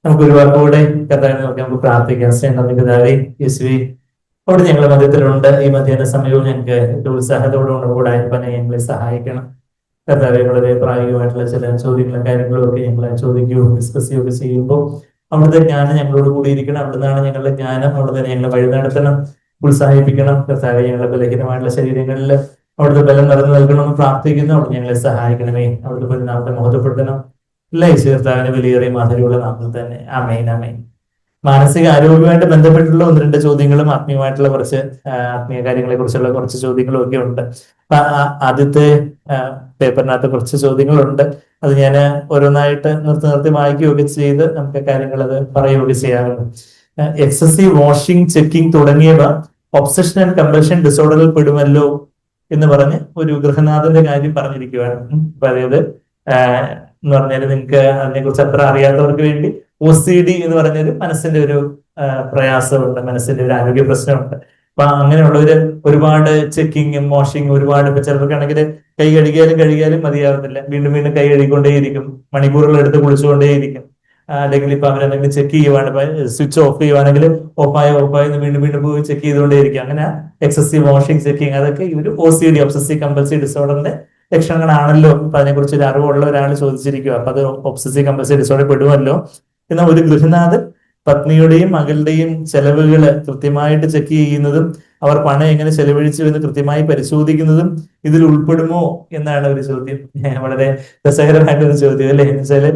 നമുക്ക് ഒരു വാക്കുകൂടെ കർത്താവിനെ നോക്കി നമുക്ക് പ്രാർത്ഥിക്കാം. സ്നേഹം പിതാവേ, യേശുവേ, അവിടെ ഞങ്ങളുടെ മധ്യത്തിലുണ്ട്. ഈ മധ്യാഹ്ന സമയവും ഞങ്ങൾക്ക് ഏറ്റവും ഉത്സാഹത്തോടുകൂടെ കൂടെ അയപ്പനെ ഞങ്ങളെ സഹായിക്കണം. കർത്താവെ, വളരെ പ്രായോഗികമായിട്ടുള്ള ചില ചോദ്യങ്ങളും കാര്യങ്ങളും ഒക്കെ ഞങ്ങൾ ചോദിക്കുകയോ ഡിസ്കസ് ചെയ്യുകയൊക്കെ ചെയ്യുമ്പോൾ അവിടുത്തെ ജ്ഞാനം ഞങ്ങളോട് കൂടി ഇരിക്കണം. അവിടുന്നാണ് ഞങ്ങളുടെ ജ്ഞാനം. അവിടെ തന്നെ ഞങ്ങളെ വഴി നടത്തണം, ഉത്സാഹിപ്പിക്കണം. കർത്താവെ, ഞങ്ങളുടെ ബലഹീനമായിട്ടുള്ള ശരീരങ്ങളിൽ അവിടുത്തെ ബലം നിറഞ്ഞു നൽകണമെന്ന് പ്രാർത്ഥിക്കുന്നു. അവിടെ ഞങ്ങളെ സഹായിക്കണമേ. അവിടുത്തെ പരിണാമത്തെ മഹത്വപ്പെടുത്തണം. എല്ലാ കർത്താവിന് വലിയേറിയ മാധുര്യമുള്ള നാമത്തിൽ തന്നെ ആമേൻ, ആമേൻ. മാനസിക ആരോഗ്യവുമായിട്ട് ബന്ധപ്പെട്ടുള്ള ഒന്ന് രണ്ട് ചോദ്യങ്ങളും ആത്മീയമായിട്ടുള്ള കുറച്ച് ആത്മീയ കാര്യങ്ങളെ കുറിച്ചുള്ള കുറച്ച് ചോദ്യങ്ങളും ഒക്കെ ഉണ്ട്. ആദ്യത്തെ പേപ്പറിനകത്ത് കുറച്ച് ചോദ്യങ്ങളുണ്ട്. അത് ഞാൻ ഓരോന്നായിട്ട് നിർത്തി വായിക്കുകയൊക്കെ ചെയ്ത് നമുക്ക് കാര്യങ്ങൾ അത് പറയുകയൊക്കെ ചെയ്യാറുണ്ട്. എക്സസീവ് വാഷിംഗ്, ചെക്കിംഗ് തുടങ്ങിയവ ഒബ്സഷൻ ആൻഡ് കമ്പൽഷൻ ഡിസോർഡറിൽ പെടുമല്ലോ എന്ന് പറഞ്ഞ് ഒരു ഗൃഹനാഥന്റെ കാര്യം പറഞ്ഞിരിക്കുകയാണ്. അതായത് എന്ന് പറഞ്ഞാൽ നിങ്ങൾക്ക് അതിനെക്കുറിച്ച് അത്ര അറിയാത്തവർക്ക് വേണ്ടി OCD എന്ന് പറഞ്ഞൊരു മനസ്സിന്റെ ഒരു പ്രയാസമുണ്ട്, മനസ്സിന്റെ ഒരു ആരോഗ്യ പ്രശ്നമുണ്ട്. അപ്പൊ അങ്ങനെയുള്ളവര് ഒരുപാട് ചെക്കിങ്ങും വാഷിങ്ങും ഒരുപാട്, ഇപ്പൊ ചിലർക്കാണെങ്കിൽ കൈ കഴുകിയാലും മതിയാവുന്നില്ല, വീണ്ടും വീണ്ടും കൈ കഴുകിക്കൊണ്ടേയിരിക്കും, മണിക്കൂറുകൾ എടുത്ത് കുളിച്ചുകൊണ്ടേയിരിക്കും. അല്ലെങ്കിൽ ഇപ്പൊ അവരെന്തെങ്കിലും ചെക്ക് ചെയ്യുവാണ്, സ്വിച്ച് ഓഫ് ചെയ്യുവാണെങ്കിൽ ഓഫായി വീണ്ടും വീണ്ടും പോയി ചെക്ക് ചെയ്തുകൊണ്ടേയിരിക്കും. അങ്ങനെ എക്സസീവ് വാഷിംഗ്, ചെക്കിങ്, അതൊക്കെ ഈ ഒരു OCD, ഒബ്സസീവ് കമ്പൽസീവ് ഡിസോർഡറിന്റെ ലക്ഷണങ്ങളാണല്ലോ. അപ്പൊ അതിനെക്കുറിച്ച് ഒരു അറിവുള്ള ഒരാൾ ചോദിച്ചിരിക്കുക. അപ്പൊ അത് ഒബ്സസീവ് കമ്പൽസീവ് ഡിസോർഡർ പെടുമല്ലോ. എന്നാൽ ഒരു ഗൃഹനാഥൻ പത്നിയുടെയും മകളുടെയും ചെലവുകൾ കൃത്യമായിട്ട് ചെക്ക് ചെയ്യുന്നതും അവർ പണം എങ്ങനെ ചെലവഴിച്ചു എന്ന് കൃത്യമായി പരിശോധിക്കുന്നതും ഇതിൽ ഉൾപ്പെടുമോ എന്നാണ് ഒരു ചോദ്യം. വളരെ രസകരമായിട്ടൊരു ചോദ്യം അല്ലേ? എന്ന് വെച്ചാല്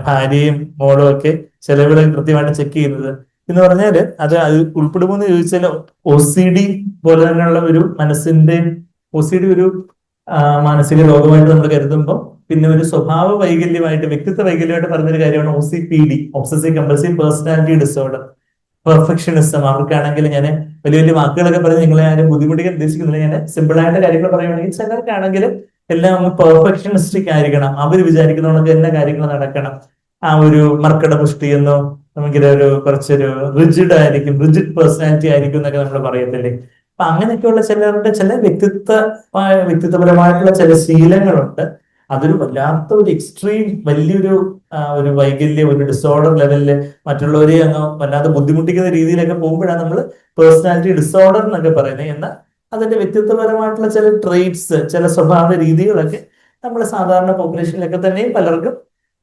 ഭാര്യയും മോളും ഒക്കെ ചെലവുകൾ കൃത്യമായിട്ട് ചെക്ക് ചെയ്യുന്നത് എന്ന് പറഞ്ഞാല് അത് ഉൾപ്പെടുമോ എന്ന് ചോദിച്ചാൽ OCD പോലെ തന്നെയുള്ള ഒരു മനസ്സിന്റെ OCD ഒരു മാനസിക രോഗമായിട്ട് നമ്മൾ കരുതുമ്പോൾ പിന്നെ ഒരു സ്വഭാവ വൈകല്യമായിട്ട്, വ്യക്തിത്വ വൈകല്യമായിട്ട് പറഞ്ഞൊരു കാര്യമാണ് OCPD, obsessive compulsive personality disorder. Perfectionism. അവർക്കാണെങ്കിൽ ഞാൻ വലിയ വലിയ വാക്കുകളൊക്കെ പറഞ്ഞ് നിങ്ങളെ ആരും ബുദ്ധിമുട്ടിക്കാൻ ഉദ്ദേശിക്കുന്നില്ല. ഞാൻ സിമ്പിൾ ആയിട്ട് കാര്യങ്ങൾ പറയുകയാണെങ്കിൽ ചിലർക്കാണെങ്കിൽ എല്ലാം പെർഫെക്ഷനിസ്റ്റിക് ആയിരിക്കണം. അവർ വിചാരിക്കുന്നവർക്ക് എല്ലാ കാര്യങ്ങളും നടക്കണം. ആ ഒരു മർക്കട പുഷ്ടി എന്നോ ഭയങ്കര ഒരു കുറച്ചൊരു റിജിഡ് ആയിരിക്കും, റിജിഡ് പേഴ്സണാലിറ്റി ആയിരിക്കും എന്നൊക്കെ നമ്മൾ പറയത്തില്ലേ. അപ്പൊ അങ്ങനെയൊക്കെയുള്ള ചിലരുടെ ചില വ്യക്തിത്വപരമായിട്ടുള്ള ചില ശീലങ്ങളുണ്ട്. അതൊരു വല്ലാത്ത ഒരു എക്സ്ട്രീം വലിയൊരു ഒരു വൈകല്യം, ഒരു ഡിസോർഡർ ലെവലില് മറ്റുള്ളവരെ അങ്ങ് വല്ലാതെ ബുദ്ധിമുട്ടിക്കുന്ന രീതിയിലൊക്കെ പോകുമ്പോഴാണ് നമ്മൾ പേഴ്സണാലിറ്റി ഡിസോർഡർ എന്നൊക്കെ പറയുന്നത്. എന്നാൽ അതിന്റെ വ്യക്തിത്വപരമായിട്ടുള്ള ചില ട്രെയ്റ്റ്സ്, ചില സ്വഭാവ രീതികളൊക്കെ നമ്മുടെ സാധാരണ പോപ്പുലേഷനിലൊക്കെ തന്നെയും പലർക്കും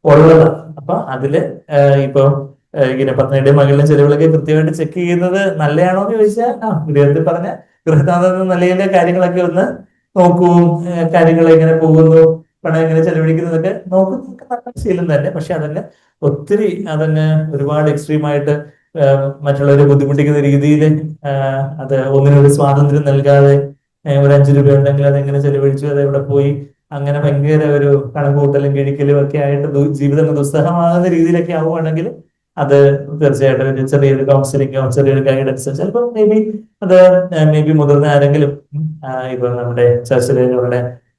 ഉള്ളതാണ്. അപ്പൊ അതില് ഇപ്പൊ ഇങ്ങനെ പത്നിയുടെയും മകളുടെ ചെലവുകളൊക്കെ കൃത്യമായിട്ട് ചെക്ക് ചെയ്യുന്നത് നല്ലതാണോ എന്ന് ചോദിച്ചാൽ ഗൃഹത്തിൽ പറഞ്ഞ ഗൃഹനാഥ നിലയിലെ കാര്യങ്ങളൊക്കെ ഒന്ന് നോക്കൂ, കാര്യങ്ങൾ എങ്ങനെ പോകുന്നു, പണം എങ്ങനെ ചെലവഴിക്കുന്നതൊക്കെ നോക്കുന്നതൊക്കെ നല്ല ശീലം തന്നെ. പക്ഷെ അതന്നെ ഒത്തിരി അതന്നെ ഒരുപാട് എക്സ്ട്രീമായിട്ട് മറ്റുള്ളവരെ ബുദ്ധിമുട്ടിക്കുന്ന രീതിയിൽ അത് ഒന്നിനൊരു സ്വാതന്ത്ര്യം നൽകാതെ ഒരു 5 രൂപ ഉണ്ടെങ്കിൽ അതെങ്ങനെ ചെലവഴിച്ചു, അത് എവിടെ പോയി, അങ്ങനെ ഭയങ്കര ഒരു കണക്കുകൂട്ടലും കിഴിക്കലും ഒക്കെ ആയിട്ട് ജീവിതം ദുസ്സഹമാകുന്ന രീതിയിലൊക്കെ ആവുകയാണെങ്കിൽ അത് തീർച്ചയായിട്ടും ഒരു ചെറിയൊരു കൗൺസിലിങ്ങോ ചെറിയൊരു ഗൈഡൻസ് ചിലപ്പോൾ മേ ബി മുതിർന്ന ആരെങ്കിലും ഇപ്പൊ നമ്മുടെ ചർച്ചിലുള്ള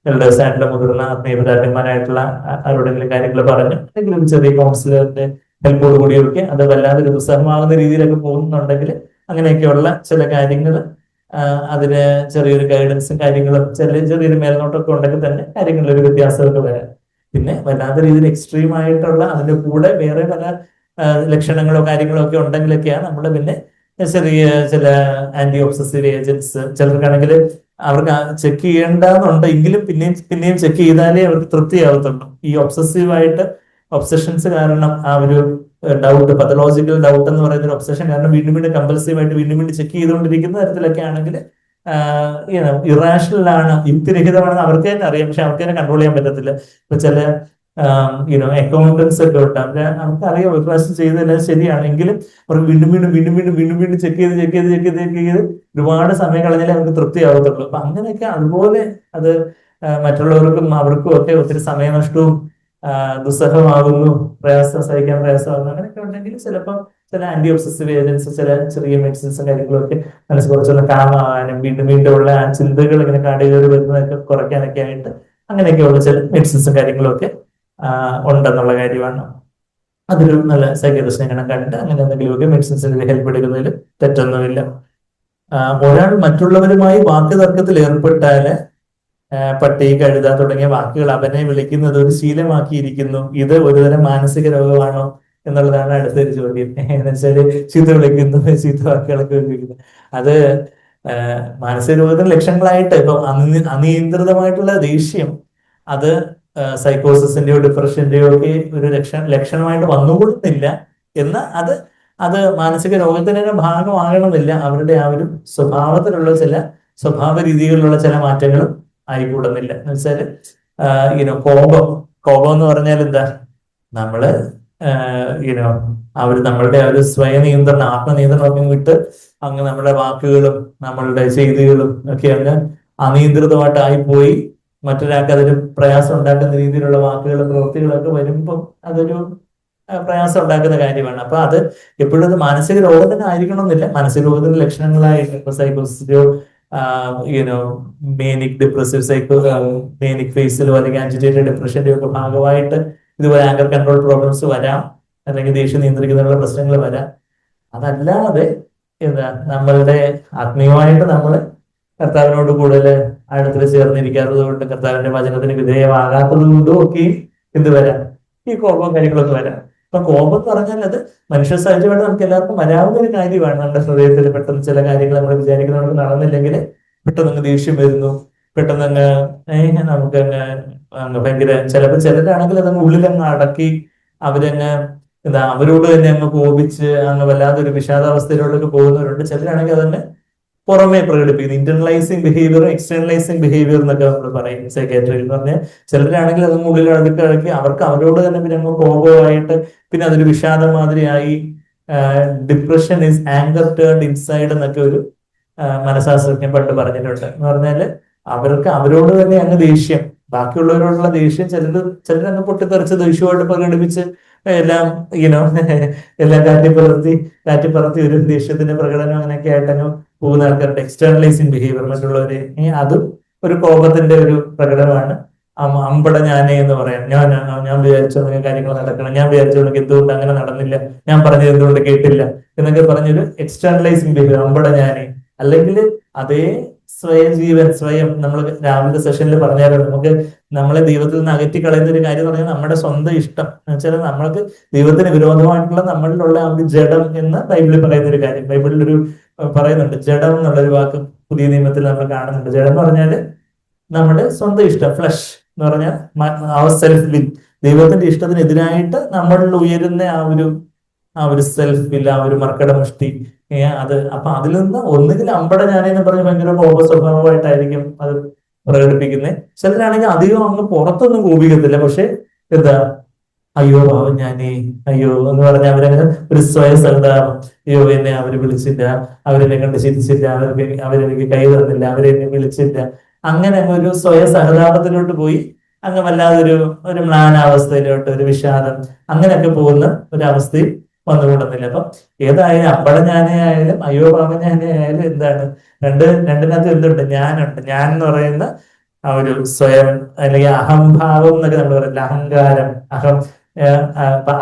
എൽഡേഴ്സ് ആയിട്ടുള്ള മുതിർന്ന ആത്മീയപിതാക്കന്മാരായിട്ടുള്ള ആരോടെങ്കിലും കാര്യങ്ങൾ പറഞ്ഞു അല്ലെങ്കിൽ ഒരു ചെറിയ കൗൺസിലറിന്റെ ഹെൽപ്പോട് കൂടിയൊക്കെ അത് വല്ലാതെ ദുസ്സഹമാകുന്ന രീതിയിലൊക്കെ പോകുന്നുണ്ടെങ്കിൽ അങ്ങനെയൊക്കെയുള്ള ചില കാര്യങ്ങൾ അതിന് ചെറിയൊരു ഗൈഡൻസും കാര്യങ്ങളും ചെറിയൊരു മേൽനോട്ടമൊക്കെ ഉണ്ടെങ്കിൽ തന്നെ കാര്യങ്ങളിൽ ഒരു വ്യത്യാസമൊക്കെ വരാം. പിന്നെ വല്ലാത്ത രീതിയിൽ എക്സ്ട്രീം ആയിട്ടുള്ള അതിന്റെ കൂടെ വേറെ പല ലക്ഷണങ്ങളോ കാര്യങ്ങളോ ഒക്കെ ഉണ്ടെങ്കിലൊക്കെയാണ് നമ്മൾ പിന്നെ ചെറിയ ചില ആന്റി ഒബ്സസീവ് ഏജൻസ്, ചിലർക്കാണെങ്കിൽ അവർക്ക് ചെക്ക് ചെയ്യേണ്ടെന്നുണ്ട് എങ്കിലും പിന്നെയും ചെക്ക് ചെയ്താലേ അവർക്ക് തൃപ്തിയാവത്തുള്ളൂ. ഈ ഒബ്സസീവായിട്ട് ഒബ്സഷൻസ് കാരണം ആ ഒരു ഡൗട്ട്, പതലോജിക്കൽ ഡൗട്ട് എന്ന് പറയുന്ന ഒരു ഒബ്സഷൻ കാരണം വീണ്ടും വീണ്ടും കമ്പൽസീവായിട്ട് വീണ്ടും ചെക്ക് ചെയ്തുകൊണ്ടിരിക്കുന്ന തരത്തിലൊക്കെ ആണെങ്കിൽ ഇറാഷണൽ ആണ്, യുക്തിരഹിതമാണെന്ന് അവർക്ക് തന്നെ അറിയാം, പക്ഷെ അവർക്ക് തന്നെ കൺട്രോൾ ചെയ്യാൻ പറ്റത്തില്ല. ഇപ്പൊ ചില അക്കൗണ്ടൻസ് ഒക്കെ ഉണ്ട്, നമുക്കറിയാം ഒരു പ്രാവശ്യം ചെയ്തതെല്ലാം ശരിയാണെങ്കിലും അവർക്ക് വീണ്ടും ചെക്ക് ചെയ്ത് ഒരുപാട് സമയം കളഞ്ഞാലേ അവർക്ക് തൃപ്തിയാവത്തുള്ളൂ. അപ്പൊ അങ്ങനെയൊക്കെ അതുപോലെ അത് മറ്റുള്ളവർക്കും അവർക്കും ഒക്കെ ഒത്തിരി സമയനഷ്ടവും ദുസ്സഹമാകുന്നു, സഹിക്കാൻ പ്രയാസമാകുന്നു. അങ്ങനെയൊക്കെ ഉണ്ടെങ്കിൽ ചിലപ്പം ചില ആന്റി ഒബ്സസീവ് ഏജൻസ്, ചില ചെറിയ മെഡിസിൻസും കാര്യങ്ങളൊക്കെ മനസ്സ് കുറച്ചൊന്ന് കാമാകാനും വീണ്ടും ഉള്ള ആ ചിന്തകൾ ഇങ്ങനെ കാടുകയറി വരുന്നതൊക്കെ കുറയ്ക്കാനൊക്കെ ആയിട്ട് അങ്ങനെയൊക്കെയുള്ള ചില മെഡിസിൻസും കാര്യങ്ങളും ഒക്കെ ഉണ്ടെന്നുള്ള കാര്യമാണ്. അതൊരു നല്ല സൈക്യാട്രിസ്റ്റിനെ കണ്ട് അങ്ങനെ എന്തെങ്കിലുമൊക്കെ മെഡിസിൻസിന്റെ ഹെൽപ്പ് എടുക്കുന്നതിൽ തെറ്റൊന്നുമില്ല. ഒരാൾ മറ്റുള്ളവരുമായി വാക്ക് തർക്കത്തിൽ ഏർപ്പെട്ടാല് പട്ടി, കഴുത തുടങ്ങിയ വാക്കുകൾ അവനെ വിളിക്കുന്നത് ഒരു ശീലമാക്കിയിരിക്കുന്നു. ഇത് ഒരുതരം മാനസിക രോഗമാണോ എന്നുള്ളതാണ് അടുത്തൊരു ചോദ്യം. എന്ന് വെച്ചാല് ചീത്ത വിളിക്കുന്നു, ചീത്ത വാക്കുകളൊക്കെ ഉപയോഗിക്കുന്നു. അത് മാനസിക രോഗത്തിന് ലക്ഷണങ്ങളായിട്ട് ഇപ്പൊ അനിയന്ത്രിതമായിട്ടുള്ള ദേഷ്യം അത് സൈക്കോസിന്റെയോ ഡിപ്രഷന്റെയോ ഒക്കെ ഒരു ലക്ഷണമായിട്ട് വന്നുകൊള്ളുന്നില്ല. എന്ന് അത് മാനസിക രരോഗത്തിന്റെ ഭാഗമാകണമെന്നില്ല. അവരുടെ ആ ഒരു സ്വഭാവത്തിലുള്ള ചില സ്വഭാവ രീതികളിലുള്ള ചില മാറ്റങ്ങളും ആയിക്കൂടുന്നില്ല. എന്ന് വെച്ചാല് കോപം എന്ന് പറഞ്ഞാൽ എന്താ, നമ്മള് യുനോ നമ്മളുടെ ആ ഒരു സ്വയനിയന്ത്രണം, ആത്മനിയന്ത്രണം ഒക്കെ വിട്ട് അങ്ങ് നമ്മുടെ വാക്കുകളും നമ്മളുടെ ചെയ്തികളും ഒക്കെ അങ്ങ് അനിയന്ത്രിതമായിട്ടായി പോയി മറ്റൊരാൾക്ക് അതൊരു പ്രയാസം ഉണ്ടാക്കുന്ന രീതിയിലുള്ള വാക്കുകളും പ്രവൃത്തികളൊക്കെ വരുമ്പം അതൊരു പ്രയാസം ഉണ്ടാക്കുന്ന കാര്യമാണ്. അപ്പൊ അത് എപ്പോഴും അത് മാനസിക രോഗത്തിന് ആയിരിക്കണം എന്നില്ല. മാനസിക രോഗത്തിന്റെ ലക്ഷണങ്ങളായിട്ട് ഇപ്പൊ സൈക്കോസിയോ മേനിക് ഡിപ്രസീവ് മേനിക് ഫേസിലോ അല്ലെങ്കിൽ ആൻസിറ്റേറ്റഡ് ഡിപ്രഷന്റെ ഒക്കെ ഭാഗമായിട്ട് ഇതുപോലെ ആങ്കർ കൺട്രോൾ പ്രോബ്ലംസ് വരാം, അല്ലെങ്കിൽ ദേഷ്യം നിയന്ത്രിക്കുന്നതിനുള്ള പ്രശ്നങ്ങൾ വരാം. അതല്ലാതെ നമ്മളുടെ ആത്മീയമായിട്ട് നമ്മൾ കർത്താവിനോട് കൂടുതൽ അടുത്തിൽ ചേർന്നിരിക്കാത്തത് കൊണ്ട്, കർത്താവിന്റെ വചനത്തിന് വിധേയമാകാത്തത് കൊണ്ടും ഒക്കെ എന്ത് വരാം, ഈ കോപവും കാര്യങ്ങളൊക്കെ വരാം. ഇപ്പൊ കോപം എന്ന് പറഞ്ഞാൽ അത് മനുഷ്യ സഹജമായിട്ട് നമുക്ക് എല്ലാവർക്കും വരാവുന്ന ഒരു കാര്യമാണ്. നമ്മുടെ ഹൃദയത്തിൽ പെട്ടെന്ന് ചില കാര്യങ്ങൾ നമ്മൾ വിചാരിക്കുന്ന നമുക്ക് നടന്നില്ലെങ്കിൽ പെട്ടെന്ന് ദേഷ്യം വരുന്നു, പെട്ടെന്ന് നമുക്ക് ഭയങ്കര ചിലരാണെങ്കിൽ അതങ്ങ് ഉള്ളിലങ്ങ് അടക്കി അവരങ്ങ് അവരോട് തന്നെ അങ്ങ് കോപിച്ച് അങ്ങ് വല്ലാതൊരു വിഷാദാവസ്ഥയിലോട്ടൊക്കെ പോകുന്നവരുണ്ട്. ചിലരാണെങ്കിൽ അതന്നെ പുറമെ പ്രകടിപ്പിക്കുന്നത് ഇന്റർണലൈസിങ് ബിഹേവിയർ, എക്സ്റ്റേണലൈസിങ് ബിഹേവിയർ എന്നൊക്കെ നമ്മൾ പറയും സൈക്കാട്രിയിൽ. എന്ന് പറഞ്ഞാൽ ചിലരാണെങ്കിൽ അത് ഉള്ളിൽ അടുക്കി അവർക്ക് അവരോട് തന്നെ പിന്നെ അങ്ങ് കോപമായിട്ട് പിന്നെ അതൊരു വിഷാദം മാതിരിയായി. Depression is anger turned inside എന്നൊക്കെ ഒരു മനഃശാസ്ത്രജ്ഞൻ പണ്ട് പറഞ്ഞിട്ടുണ്ട്. എന്ന് പറഞ്ഞാല് അവർക്ക് അവരോട് തന്നെ അങ്ങ് ദേഷ്യം, ബാക്കിയുള്ളവരോടുള്ള ദേഷ്യം ചിലരങ്ങ് പൊട്ടിത്തെറിച്ച് ദേഷ്യമായിട്ട് പ്രകടിപ്പിച്ച് എല്ലാം എല്ലാം കാറ്റിപ്പറത്തി ഒരു ദേഷ്യത്തിന്റെ പ്രകടനം അങ്ങനെയൊക്കെ ആയിട്ടങ്ങ് പോകുന്ന ആൾക്കാരുടെ എക്സ്റ്റേണലൈസിങ് ബിഹേവിയർ, മറ്റുള്ളവര് അതും ഒരു കോപത്തിന്റെ ഒരു പ്രകടനമാണ്. അമ്പട ഞാനേ എന്ന് പറയാം. ഞാൻ വിചാരിച്ചു കാര്യങ്ങൾ നടക്കണം, ഞാൻ വിചാരിച്ചു എന്തുകൊണ്ട് അങ്ങനെ നടന്നില്ല, ഞാൻ പറഞ്ഞത് എന്തുകൊണ്ട് കേട്ടില്ല എന്നൊക്കെ പറഞ്ഞൊരു എക്സ്റ്റേണലൈസിങ് ബിഹേവിയർ, അമ്പട ഞാനേ. അല്ലെങ്കിൽ അതേ സ്വയം നമ്മൾ രാവിലത്തെ സെഷനിൽ പറഞ്ഞാലും നമുക്ക് നമ്മളെ ദൈവത്തിൽ നിന്ന് അകറ്റി കളയുന്ന ഒരു കാര്യം എന്ന് പറഞ്ഞാൽ നമ്മുടെ സ്വന്തം ഇഷ്ടം എന്ന് വെച്ചാൽ നമ്മൾക്ക് ദൈവത്തിന് വിരോധമായിട്ടുള്ള നമ്മളിലുള്ള ആ ഒരു ജഡം എന്ന് ബൈബിളിൽ പറയുന്ന ഒരു കാര്യം. ബൈബിളിൽ ഒരു പറയുന്നുണ്ട് ജഡം എന്നുള്ളൊരു വാക്ക് പുതിയ നിയമത്തിൽ നമ്മൾ കാണുന്നുണ്ട്. ജഡം എന്ന് പറഞ്ഞാല് നമ്മുടെ സ്വന്തം ഇഷ്ടം, ഫ്ലഷ് എന്ന് പറഞ്ഞാൽ അവർ സെൽഫ് വിൽ, ദൈവത്തിന്റെ ഇഷ്ടത്തിനെതിരായിട്ട് നമ്മളിൽ ഉയരുന്ന ആ ഒരു സെൽഫ് വിൽ, ആ ഒരു മർക്കടമുഷ്ടി. അപ്പൊ അതിൽ നിന്ന് ഒന്നുകിൽ അമ്പട ഞാനെന്ന് പറഞ്ഞ് ഭയങ്കര കോപ സ്വഭാവമായിട്ടായിരിക്കും അത് പ്രകടിപ്പിക്കുന്നത്. ചിലരാണെങ്കിൽ അധികം അങ്ങ് പുറത്തൊന്നും കോപിക്കത്തില്ല, പക്ഷെ അയ്യോ പാവം ഞാനേ, അയ്യോ എന്ന് പറഞ്ഞ അവരങ്ങ് ഒരു സ്വയം സഹതാപം, അയ്യോ എന്നെ അവര് വിളിച്ചില്ല, അവരെന്നെ കണ്ട് ചിരിച്ചില്ല, അവരെനിക്ക് കൈ തന്നില്ല, അവരെന്നെ വിളിച്ചില്ല, അങ്ങനെ അങ്ങ് ഒരു സ്വയം സഹതാപത്തിലോട്ട് പോയി അങ്ങ് വല്ലാതൊരു മ്ലാനാവസ്ഥയിലോട്ട്, ഒരു വിഷാദം, അങ്ങനെയൊക്കെ പോകുന്ന ഒരു അവസ്ഥയിൽ വന്നുകൂടുന്നില്ല. അപ്പൊ ഏതായാലും അമ്പട ഞാനേ ആയാലും അയ്യോ പാവം ഞാനേ ആയാലും രണ്ടിനകത്ത് എന്തുണ്ട്, ഞാനുണ്ട്. ഞാൻ എന്ന് പറയുന്ന ആ ഒരു സ്വയം അല്ലെങ്കിൽ അഹംഭാവം എന്നൊക്കെ നമ്മൾ പറയില്ല, അഹങ്കാരം,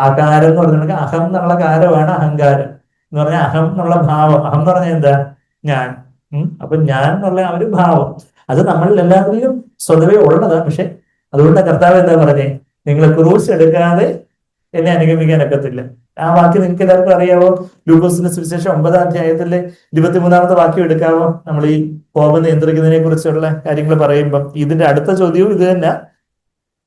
അകാരം എന്ന് പറഞ്ഞിട്ടുണ്ടെങ്കിൽ അഹം എന്നുള്ള കാരമാണ് അഹങ്കാരം എന്ന് പറഞ്ഞാൽ അഹം എന്നുള്ള ഭാവം. അഹം എന്ന് പറഞ്ഞാൽ എന്താ, ഞാൻ. അപ്പൊ ഞാൻ എന്നുള്ള ആ ഒരു ഭാവം അത് നമ്മളിൽ എല്ലാവരിലും സ്വതവേ ഉള്ളതാണ്. പക്ഷെ അതുകൊണ്ട് കർത്താവ് എന്താ പറഞ്ഞേ, നിങ്ങൾ ക്രൂസ് എടുക്കാതെ എന്നെ അനുഗമിക്കാൻ ഒക്കത്തില്ല. ആ വാക്യം നിങ്ങൾക്ക് എല്ലാവർക്കും അറിയാവോ? ലൂക്കോസിന്റെ സുവിശേഷം 9-ാം അധ്യായത്തിലെ 23-ാമത്തെ വാക്യം എടുക്കാവോ? നമ്മൾ ഈ കോപം നിയന്ത്രിക്കുന്നതിനെ കുറിച്ചുള്ള കാര്യങ്ങൾ പറയുമ്പം ഇതിന്റെ അടുത്ത ചോദ്യവും ഇത് തന്നെ.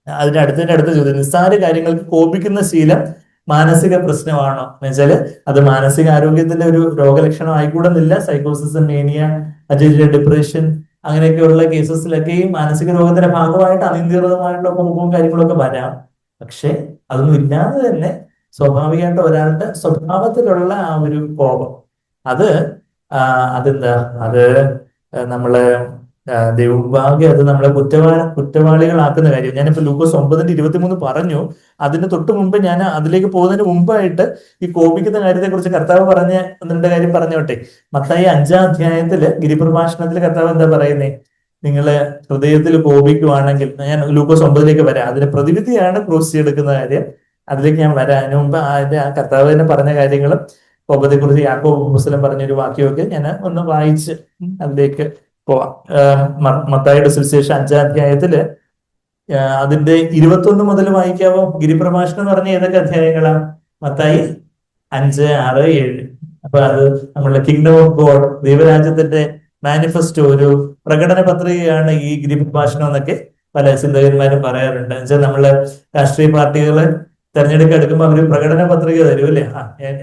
അതിന്റെ അടുത്ത ചോദ്യം, നിസ്സാര കാര്യങ്ങൾക്ക് കോപിക്കുന്ന ശീലം മാനസിക പ്രശ്നമാണോ എന്ന് വെച്ചാല് അത് മാനസിക ആരോഗ്യത്തിന്റെ ഒരു രോഗലക്ഷണം ആയിക്കൂടുന്നില്ല. സൈക്കോസിസ്, മേനിയ, ഡിപ്രഷൻ അങ്ങനെയൊക്കെയുള്ള കേസസിലൊക്കെ ഈ മാനസിക രോഗത്തിന്റെ ഭാഗമായിട്ട് അനിയന്ത്രിതമായിട്ടുള്ള കോപവും കാര്യങ്ങളൊക്കെ വരാം. പക്ഷെ അതൊന്നും ഇല്ലാതെ തന്നെ സ്വാഭാവികമായിട്ട് ഒരാളുടെ സ്വഭാവത്തിലുള്ള ആ ഒരു കോപം അതെന്താ നമ്മളെ ദൈവഭാഗ്യം അത് നമ്മളെ കുറ്റവാളികളാക്കുന്ന കാര്യം. ഞാനിപ്പോ ലൂക്കോസ് 9:23 പറഞ്ഞു. അതിന് തൊട്ട് മുമ്പ് ഞാൻ അതിലേക്ക് പോകുന്നതിന് മുമ്പായിട്ട് ഈ കോപിക്കുന്ന കാര്യത്തെ കുറിച്ച് കർത്താവ് പറഞ്ഞ ഒന്നിന്റെ കാര്യം പറഞ്ഞോട്ടെ. മത്തായി 5-ാം അധ്യായത്തില് ഗിരിപ്രഭാഷണത്തിൽ കർത്താവ് എന്താ പറയുന്നേ, നിങ്ങള് ഹൃദയത്തിൽ കോപിക്കുവാണെങ്കിൽ, ഞാൻ ലൂക്കോസ് 9-ലേക്ക് വരാം, അതിന് പ്രതിവിധിയാണ് ക്രൂശ് എടുക്കുന്ന കാര്യം, അതിലേക്ക് ഞാൻ വരാം. അതിനു മുമ്പ് ആ കർത്താവ് തന്നെ പറഞ്ഞ കാര്യങ്ങളും കോപത്തെ കുറിച്ച് യാക്കോബ് അപ്പോസ്തലൻ പറഞ്ഞൊരു വാക്യമൊക്കെ ഞാൻ ഒന്ന് വായിച്ച് അതിലേക്ക് പോവാം. മത്തായിയുടെ സുവിശേഷം 5-ാം അധ്യായത്തില് അതിന്റെ 21 മുതൽ വായിക്കാവോ? ഗിരിപ്രഭാഷണം എന്ന് പറഞ്ഞ ഏതൊക്കെ അധ്യായങ്ങളാ? മത്തായി 5, 6, 7. അപ്പൊ അത് നമ്മളുടെ കിങ്ഡം ഓഫ് ഗോഡ്, ദൈവരാജ്യത്തിന്റെ മാനിഫെസ്റ്റോ, ഒരു പ്രകടന പത്രികയാണ് ഈ ഗിരിപ്രഭാഷണം എന്നൊക്കെ പല ചിന്തകന്മാരും പറയാറുണ്ട്. എന്നുവെച്ചാൽ നമ്മളെ രാഷ്ട്രീയ പാർട്ടികള് തെരഞ്ഞെടുപ്പ് എടുക്കുമ്പോൾ അവർ പ്രകടന പത്രിക തരും അല്ലേ.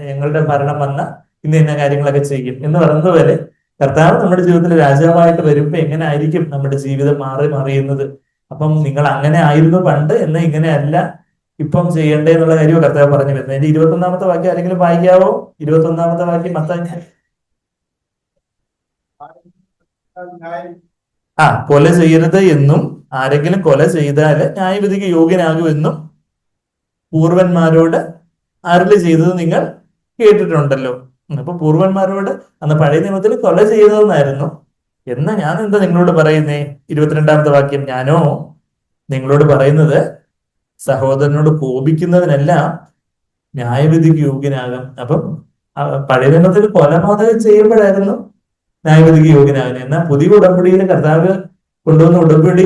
ഞങ്ങളുടെ ഭരണം വന്ന ഇന്ന ഇന്ന കാര്യങ്ങളൊക്കെ ചെയ്യും എന്ന് പറയുന്നത് പോലെ കർത്താവ് നമ്മുടെ ജീവിതത്തിൽ രാജാവായിട്ട് വരുമ്പോ എങ്ങനെ ആയിരിക്കും നമ്മുടെ ജീവിതം മാറി മറിയുന്നത്. അപ്പം നിങ്ങൾ അങ്ങനെ ആയിരുന്നു പണ്ട്, എന്ന് ഇങ്ങനെയല്ല ഇപ്പം ചെയ്യണ്ടേ എന്നുള്ള കാര്യം കർത്താവ് പറഞ്ഞു വരുന്നത്. അതിന്റെ 21-ാമത്തെ വാക്യം ആരെങ്കിലും വായിക്കാവോ? 21-ാമത്തെ വാക്യം മത്തായി. കൊല ചെയ്യരുത് എന്നും ആരെങ്കിലും കൊല ചെയ്താല് ന്യായവിധിക്ക് യോഗ്യനാകുമെന്നും പൂർവന്മാരോട് അരുളി ചെയ്തത് നിങ്ങൾ കേട്ടിട്ടുണ്ടല്ലോ. അപ്പൊ പൂർവന്മാരോട് അന്ന് പഴയ നിയമത്തിൽ കൊല ചെയ്തതെന്നായിരുന്നു. എന്നാ ഞാൻ എന്താ നിങ്ങളോട് പറയുന്നേ? 22-ാമത്തെ വാക്യം, ഞാനോ നിങ്ങളോട് പറയുന്നത് സഹോദരനോട് കോപിക്കുന്നതിനെല്ലാം ന്യായവിധിക്ക് യോഗ്യനാകാം. അപ്പം പഴയ നിയമത്തിൽ കൊലപാതകം ചെയ്യുമ്പോഴായിരുന്നു ന്യായവിധിക്ക് യോഗ്യനാകുന്നത്. എന്നാൽ പുതിയ ഉടമ്പടിയിൽ കർത്താവ് കൊണ്ടുവന്ന ഉടമ്പടി,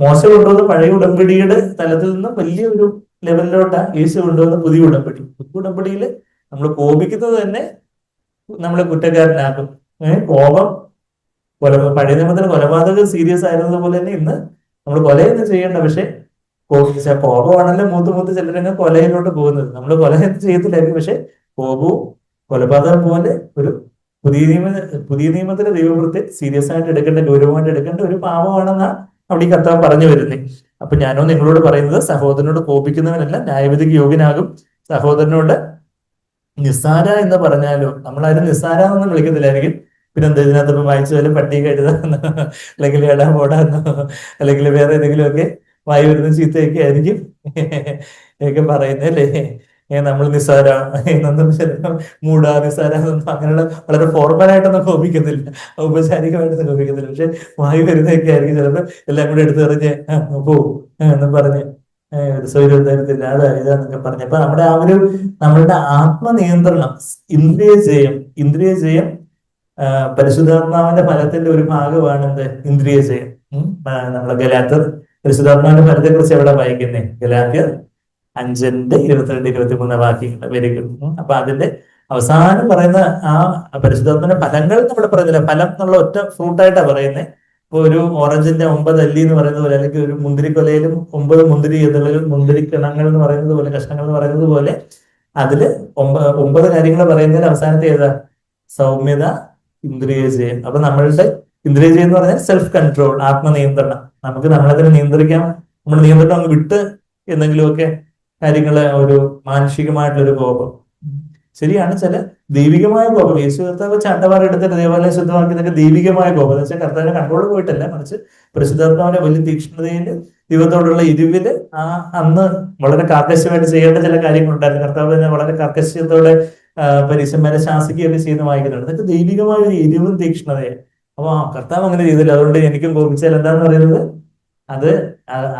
മോശ കൊണ്ടുവന്ന പഴയ ഉടമ്പടിയുടെ തലത്തിൽ നിന്നും വലിയൊരു ലെവലിലോട്ടാണ് യേശു കൊണ്ടുവന്ന പുതിയ ഉടമ്പടി. പുതിയ ഉടമ്പടിയിൽ നമ്മൾ കോപിക്കുന്നത് തന്നെ നമ്മളെ കുറ്റക്കാരനാക്കും. കോപം, പഴയ നിയമത്തിൽ കൊലപാതകം സീരിയസ് ആയിരുന്നത് പോലെ തന്നെ ഇന്ന് നമ്മൾ കൊലയൊന്നും ചെയ്യേണ്ട, പക്ഷെ കോപമാണല്ലോ മൂത്ത് മൂത്ത് ചിലരങ്ങ് കൊലയിലോട്ട് പോകുന്നത്. നമ്മൾ കൊലയൊന്നും ചെയ്യത്തില്ലായിരിക്കും, പക്ഷെ കോപവും കൊലപാതകം പോലെ ഒരു പുതിയ നിയമത്തിലെ ദൈവവൃത്തി സീരിയസ് ആയിട്ട് എടുക്കേണ്ട, ഗൗരവമായിട്ട് എടുക്കേണ്ട ഒരു പാപമാണെന്നാ അവിടെ ഈ കർത്താവ് പറഞ്ഞു വരുന്നത്. അപ്പൊ ഞാനോ നിങ്ങളോട് പറയുന്നത് സഹോദരനോട് കോപിക്കുന്നവനല്ല ന്യായവിധിക്ക് യോഗ്യനാകും. സഹോദരനോട് നിസ്സാര എന്ന് പറഞ്ഞാലോ, നമ്മളാരും നിസ്സാര എന്നൊന്നും വിളിക്കത്തില്ലായിരിക്കും. പിന്നെ എന്താ ഇതിനകത്ത് ഇപ്പം വായിച്ചു വല്ല പട്ടിക എഴുതാന്നോ, അല്ലെങ്കിൽ എടാ പോടാന്നോ, അല്ലെങ്കിൽ വേറെ ഏതെങ്കിലുമൊക്കെ വായി വരുന്ന ചീത്തയൊക്കെ ആയിരിക്കും ഒക്കെ പറയുന്നത് അല്ലേ. നമ്മൾ നിസ്സാര എന്നൊന്നും മൂടാ നിസ്സാര എന്നൊന്നും അങ്ങനെയുള്ള വളരെ ഫോർമലായിട്ടൊന്നും കോപിക്കത്തില്ല, ഔപചാരികമായിട്ടൊന്നും കോപിക്കത്തില്ല. പക്ഷെ വായി വരുന്നതൊക്കെ ആയിരിക്കും ചിലപ്പോൾ എല്ലാം കൂടെ എടുത്തു പറഞ്ഞ് പോവും എന്നും പറഞ്ഞ് ഒരു സ്വൈര്യം തരത്തില്ല, ഇതാന്നൊക്കെ പറഞ്ഞ്. അപ്പൊ നമ്മുടെ ആ ഒരു നമ്മളുടെ ആത്മനിയന്ത്രണം, ഇന്ദ്രിയ ജയം പരിശുദ്ധാത്മാവിന്റെ ഫലത്തിന്റെ ഒരു ഭാഗമാണ് എന്ത്? ഇന്ദ്രിയ ജയം. നമ്മളെ ഗലാത്യർ പരിശുദ്ധാത്മാവിന്റെ ഫലത്തെ കുറിച്ച് എവിടെ വായിക്കുന്നേ? ഗലാത്യർ 5:22-23 വാക്യങ്ങൾ. Very good. അപ്പൊ അതിന്റെ അവസാനം പറയുന്ന ആ പരിശുദ്ധാത്മാവിന്റെ ഫലങ്ങൾ നമ്മൾ പറയുന്നില്ല, ഫലം എന്നുള്ള ഒറ്റ ഫ്രൂട്ടായിട്ടാണ് പറയുന്നത്. ഇപ്പൊ ഒരു ഓറഞ്ചിന്റെ 9 അല്ലി എന്ന് പറയുന്നത് പോലെ, അല്ലെങ്കിൽ ഒരു മുന്തിരിക്കൊലയിലും 9 മുന്തിരി എതളുകൾ, മുന്തിരി കിണങ്ങൾ എന്ന് പറയുന്നത് പോലെ, കഷ്ണങ്ങൾ എന്ന് പറയുന്നത് പോലെ, അതില് 9 കാര്യങ്ങൾ പറയുന്നതിൽ അവസാനത്തെ ഏതാ? സൗമ്യത, ഇന്ദ്രിയജയം. അപ്പൊ നമ്മളുടെ ഇന്ദ്രിയജയം എന്ന് പറഞ്ഞാൽ സെൽഫ് കൺട്രോൾ, ആത്മനിയന്ത്രണം. നമുക്ക് നമ്മളെ തന്നെ നിയന്ത്രിക്കാം. നമ്മൾ നിയന്ത്രണം അങ്ങ് വിട്ട് എന്തെങ്കിലുമൊക്കെ കാര്യങ്ങള്, ഒരു മാനുഷികമായിട്ടുള്ളൊരു കോപം ശരിയാണ്. ചില ദൈവികമായ കോപം, യേശു കർത്താവ് ചാട്ടവാർ എടുത്തിട്ട് ദേവാലയം ശുദ്ധമാക്കിയതൊക്കെ ദൈവികമായ കോപം എന്ന് വെച്ചാൽ കർത്താവിന്റെ കൺട്രോൾ പോയിട്ടല്ല, മറിച്ച് പരിശുദ്ധാത്മാവിന്റെ വലിയ തീക്ഷ്ണതയിൽ ദൈവത്തോടുള്ള ഇരുവില് അന്ന് വളരെ കാർക്കശ്യമായിട്ട് ചെയ്യേണ്ട ചില കാര്യങ്ങളുണ്ടായിരുന്നു. കർത്താവ് തന്നെ വളരെ കാർക്കശ്യത്തോടെ പരീശന്മാരെ ശാസിക്കുകയൊക്കെ ചെയ്യുന്ന വായിക്കുന്നുണ്ട്. അതൊക്കെ ദൈവികമായ ഒരു എരിവും തീക്ഷ്ണതയാണ്. അപ്പൊ കർത്താവ് അങ്ങനെ ചെയ്തില്ല, അതുകൊണ്ട് എനിക്കും കോപിച്ചാൽ എന്താന്ന് പറയുന്നത്? അത്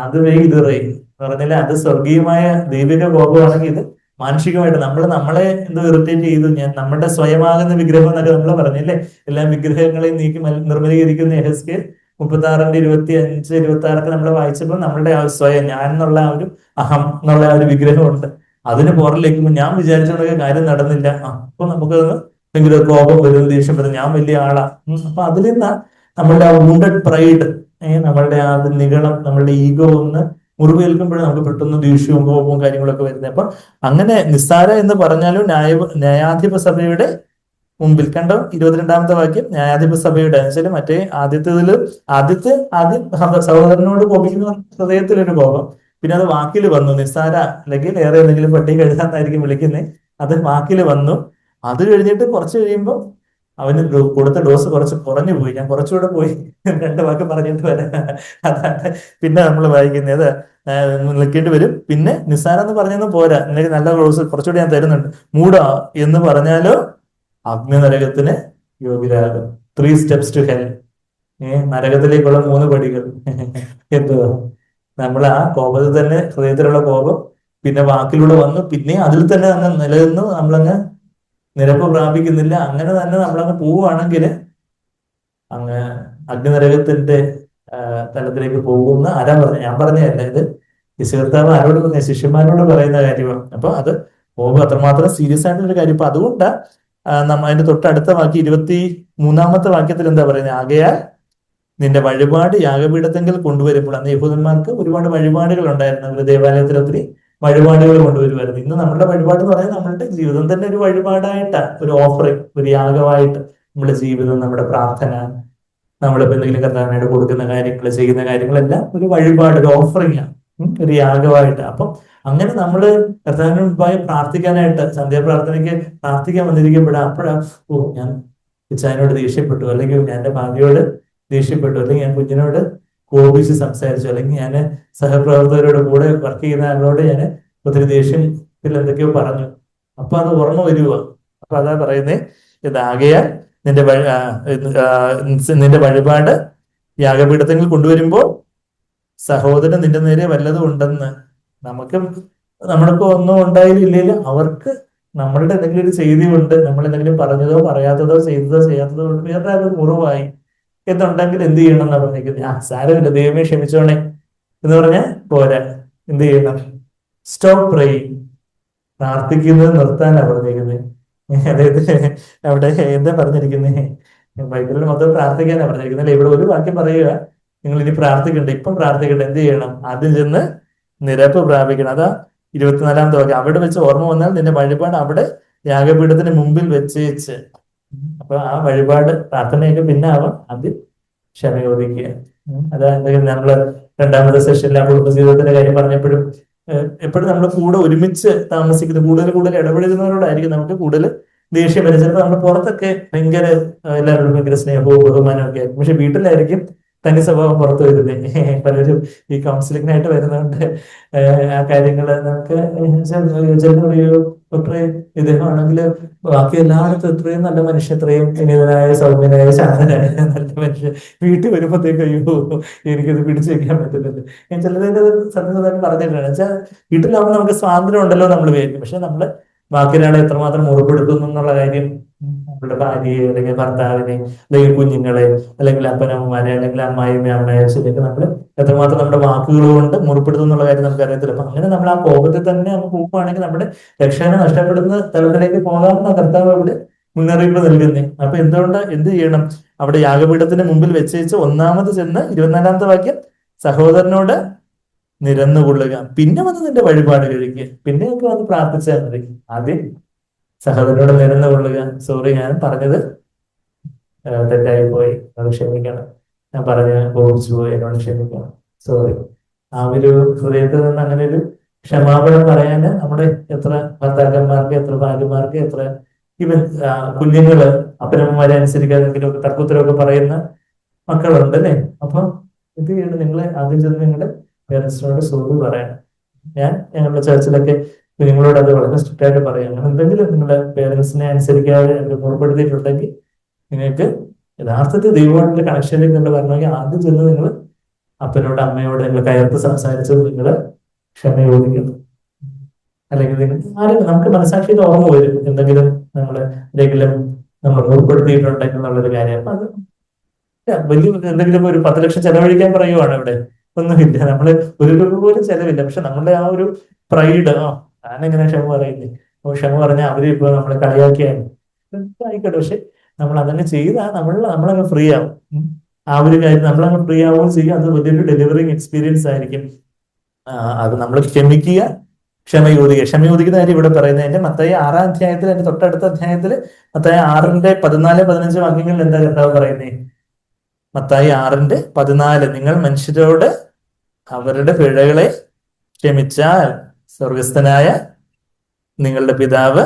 ഇത് റെയും പറഞ്ഞില്ല. അത് സ്വർഗീയമായ ദൈവിക കോപമാണെങ്കിൽ ഇത് മാനുഷികമായിട്ട് നമ്മളെ എന്തോ ഇറിറ്റേറ്റ് ചെയ്തു, നമ്മുടെ സ്വയമാകുന്ന വിഗ്രഹം എന്നൊക്കെ നമ്മൾ പറഞ്ഞില്ലേ. എല്ലാ വിഗ്രഹങ്ങളെയും നീക്കി നിർമ്മലീകരിക്കുന്ന യെഹെസ്കേൽ 36:25-26 നമ്മൾ വായിച്ചപ്പോൾ നമ്മളുടെ ആ സ്വയം, ഞാൻ എന്നുള്ള ആ ഒരു അഹം എന്നുള്ള ആ ഒരു വിഗ്രഹമുണ്ട്. അതിന് പുറകിലേക്കുമ്പോൾ ഞാൻ വിചാരിച്ചോണ്ടൊക്കെ കാര്യം നടന്നില്ല, അപ്പൊ നമുക്കതൊന്ന് ഭയങ്കര കോപം വരും, ദേഷ്യം വരും, ഞാൻ വലിയ ആളാ. അപ്പൊ അതിൽ നിന്നാ നമ്മളുടെ ആ വൂണ്ടഡ് പ്രൈഡ്, നമ്മളുടെ ആ നിഗളം, നമ്മളുടെ ഈഗോ ഒന്ന് മുറിവേൽക്കുമ്പോഴും നമുക്ക് പെട്ടെന്ന് ദേഷ്യവും കോപവും കാര്യങ്ങളൊക്കെ വരുന്നത്. അപ്പൊ അങ്ങനെ നിസ്സാര എന്ന് പറഞ്ഞാലും ന്യായാധിപ സഭയുടെ മുമ്പിൽ കണ്ടോ 22-ാമത്തെ വാക്യം, ന്യായാധിപ സഭയുടെ വെച്ചാൽ മറ്റേ ആദ്യം സഹോദരനോട് കോപിക്കുന്ന ഹൃദയത്തിലൊരു കോപം, പിന്നെ അത് വാക്കിൽ വന്നു. നിസ്സാര അല്ലെങ്കിൽ വേറെ എന്തെങ്കിലും പട്ടിക എഴുതാന്നായിരിക്കും വിളിക്കുന്നത്, അത് വാക്കിൽ വന്നു. അത് കഴിഞ്ഞിട്ട് കുറച്ച് കഴിയുമ്പോൾ അവന് കൊടുത്ത ഡോസ് കുറച്ച് കുറഞ്ഞു പോയി, ഞാൻ കുറച്ചുകൂടെ പോയി 2 വാക്ക് പറഞ്ഞിട്ട് വരാം. അതാണ് പിന്നെ നമ്മൾ വായിക്കുന്നത്. നിൽക്കേണ്ടി വരും. പിന്നെ നിസ്സാരം എന്ന് പറഞ്ഞൊന്നും പോരാ, നിനക്ക് നല്ല ഡോസ് കുറച്ചുകൂടി ഞാൻ തരുന്നുണ്ട്, മൂടാ എന്ന് പറഞ്ഞാലോ അഗ്നിനരകത്തിന് യോഗ്യരാകും. 3 steps to hell. നരകത്തിലേക്കുള്ള 3 പടികൾ. എന്തുവാ? നമ്മൾ ആ കോപത്തിൽ തന്നെ, ഹൃദയത്തിലുള്ള കോപം പിന്നെ വാക്കിലൂടെ വന്നു, പിന്നെ അതിൽ തന്നെ അങ്ങ് നിലനിന്നു, നമ്മളങ്ങ് നിരപ്പ് പ്രാപിക്കുന്നില്ല. അങ്ങനെ തന്നെ നമ്മളങ്ങ് പോവുകയാണെങ്കിൽ അങ്ങ് അഗ്നിനരകത്തിന്റെ തലത്തിലേക്ക് പോകുന്ന ആരാ പറഞ്ഞു? ഞാൻ പറഞ്ഞതല്ല, ഇത് യേശു കർത്താവ് ആരോട് പറഞ്ഞ? ശിഷ്യന്മാരോട് പറയുന്ന കാര്യമാണ്. അപ്പൊ അത് കോപം അത്രമാത്രം സീരിയസ് ആയിട്ടുള്ള ഒരു കാര്യം. ഇപ്പൊ അതുകൊണ്ടാ അതിന്റെ തൊട്ടടുത്ത വാക്യം 23-ാമത്തെ വാക്യത്തിൽ എന്താ പറയുന്നത്? ആകയാൽ നിന്റെ വഴിപാട് യാഗപീഠത്തെങ്കിൽ കൊണ്ടുവരുമ്പോൾ, അന്ന് യഹൂദന്മാർക്ക് ഒരുപാട് വഴിപാടുകൾ ഉണ്ടായിരുന്നു. അവർ ദേവാലയത്തിൽ ഒത്തിരി വഴിപാടുകൾ കൊണ്ടുവരുമായിരുന്നു. ഇന്ന് നമ്മളുടെ വഴിപാട് എന്ന് പറയുന്നത് നമ്മളുടെ ജീവിതം തന്നെ ഒരു വഴിപാടായിട്ടാണ്, ഒരു ഓഫറിങ്, ഒരു യാഗമായിട്ട് നമ്മുടെ ജീവിതം, നമ്മുടെ പ്രാർത്ഥന, നമ്മളിപ്പോ എന്തെങ്കിലും കർത്താവിനായിട്ട് കൊടുക്കുന്ന കാര്യങ്ങൾ, ചെയ്യുന്ന കാര്യങ്ങളെല്ലാം ഒരു വഴിപാട്, ഒരു ഓഫറിങ് ആണ്, ഒരു യാഗമായിട്ട്. അപ്പം അങ്ങനെ നമ്മള് കർത്താവിന് മുമ്പായി പ്രാർത്ഥിക്കാനായിട്ട്, സന്ധ്യാപ്രാർത്ഥനയ്ക്ക് പ്രാർത്ഥിക്കാൻ വന്നിരിക്കുമ്പോഴാണ് ഞാൻ ഇച്ചായനോട് ദേഷ്യപ്പെട്ടു, അല്ലെങ്കിൽ ഞാൻ എൻ്റെ ഭാര്യയോട് ദേഷ്യപ്പെട്ടു, അല്ലെങ്കിൽ ഞാൻ കുഞ്ഞിനോട് കോപിച്ച് സംസാരിച്ചു, അല്ലെങ്കിൽ ഞാൻ സഹപ്രവർത്തകരോട് കൂടെ വർക്ക് ചെയ്യുന്ന ആളോട് ഞാൻ ഒത്തിരി ദേഷ്യത്തിൽ എന്തൊക്കെയോ പറഞ്ഞു. അപ്പൊ അത് ഓർമ്മ വരുക. അപ്പൊ അതാ പറയുന്നേ, ഇതാകയാൽ നിന്റെ വഴിപാട് യാഗപീഠത്തിൽ കൊണ്ടുവരുമ്പോൾ സഹോദരൻ നിന്റെ നേരെ വല്ലതും ഉണ്ടെന്ന്, നമ്മൾക്ക് ഒന്നും ഉണ്ടായില്ലെങ്കിൽ അവർക്ക് നമ്മളുടെ എന്തെങ്കിലും ഒരു ചെയ്തി കൊണ്ട്, നമ്മൾ എന്തെങ്കിലും പറഞ്ഞതോ പറയാത്തതോ ചെയ്തതോ ചെയ്യാത്തതോ കൊണ്ട് വേറെ അത് മുറിവായി എന്നുണ്ടെങ്കിൽ എന്ത് ചെയ്യണം എന്നാ പറഞ്ഞിരിക്കുന്നത്? സാരമില്ല, ദൈവമേ ക്ഷമിച്ചോണേ എന്ന് പറഞ്ഞാൽ പോരാ. എന്ത് ചെയ്യണം? സ്റ്റോപ്പ് പ്രേയിങ്, പ്രാർത്ഥിക്കുന്നത് നിർത്താനാ പറഞ്ഞിരിക്കുന്നത്. അതായത് അവിടെ എന്താ പറഞ്ഞിരിക്കുന്നത്? ബൈബിളിൽ മൊത്തം പ്രാർത്ഥിക്കാനാ പറഞ്ഞിരിക്കുന്നത് അല്ലെ? ഇവിടെ ഒരു വാക്യം പറയുക, നിങ്ങൾ ഇനി പ്രാർത്ഥിക്കണ്ട, ഇപ്പം പ്രാർത്ഥിക്കണ്ട, എന്ത് ചെയ്യണം? ആദ്യം ചെന്ന് നിരപ്പ് പ്രാപിക്കണം. അതാ 24-ാമത്തെ വാക്യം. അവിടെ വെച്ച് ഓർമ്മ വന്നാൽ നിന്റെ വഴിപാട് അവിടെ യാഗപീഠത്തിന് മുമ്പിൽ വെച്ചേച്ച്. അപ്പൊ ആ വഴിപാട് പ്രാർത്ഥനയൊക്കെ പിന്നെ ആവാം, ആദ്യം ക്ഷമ ചോദിക്കുക. അതാ എന്തെങ്കിലും നമ്മള് 2-ാമത്തെ സെഷനിൽ ആ കുടുംബജീവിതത്തിന്റെ കാര്യം പറഞ്ഞപ്പോഴും എപ്പോഴും നമ്മൾ കൂടെ ഒരുമിച്ച് താമസിക്കുന്നത്, കൂടുതൽ ഇടപെടുന്നവരോടായിരിക്കും നമുക്ക് കൂടുതൽ ദേഷ്യം വരും. ചിലപ്പോൾ നമ്മുടെ പുറത്തൊക്കെ ഭയങ്കര എല്ലാവരോടും ഭയങ്കര സ്നേഹവും ബഹുമാനവും ഒക്കെ ആയിരിക്കും, പക്ഷെ വീട്ടിലായിരിക്കും തനി സ്വഭാവം പുറത്തു വരുന്നത്. പലരും ഈ കൗൺസിലിങ്ങിനായിട്ട് വരുന്നതുകൊണ്ട് ആ കാര്യങ്ങള് നമുക്ക് ഡോക്ടറെ ഇദ്ദേഹമാണെങ്കിൽ ബാക്കി എല്ലായിടത്തും എത്രയും നല്ല മനുഷ്യൻ, എത്രയും വിനീതനായ സൗമ്യനായ ശാന്തനായ നല്ല മനുഷ്യൻ, വീട്ടിൽ വരുമ്പോഴത്തേക്ക് അയ്യോ എനിക്കത് പിടിച്ചു വെക്കാൻ പറ്റുന്നില്ല. ഞാൻ ചിലതിന്റെ സത്യസന്ധമായിട്ട് പറഞ്ഞിട്ടാണ് വെച്ചാൽ, വീട്ടിലാവുമ്പോൾ നമുക്ക് സ്വാതന്ത്ര്യം ഉണ്ടല്ലോ നമ്മൾ വിചാരിക്കും, പക്ഷെ നമ്മള് ബാക്കിയൊരാളെ എത്രമാത്രം മുറിപ്പെടുത്തുന്നു എന്നുള്ള കാര്യം, നമ്മുടെ ഭാര്യയെ അല്ലെങ്കിൽ ഭർത്താവിനെ അല്ലെങ്കിൽ കുഞ്ഞുങ്ങളെ അല്ലെങ്കിൽ അപ്പനമ്മമാരെ അല്ലെങ്കിൽ അമ്മായിമ്മ അമ്മയച്ഛനൊക്കെ നമ്മൾ എത്രമാത്രം നമ്മുടെ വാക്കുകൾ കൊണ്ട് മുറിപ്പെടുത്തും എന്നുള്ള കാര്യം നമുക്ക് അറിയത്തില്ല. അപ്പൊ അങ്ങനെ നമ്മൾ ആ കോപത്തിൽ തന്നെ നമുക്ക് പോകുവാണെങ്കിൽ നമ്മുടെ രക്ഷനെ നഷ്ടപ്പെടുന്ന തലത്തിലേക്ക് പോകാമെന്ന കർത്താവ് അവിടെ മുന്നറിയിപ്പ് നൽകുന്നേ. അപ്പൊ എന്ത് ചെയ്യണം? അവിടെ യാഗപീഠത്തിന് മുമ്പിൽ വെച്ചേച്ച് ഒന്നാമത് ചെന്ന് 24-ാമത്തെ വാക്യം, സഹോദരനോട് നിരന്നുകൊള്ളുക, പിന്നെ വന്ന് നിന്റെ വഴിപാട് കഴിക്കുക, പിന്നെ ഒക്കെ വന്ന് പ്രാർത്ഥിച്ചാൽ മതി. ആദ്യം സഹോദരനോട് നിരന്നുകൊള്ളുക. സോറി, ഞാൻ പറഞ്ഞത് തെറ്റായി പോയി, അത് ക്ഷമിക്കണം, ഞാൻ കോപിച്ചു പോയി, എന്നോട് ക്ഷമിക്കണം, സോറി. ആ ഒരു ഹൃദയത്തിൽ നിന്ന് അങ്ങനെ ഒരു ക്ഷമാപണം പറയാന് നമ്മുടെ എത്ര ഭർത്താക്കന്മാർക്ക്, എത്ര ഭാര്യമാർക്ക്, എത്ര ഇവൻ കുഞ്ഞുങ്ങള് അപ്പനമ്മമാരെ അനുസരിക്കാതെങ്കിലും ഒക്കെ തർക്കുത്തരമൊക്കെ പറയുന്ന മക്കളുണ്ട് അല്ലേ? അപ്പൊ എന്ത് ചെയ്യണം? നിങ്ങളെ ആദ്യം ചെന്ന് നിങ്ങളുടെ പേരൻസിനോട് സോറി പറയണം. ഞങ്ങളുടെ ചർച്ചിലൊക്കെ കുഞ്ഞുങ്ങളോട് അത് വളരെ സ്ട്രിക്റ്റ് ആയിട്ട് പറയാം. അങ്ങനെ എന്തെങ്കിലും നിങ്ങളുടെ പേരൻസിനെ അനുസരിക്കാതെ മുറിപ്പെടുത്തിയിട്ടുണ്ടെങ്കിൽ നിങ്ങൾക്ക് യഥാർത്ഥത്തിൽ ദൈവമായിട്ടുള്ള കണക്ഷനിലേക്ക് നിങ്ങൾ വരണമെങ്കിൽ ആദ്യം ചെന്ന് നിങ്ങൾ അപ്പനോട് അമ്മയോട് നിങ്ങൾ കയർത്ത് സംസാരിച്ചത് നിങ്ങൾ ക്ഷമ ചോദിക്കുന്നു. അല്ലെങ്കിൽ നമുക്ക് മനസാക്ഷിയിൽ ഓർമ്മ വരും എന്തെങ്കിലും നമ്മൾ മുറിപ്പെടുത്തിയിട്ടുണ്ടെങ്കിൽ എന്നുള്ളൊരു കാര്യം. അപ്പൊ അത് വലിയ എന്തെങ്കിലും ഒരു 10 ലക്ഷം ചെലവഴിക്കാൻ പറയുവാണ് ഇവിടെ, ഒന്നുമില്ല. നമ്മള് ഒരു രൂപ പോലും ചെലവില്ല. പക്ഷെ നമ്മളുടെ ആ ഒരു പ്രൈഡ്, ഞാനെങ്ങനെ ക്ഷമ പറയുന്നേ, അപ്പൊ ക്ഷമ പറഞ്ഞാൽ അവര് ഇപ്പൊ നമ്മളെ കളിയാക്കിയാണ് ആയിക്കോട്ടെ, പക്ഷെ നമ്മൾ അതന്നെ ചെയ്താൽ നമ്മളങ്ങ് ഫ്രീ ആവും. ആ ഒരു കാര്യം നമ്മളങ്ങ് ഫ്രീ ആവുകയും ചെയ്യും. അത് വലിയൊരു ഡെലിവറിങ് എക്സ്പീരിയൻസ് ആയിരിക്കും. അത് നമ്മൾ ക്ഷമിക്കുക, ക്ഷമ ചോദിക്കുന്ന കാര്യം ഇവിടെ പറയുന്നത് എന്റെ മത്തായി 6-ാം അധ്യായത്തിൽ, എന്റെ തൊട്ടടുത്ത അധ്യായത്തിൽ മത്തായി 6-ന്റെ 14-15 വാക്യങ്ങളിൽ എന്താ കർത്താവ് പറയുന്നേ? മത്തായി 6-ന്റെ 14, നിങ്ങൾ മനുഷ്യരോട് അവരുടെ പിഴകളെ ക്ഷമിച്ചാൽ സ്വർഗസ്ഥനായ നിങ്ങളുടെ പിതാവ്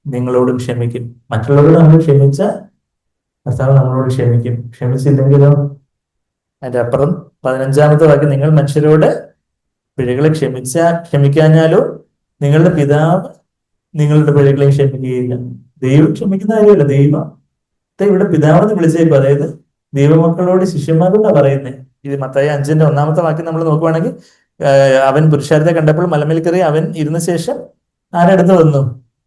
നിങ്ങളോടും ക്ഷമിക്കും. മറ്റുള്ളവരോട് നമ്മൾ ക്ഷമിച്ചാൽ കർത്താവ് നമ്മളോട് ക്ഷമിക്കും. ക്ഷമിച്ചില്ലെങ്കിലോ? അതിന്റെ അപ്പുറം 15-ാമത്തെ വാക്യം, നിങ്ങൾ മനുഷ്യരോട് പിഴകളെ ക്ഷമിക്കാഞ്ഞാലോ നിങ്ങളുടെ പിതാവ് നിങ്ങളുടെ പിഴകളെ ക്ഷമിക്കുകയില്ല. ദൈവം ക്ഷമിക്കുന്ന കാര്യമല്ല, ദൈവത്തെ ഇവിടെ പിതാവെന്ന് വിളിച്ചേക്കും. അതായത് ദൈവമക്കളോട് ശിഷ്യന്മാരോടാണ് പറയുന്നത്. ഇത് മത്തായി 5-ന്റെ 1-ാമത്തെ വാക്യം നമ്മൾ നോക്കുവാണെങ്കിൽ, അവൻ പുരുഷാരത്തെ കണ്ടപ്പോൾ മലമേൽ കയറി അവൻ ഇരുന്ന ശേഷം ആരടുത്ത് വന്നു?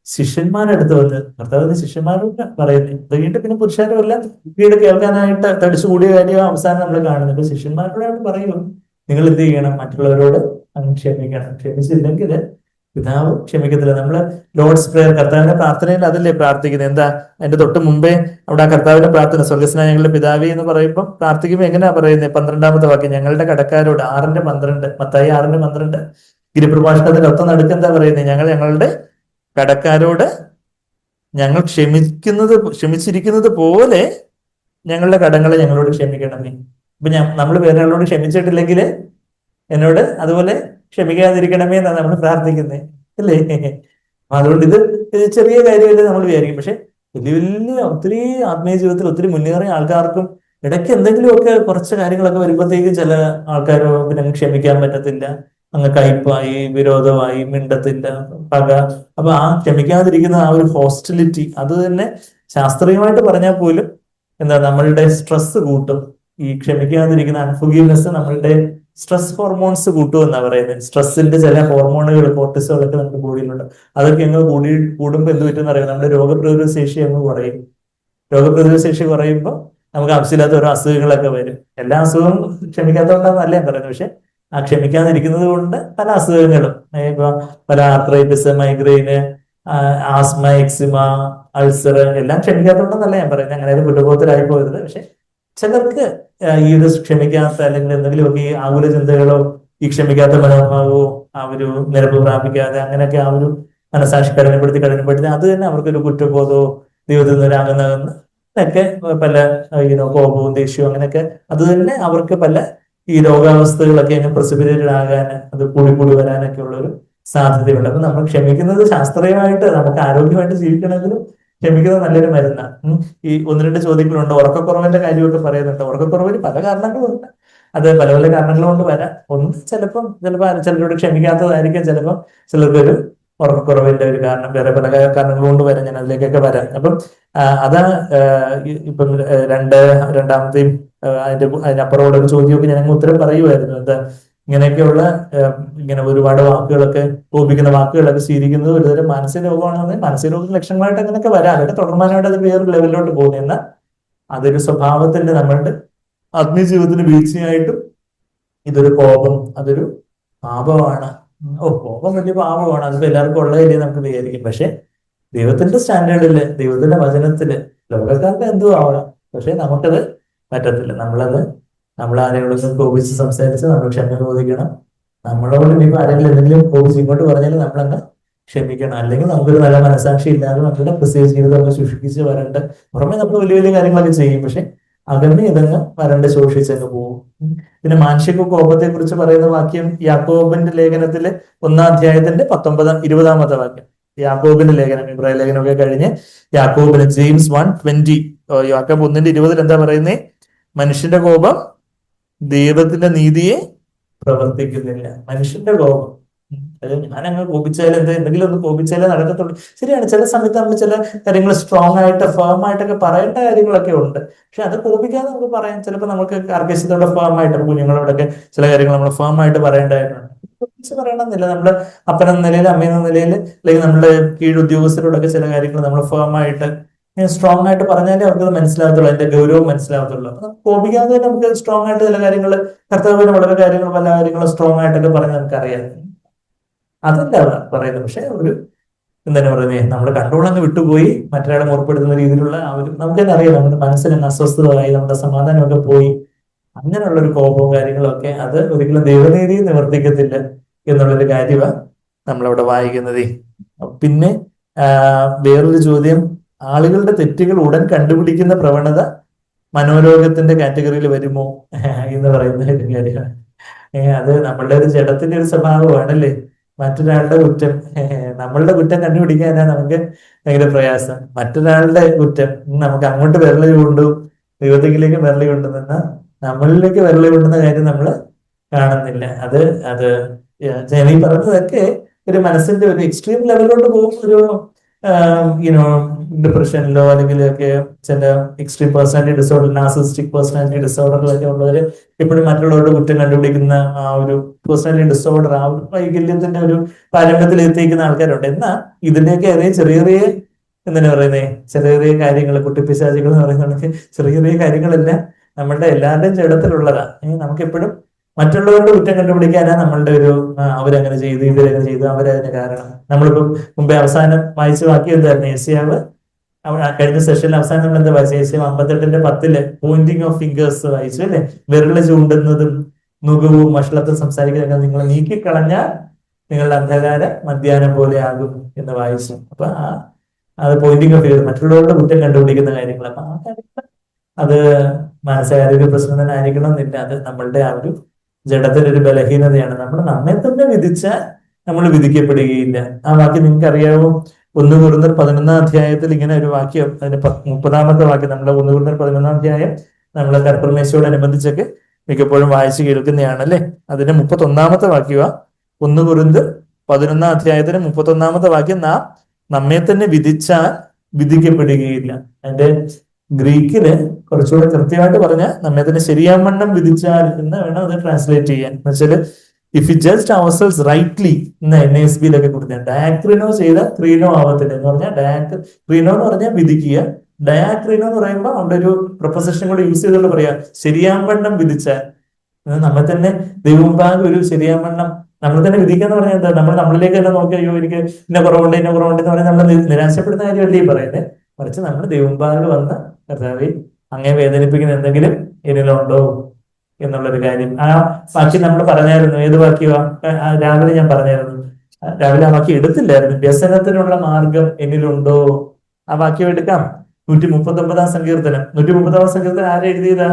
ശിഷ്യന്മാരടുത്ത് വന്ന്. കർത്താവിന്റെ ശിഷ്യന്മാരോട് പറയുന്നത്. കഴിഞ്ഞിട്ട് പിന്നെ പുരുഷാരെല്ലാം വീട് കേൾക്കാനായിട്ട് തടിച്ചു കൂടിയ കാര്യം അവസാനം നമ്മൾ കാണുന്നുണ്ട്. ശിഷ്യന്മാരോടാണ് പറയുന്നത്, നിങ്ങൾ എന്ത് ചെയ്യണം? മറ്റുള്ളവരോട് അങ്ങ് ക്ഷമിക്കണം. ക്ഷമിച്ചില്ലെങ്കിൽ പിതാവ് ക്ഷമിക്കത്തില്ല. നമ്മള് ലോർഡ്സ് പ്രേയർ, കർത്താവിന്റെ പ്രാർത്ഥനയിൽ അതല്ലേ പ്രാർത്ഥിക്കുന്നത്? എന്താ അതിന്റെ തൊട്ട് മുമ്പേ അവിടെ ആ കർത്താവിന്റെ പ്രാർത്ഥന, സ്വർഗസ്നായ ഞങ്ങളുടെ പിതാവേ എന്ന് പറയുമ്പോൾ പ്രാർത്ഥിക്കുമ്പോൾ എങ്ങനെയാ പറയുന്നത്? 12-ാമത്തെ വാക്യം, ഞങ്ങളുടെ കടക്കാരോട്, 6:12, മത്തായി 6:12. ഗിരിപ്രഭാഷണത്തിന്റെ ഒത്ത നടുക്ക് എന്താ പറയുന്നത്? ഞങ്ങൾ ഞങ്ങളുടെ കടക്കാരോട് ഞങ്ങൾ ക്ഷമിച്ചിരിക്കുന്നത് പോലെ ഞങ്ങളുടെ കടങ്ങളെ ഞങ്ങളോട് ക്ഷമിക്കണമേ. ഇപ്പൊ നമ്മൾ വേറെ ആളോട് ക്ഷമിച്ചിട്ടില്ലെങ്കിൽ എന്നോട് അതുപോലെ ക്ഷമിക്കാതിരിക്കണമേ എന്നാണ് നമ്മൾ പ്രാർത്ഥിക്കുന്നത്, അല്ലേ? അതുകൊണ്ട് ഇത് ചെറിയ കാര്യമല്ലേ നമ്മൾ വിചാരിക്കും. പക്ഷെ വലിയ വലിയ ഒത്തിരി ആത്മീയ ജീവിതത്തിൽ ഒത്തിരി മുന്നേറിയ ആൾക്കാർക്കും ഇടയ്ക്ക് എന്തെങ്കിലുമൊക്കെ കുറച്ച് കാര്യങ്ങളൊക്കെ വരുമ്പോഴത്തേക്കും ചില ആൾക്കാരോ പിന്നെ അങ്ങ് ക്ഷമിക്കാൻ പറ്റത്തില്ല, അങ്ങ് കയ്പായി, വിരോധമായി, മിണ്ടത്തില്ല, പക. അപ്പൊ ആ ക്ഷമിക്കാതിരിക്കുന്ന ആ ഒരു ഹോസ്റ്റിലിറ്റി, അത് തന്നെ ശാസ്ത്രീയമായിട്ട് പറഞ്ഞാൽ പോലും എന്താ നമ്മളുടെ സ്ട്രെസ് കൂട്ടും. ഈ ക്ഷമിക്കാതിരിക്കുന്ന അൺഫോർഗീവ്നെസ് നമ്മളുടെ സ്ട്രെസ് ഹോർമോൺസ് കൂട്ടുമെന്നാ പറയുന്നത്. സ്ട്രെസ്സിന്റെ ചില ഹോർമോണുകൾ, കോർട്ടിസോളൊക്കെ നമ്മുടെ ബോഡിയിലുണ്ട്. അതൊക്കെ അങ്ങ് കൂടുമ്പോൾ എന്ത് പറ്റുമെന്ന് അറിയാം? നമ്മുടെ രോഗപ്രതിരോധ ശേഷി അങ്ങ് കുറയും. രോഗപ്രതിരോധ ശേഷി കുറയുമ്പോൾ നമുക്ക് ആവശ്യമില്ലാത്ത ഓരോ അസുഖങ്ങളൊക്കെ വരും. എല്ലാ അസുഖവും ക്ഷമിക്കാത്തതുകൊണ്ടാണ് ഞാൻ പറയുന്നത്. പക്ഷെ ആ ക്ഷമിക്കാതിരിക്കുന്നത് കൊണ്ട് പല അസുഖങ്ങളും, ഇപ്പൊ പല arthritis, migraine, asthma, eczema, ulcer എല്ലാം ക്ഷമിക്കാത്തതുകൊണ്ടെന്നല്ല ഞാൻ പറയുന്നത്. അങ്ങനെ കുറ്റബോധത്തിലായി പോകരുത്. പക്ഷെ ചിലർക്ക് ഈ ഒരു ക്ഷമിക്കാത്ത അല്ലെങ്കിൽ എന്തെങ്കിലുമൊക്കെ ഈ ആകുല ചിന്തകളോ ഈ ക്ഷമിക്കാത്ത മനോഭാവമോ ആ ഒരു നിരപ്പ് പ്രാപിക്കാതെ അങ്ങനെയൊക്കെ ആ ഒരു മനസാക്ഷി കഠിനപ്പെടുത്തി അത് തന്നെ അവർക്കൊരു കുറ്റബോധമോ ദൈവത്തിൽ നിന്ന് ഒരാകുന്നതെന്ന് ഒക്കെ പല കോപവും ദേഷ്യവും അങ്ങനെയൊക്കെ അത് തന്നെ അവർക്ക് പല ഈ രോഗാവസ്ഥകളൊക്കെ അങ്ങ് പ്രസിപ്പിറ്റേറ്റഡ് ആകാൻ, അത് കൂടി വരാനൊക്കെ ഉള്ള ഒരു സാധ്യതയുണ്ട്. അപ്പൊ നമ്മൾ ക്ഷമിക്കുന്നത് ശാസ്ത്രീയമായിട്ട് നമുക്ക് ആരോഗ്യമായിട്ട് ജീവിക്കണമെങ്കിലും ക്ഷമിക്കുന്നത് നല്ലൊരു മരുന്നാണ്. ഈ 1-2 ചോദ്യങ്ങളുണ്ട്. ഉറക്കക്കുറവിന്റെ കാര്യമൊക്കെ പറയുന്നുണ്ട്. ഉറക്കക്കുറവിന് പല കാരണങ്ങളുണ്ട്. അത് പല പല കാരണങ്ങൾ കൊണ്ട് വരാം. ഒന്ന് ചിലപ്പോൾ ചിലരോട് ക്ഷമിക്കാത്തതായിരിക്കും, ചിലപ്പോൾ ചിലർക്കൊരു ഉറക്കക്കുറവിന്റെ ഒരു കാരണം, വേറെ പല കാരണങ്ങൾ കൊണ്ട് വരാം. ഞാൻ അതിലേക്കൊക്കെ വരാം. അപ്പം അതാ ഇപ്പം രണ്ടാമത്തെയും അതിനപ്പുറമുള്ള ഒരു ചോദ്യമൊക്കെ ഞാൻ ഉത്തരം പറയുമായിരുന്നു. എന്താ ഇങ്ങനെയൊക്കെയുള്ള ഇങ്ങനെ ഒരുപാട് വാക്കുകളൊക്കെ, കോപിക്കുന്ന വാക്കുകളൊക്കെ സ്വീകരിക്കുന്നത് ഒരുതരം മാനസിക രോഗമാണെന്ന്, മാനസിക രോഗ ലക്ഷണങ്ങളായിട്ട് അങ്ങനെയൊക്കെ വരാം. അതൊക്കെ തുടർമാനമായിട്ട് അത് വേറൊരു ലെവലിലോട്ട് പോകുന്നത്. എന്നാൽ അതൊരു സ്വഭാവത്തിന്റെ നമ്മളുടെ ആത്മീയ ജീവിതത്തിന് വീഴ്ചയായിട്ടും ഇതൊരു കോപം, അതൊരു പാപമാണ്. കോപം വലിയ പാപമാണ്, അതിപ്പോ എല്ലാവർക്കും ഉള്ളതല്ലേ നമുക്ക് വിചാരിക്കും. പക്ഷെ ദൈവത്തിന്റെ സ്റ്റാൻഡേർഡില്, ദൈവത്തിന്റെ വചനത്തില് ലോകക്കാർക്ക് എന്തും ആവണം, പക്ഷെ നമുക്കത് പറ്റത്തില്ല. നമ്മൾ ആരെങ്കിലും കോപിച്ച് സംസാരിച്ച് നമ്മൾ ക്ഷമ ചോദിക്കണം. നമ്മളോട് ഇനിയിപ്പോ ആരെങ്കിലും എന്തെങ്കിലും കോപിച്ച് ഇങ്ങോട്ട് പറഞ്ഞാൽ നമ്മളങ്ങ് ക്ഷമിക്കണം. അല്ലെങ്കിൽ നമുക്കൊരു നല്ല മനസാക്ഷി ഇല്ലാതെ നമ്മുടെ ക്രിസ്തീയ ജീവിതം നമ്മൾ സൂക്ഷിപ്പിച്ച് വരണ്ട്. പുറമെ നമ്മൾ വലിയ വലിയ കാര്യങ്ങളൊക്കെ ചെയ്യും, പക്ഷെ അകന്ന് ഇതങ്ങ് വരണ്ട് ശോഷിച്ചങ്ങ് പോകും. പിന്നെ മാനുഷിക കോപത്തെ കുറിച്ച് പറയുന്ന വാക്യം യാക്കോബിന്റെ ലേഖനത്തില് 1-ാം അധ്യായത്തിന്റെ 19-20 വാക്യം. യാക്കോബിന്റെ ലേഖനം, ഇബ്രാഹിം ലേഖനമൊക്കെ കഴിഞ്ഞ് യാക്കോബിന് James 1:20, യാക്കോബ് 1:20 എന്താ പറയുന്നേ? മനുഷ്യന്റെ കോപം ദൈവത്തിന്റെ നീതിയെ പ്രവർത്തിക്കുന്നില്ല. മനുഷ്യന്റെ കോപം, ഞാനങ്ങ് കോപിച്ചാൽ എന്തെങ്കിലും ഒന്ന് കോപിച്ചാലേ നടക്കത്തുള്ളൂ. ശരിയാണ്, ചില സമയത്ത് നമ്മൾ ചില കാര്യങ്ങൾ സ്ട്രോങ് ആയിട്ട് ഫേം ആയിട്ടൊക്കെ പറയേണ്ട കാര്യങ്ങളൊക്കെ ഉണ്ട്. പക്ഷെ അത് കോപിക്കാതെ നമുക്ക് പറയാം. ചിലപ്പോൾ നമുക്ക് ആർക്കേശത്തോടെ ഫേം ആയിട്ട്, കുഞ്ഞുങ്ങളോടൊക്കെ ചില കാര്യങ്ങൾ നമ്മൾ ഫേം ആയിട്ട് പറയേണ്ടതായിട്ടുണ്ട്. കോപിച്ച് പറയണമെന്നില്ല. നമ്മുടെ അപ്പനെന്ന നിലയിൽ, അമ്മയെന്ന നിലയിൽ, അല്ലെങ്കിൽ നമ്മുടെ കീഴുദ്യോഗസ്ഥരോടൊക്കെ ചില കാര്യങ്ങൾ നമ്മൾ ഫേം ആയിട്ട് സ്ട്രോങ് ആയിട്ട് പറഞ്ഞാലേ അവർക്ക് മനസ്സിലാകത്തുള്ളൂ, അതിന്റെ ഗൗരവം മനസ്സിലാകത്തുള്ളൂ. അപ്പൊ കോപിക്കാതെ തന്നെ നമുക്ക് സ്ട്രോങ് ആയിട്ട് ചില കാര്യങ്ങൾ, കർത്തവ്യത്തിന് വളരെ കാര്യങ്ങൾ, പല കാര്യങ്ങളും സ്ട്രോങ് ആയിട്ടൊക്കെ പറഞ്ഞ് നമുക്കറിയാം. അതല്ല പറയുന്നത്. പക്ഷെ ഒരു എന്താണ് പറയുന്നത്, നമ്മുടെ കൺട്രോൾ അങ്ങ് വിട്ടുപോയി മറ്റൊരാളെ മുറിപ്പെടുത്തുന്ന രീതിയിലുള്ള ആ ഒരു, നമുക്ക് തന്നെ അറിയാം, നമ്മുടെ മനസ്സിന് അസ്വസ്ഥതമായി, നമ്മുടെ സമാധാനമൊക്കെ പോയി, അങ്ങനെയുള്ള ഒരു കോപവും കാര്യങ്ങളൊക്കെ അത് ഒരിക്കലും ദൈവനീതിയെ നിവർത്തിക്കത്തില്ല എന്നുള്ളൊരു കാര്യമാണ് നമ്മളവിടെ വായിക്കുന്നത്. പിന്നെ വേറൊരു ചോദ്യം, ആളുകളുടെ തെറ്റുകൾ ഉടൻ കണ്ടുപിടിക്കുന്ന പ്രവണത മനോരോഗത്തിന്റെ കാറ്റഗറിയിൽ വരുമോ എന്ന് പറയുന്ന ഒരു കാര്യമാണ്. അത് നമ്മളുടെ ഒരു ജഡത്തിന്റെ ഒരു സ്വഭാവമാണല്ലേ. മറ്റൊരാളുടെ കുറ്റം, നമ്മളുടെ കുറ്റം കണ്ടുപിടിക്കാനാ നമുക്ക് ഭയങ്കര പ്രയാസം. മറ്റൊരാളുടെ കുറ്റം നമുക്ക് അങ്ങോട്ട് വിരളി കൊണ്ടു, ദൈവത്തിലേക്ക് വിരളി കൊണ്ടുവന്ന നമ്മളിലേക്ക് വിരളി കൊണ്ടുന്ന കാര്യം നമ്മൾ കാണുന്നില്ല. അത് ഞാൻ ഈ പറഞ്ഞതൊക്കെ ഒരു മനസ്സിന്റെ ഒരു എക്സ്ട്രീം ലെവലിലോട്ട് പോകുന്ന ഒരു ഡിപ്രഷനിലോ അല്ലെങ്കിൽ ഒക്കെ ചില extreme personality disorder, narcissistic personality ഡിസോർഡറിലൊക്കെ ഉള്ളവര് എപ്പോഴും മറ്റുള്ളവരുടെ കുറ്റം കണ്ടുപിടിക്കുന്ന ആ ഒരു പേഴ്സണാലിറ്റി ഡിസോർഡർ, ആ ഒരു വൈകല്യത്തിന്റെ ഒരു പാരമ്പര്യത്തിൽ എത്തിക്കുന്ന ആൾക്കാരുണ്ട്. എന്നാൽ ഇതിന്റെയൊക്കെ ചെറിയ ചെറിയ എന്താണ് പറയുന്നത്, ചെറിയ ചെറിയ കാര്യങ്ങൾ, കുട്ടിപ്പിശാചികൾ എന്ന് പറയുന്നത് ചെറിയ ചെറിയ കാര്യങ്ങളെല്ലാം നമ്മളുടെ എല്ലാവരുടെയും ജഡത്തിലുള്ളതാണ്. നമുക്ക് എപ്പോഴും മറ്റുള്ളവരുടെ കുറ്റം കണ്ടുപിടിക്കാനാ നമ്മളുടെ ഒരു അവരങ്ങനെ ചെയ്തു, ഇവരങ്ങനെ ചെയ്തു, അവരതിന് കാരണം. നമ്മളിപ്പോ മുമ്പേ അവസാനം വായിച്ച വാക്യം എന്തായിരുന്നു? യെശയ്യാവ് കഴിഞ്ഞ സെഷനിൽ അവസാനം നമ്മൾ എന്താ വായിച്ച? യെശയ്യാവ് 58:10 പോയിന്റിങ് ഓഫ് ഫിംഗേഴ്സ് വായിച്ചു അല്ലെ? വിരല് ചൂണ്ടുന്നതും നുകവും വഷളത്തും സംസാരിക്കുന്നതൊക്കെ നിങ്ങൾ നീക്കിക്കളഞ്ഞാൽ നിങ്ങളുടെ അന്ധകാര മധ്യാഹ്നം പോലെ ആകും എന്ന് വായിച്ചു. അപ്പൊ അത് പോയിന്റിങ് ഓഫ് ഫിംഗേഴ്സ്, മറ്റുള്ളവരുടെ കുറ്റം കണ്ടുപിടിക്കുന്ന കാര്യങ്ങൾ. അപ്പൊ ആ കാര്യങ്ങൾ അത് മാനസികാരോഗ്യ പ്രശ്നം തന്നെ ആയിരിക്കണം എന്നില്ല. അത് നമ്മളുടെ ആ ഒരു ജഡത്തിന്റെ ഒരു ബലഹീനതയാണ്. നമ്മൾ നമ്മെ തന്നെ വിധിച്ചാൽ നമ്മൾ വിധിക്കപ്പെടുകയില്ല. ആ വാക്യം നിങ്ങൾക്ക് അറിയാവോ? 1 Corinthians 11 ഇങ്ങനെ ഒരു വാക്യം, അതിന്റെ 30ാമത്തെ വാക്യം, നമ്മുടെ 1 Corinthians 11 നമ്മളെ കർത്തൃമേശയോടനുബന്ധിച്ചൊക്കെ മിക്കപ്പോഴും വായിച്ചു കേൾക്കുന്നതാണ് അല്ലെ? അതിന്റെ 31ാമത്തെ വാക്യമാ 1 Corinthians 11 31ാമത്തെ വാക്യം, നാം നമ്മെ തന്നെ വിധിച്ചാൽ വിധിക്കപ്പെടുകയില്ല. അതിന്റെ ഗ്രീക്കില് കുറച്ചുകൂടെ കൃത്യമായിട്ട് പറഞ്ഞാൽ നമ്മെ തന്നെ ശരിയാവണ്ണം വിധിച്ചാൽ എന്ന് വേണം അത് ട്രാൻസ്ലേറ്റ് ചെയ്യാൻ. എന്ന് വെച്ചാല് ഇഫ് യു ജസ്റ്റ് അവർസെൽസ് റൈറ്റ്ലി എന്ന് NASBയിലൊക്കെ കൊടുത്തത്, ഡയാക്രിനോ ചെയ്ത ക്രീനോ ആവത്തില്ല എന്ന് പറഞ്ഞാൽ, ക്രീനോ എന്ന് പറഞ്ഞാൽ വിധിക്കുക, ഡയാക്രിനോ എന്ന് പറയുമ്പോൾ അവിടെ ഒരു പ്രൊപ്പസിഷൻ കൂടെ യൂസ് ചെയ്തുകൊണ്ട് പറയാ ശരിയാവണ്ണം വിധിച്ചാൽ. നമ്മെ തന്നെ ദൈവമുമ്പാകെ ഒരു ശരിയാവണ്ണം നമ്മൾ തന്നെ വിധിക്കുക എന്ന് പറഞ്ഞാൽ എന്താ? നമ്മൾ നമ്മളിലേക്ക് തന്നെ നോക്കി അയ്യോ എനിക്ക് ഇന്ന കുറവുണ്ട് എന്ന് പറഞ്ഞാൽ നമ്മൾ നിരാശപ്പെടുന്ന കാര്യമല്ലേ ഈ പറയുന്നത്. മറിച്ച് നമ്മൾ ദൈവമുമ്പാകെ വന്ന് കർത്താവേ അങ്ങേ വേദനിപ്പിക്കുന്ന എന്തെങ്കിലും എന്നിലുണ്ടോ എന്നുള്ളൊരു കാര്യം. ആ വാക്യം നമ്മൾ പറഞ്ഞായിരുന്നു. ഏത് വാക്യമാ? രാവിലെ ഞാൻ പറഞ്ഞായിരുന്നു. രാവിലെ ആ വാക്യം എടുത്തില്ലായിരുന്നു. വ്യസനത്തിനുള്ള മാർഗം എന്നിലുണ്ടോ? ആ വാക്യം എടുക്കാം. 139 സങ്കീർത്തനം. 139 സങ്കീർത്തനം ആരാ എഴുതിയതാ?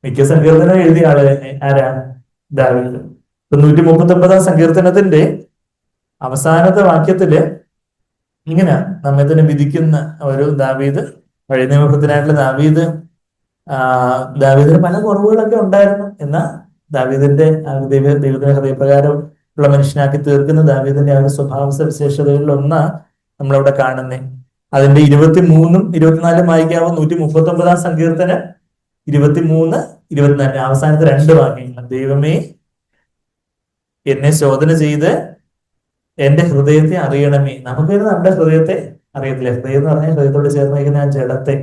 മിക്ക സങ്കീർത്തനം എഴുതിയ ആള് ആരാ? ദാവീദ്. 139 സങ്കീർത്തനത്തിന്റെ അവസാനത്തെ വാക്യത്തില് ഇങ്ങനെ നമ്മെ തന്നെ വിധിക്കുന്ന ഒരു ദാവീദ്, പഴയ നിയമത്തിനായിട്ടുള്ള ദാവീദിന് പല കുറവുകളൊക്കെ ഉണ്ടായിരുന്നു. എന്നാൽ ദാവീദിന്റെ ദൈവത്തിന്റെ ഹൃദയപ്രകാരം ഉള്ള മനുഷ്യനാക്കി തീർക്കുന്ന ദാവീദിന്റെ ആ ഒരു സ്വഭാവ സവിശേഷതകളിൽ ഒന്നാ നമ്മളവിടെ കാണുന്നേ. അതിന്റെ 23ഉം 24ഉം വായിക്കാവോ? 139 സങ്കീർത്തനം 23, 24 അവസാനത്തെ 2 വാക്യങ്ങൾ. ദൈവമേ എന്നെ ശോധന ചെയ്ത് എന്റെ ഹൃദയത്തെ അറിയണമേ. നമുക്ക് നമ്മുടെ ഹൃദയത്തെ അറിയത്തില്ല. ഹൃദയം എന്ന് പറഞ്ഞാൽ ഹൃദയത്തോട് ചേർന്നിരിക്കുന്ന ആ ജഡത്തെ,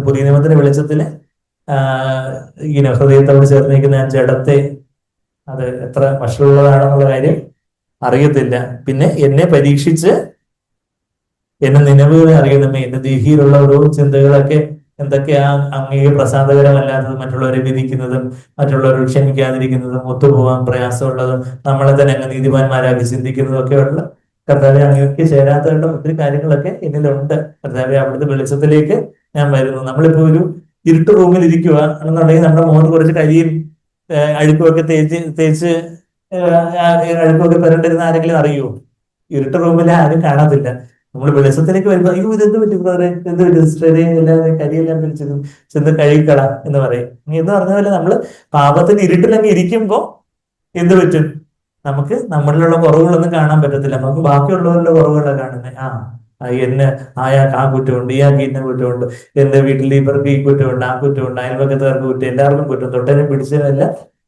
പുതിയ നിയമത്തിന്റെ വെളിച്ചത്തില് ഇങ്ങനെ ഹൃദയത്തോട് ചേർന്നിരിക്കുന്ന ആ ജഡത്തെ അത് എത്ര വഷളുള്ളതാണെന്നുള്ള കാര്യം അറിയത്തില്ല. പിന്നെ എന്നെ പരീക്ഷിച്ച് എന്നെ നിലവുകളെ അറിയണമേ. എന്റെ ദേഹിയിലുള്ള ഓരോ ചിന്തകളൊക്കെ എന്തൊക്കെയാ അങ്ങേ പ്രസാദകരമല്ലാത്തത്, മറ്റുള്ളവരെ വിധിക്കുന്നതും മറ്റുള്ളവരെ ക്ഷമിക്കാതിരിക്കുന്നതും ഒത്തുപോകാൻ പ്രയാസമുള്ളതും നമ്മളെ തന്നെ അങ്ങ് നീതിമാന്മാരാക്കി ചിന്തിക്കുന്നതും ഒക്കെയുള്ള കർത്താവെ അങ്ങേക്ക് ചേരാത്തവരുടെ ഒത്തിരി കാര്യങ്ങളൊക്കെ എന്നിലുണ്ട്. കർത്താവെ അവിടുത്തെ വെളിച്ചത്തിലേക്ക് ഞാൻ വരുന്നു. നമ്മളിപ്പോ ഒരു ഇരുട്ട് റൂമിൽ ഇരിക്കുക എന്നുണ്ടെങ്കിൽ നമ്മുടെ മുഖത്ത് കുറച്ച് കരിയും അഴുക്കുമൊക്കെ തേച്ച് അഴുക്കുമൊക്കെ പെരണ്ടിരുന്ന ആരെങ്കിലും അറിയുമോ? ഇരുട്ട് റൂമിൽ ആരും കാണത്തില്ല. നമ്മൾ വെളിച്ചത്തിലേക്ക് വരുമ്പോൾ അയ്യോ ഇതെന്ത് പറ്റി ബ്രദറെ, എന്ത് പറ്റി സിസ്റ്ററെ, എല്ലാവരും കരിയെല്ലാം പിടിച്ചത് ചെന്ന് കഴുകിക്കള എന്ന് പറയും. എന്ന് പറഞ്ഞ പോലെ നമ്മള് പാപത്തിന്റെ ഇരുട്ടിലങ്ങ് ഇരിക്കുമ്പോ എന്ത് പറ്റും? നമുക്ക് നമ്മളിലുള്ള കുറവുകളൊന്നും കാണാൻ പറ്റത്തില്ല. നമുക്ക് ബാക്കിയുള്ളവരുടെ കുറവുകളാണ് കാണുന്നത്. എന്നെ അയാൾക്ക് ആ കുറ്റമുണ്ട്, ഇയാൾക്ക് ഇന്ന കുറ്റമുണ്ട്, എന്റെ വീട്ടിൽ ഇവർക്ക് ഈ കുറ്റമുണ്ട്, ആ കുറ്റമുണ്ട്, അയൽപക്കത്തുകാർക്ക് കുറ്റം, എല്ലാവർക്കും കുറ്റം, തൊട്ടനും പിടിച്ചതല്ല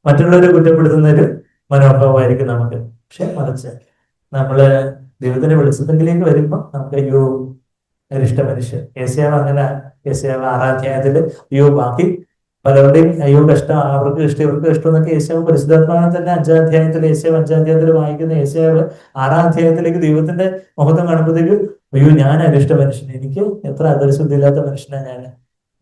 മറ്റുള്ളവരെ കുറ്റപ്പെടുത്തുന്ന ഒരു മനോഭാവമായിരിക്കും നമുക്ക്. പക്ഷെ മറിച്ച് നമ്മള് ദൈവത്തിന്റെ വെളിച്ചത്തിലേക്ക് വരുമ്പോ നമുക്ക് അയ്യോ അരിഷ്ട മനുഷ്യൻ. യെശയ്യാവ് അങ്ങനെ, യെശയ്യാവ് 6ാം അയ്യോ ബാക്കി പലരുടെയും അയ്യോ കഷ്ടം, അവർക്ക് ഇഷ്ടം ഇവർക്ക് ഇഷ്ടം എന്നൊക്കെ യേശയ്യാവ് പരിശുദ്ധാത്മാവിനെ തന്നെ 5ാം യേശയ്യാവ് 5ാം വായിക്കുന്ന യേശയ്യാവ് 6ാം ദൈവത്തിന്റെ മഹത്വം കാണുമ്പോഴത്തേക്ക് അയ്യോ ഞാൻ അരിഷ്ട മനുഷ്യൻ, എനിക്ക് എത്ര അദർശുദ്ധിയില്ലാത്ത മനുഷ്യനാണ്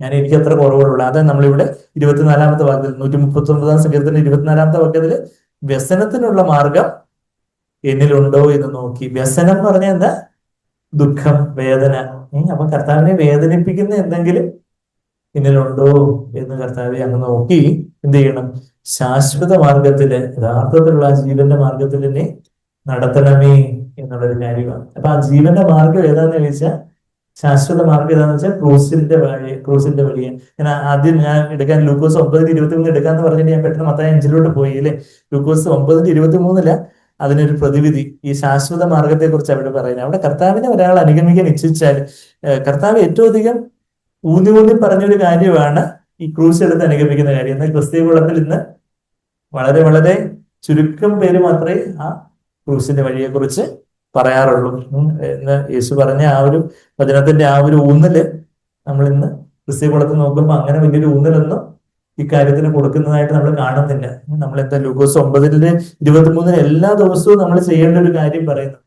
ഞാൻ എനിക്ക് എത്ര കുറവുകളുള്ള. അത് നമ്മളിവിടെ 24ാമത്തെ വാക്യത്തിൽ 139 സങ്കീർത്തനം 24ാമത്തെ വാക്യത്തില് വ്യസനത്തിനുള്ള മാർഗം എന്നിലുണ്ടോ എന്ന് നോക്കി. വ്യസനം എന്ന് പറഞ്ഞാൽ എന്താ? ദുഃഖം, വേദന. അപ്പൊ കർത്താവിനെ വേദനിപ്പിക്കുന്ന എന്തെങ്കിലും എന്നിലുണ്ടോ എന്ന് കർത്താവെ അങ്ങ് നോക്കി എന്ത് ചെയ്യണം? ശാശ്വത മാർഗത്തില്, യഥാർത്ഥത്തിലുള്ള ജീവന്റെ മാർഗത്തിൽ തന്നെ നടത്തണമേ എന്നുള്ളൊരു കാര്യമാണ്. അപ്പൊ ആ ജീവന്റെ മാർഗം ഏതാന്ന് ചോദിച്ചാൽ, ശാശ്വത മാർഗം ഏതാന്ന് വെച്ചാൽ ക്രൂസിന്റെ വഴിയാണ്. ഞാൻ ആദ്യം എടുക്കാൻ ലൂക്കോസ് 9:23 എടുക്കാന്ന് പറഞ്ഞിട്ട് ഞാൻ പെട്ടെന്ന് മത്തായി 5 പോയി അല്ലെ. ലൂക്കോസ് 9:23 അതിനൊരു പ്രതിവിധി, ഈ ശാശ്വത മാർഗത്തെ കുറിച്ച് അവിടെ പറയുന്നത്. അവിടെ കർത്താവിനെ ഒരാൾ അനുഗമിക്കാൻ ഇച്ഛിച്ചാൽ, കർത്താവ് ഏറ്റവും അധികം ഊന്നി പറഞ്ഞൊരു കാര്യമാണ് ഈ ക്രൂസ് എടുത്ത് അനുഗമിക്കുന്ന കാര്യം. എന്നാൽ ക്രിസ്തീയ കുളത്തിൽ ഇന്ന് വളരെ വളരെ ചുരുക്കം പേര് മാത്രമേ ആ ക്രൂസിന്റെ വഴിയെ കുറിച്ച് പറയാറുള്ളൂ. എന്ന് യേശു പറഞ്ഞ ആ ഒരു വചനത്തിന്റെ ആ ഒരു ഊന്നല് നമ്മൾ ഇന്ന് ക്രിസ്തീയ കുളത്തിൽ നോക്കുമ്പോൾ അങ്ങനെ വലിയൊരു ഊന്നലൊന്നും ഇക്കാര്യത്തിന് കൊടുക്കുന്നതായിട്ട് നമ്മൾ കാണുന്നില്ല. നമ്മൾ എന്താ ലൂക്കോസ് 9:23 എല്ലാ ദിവസവും നമ്മൾ ചെയ്യേണ്ട ഒരു കാര്യം പറയുന്നു,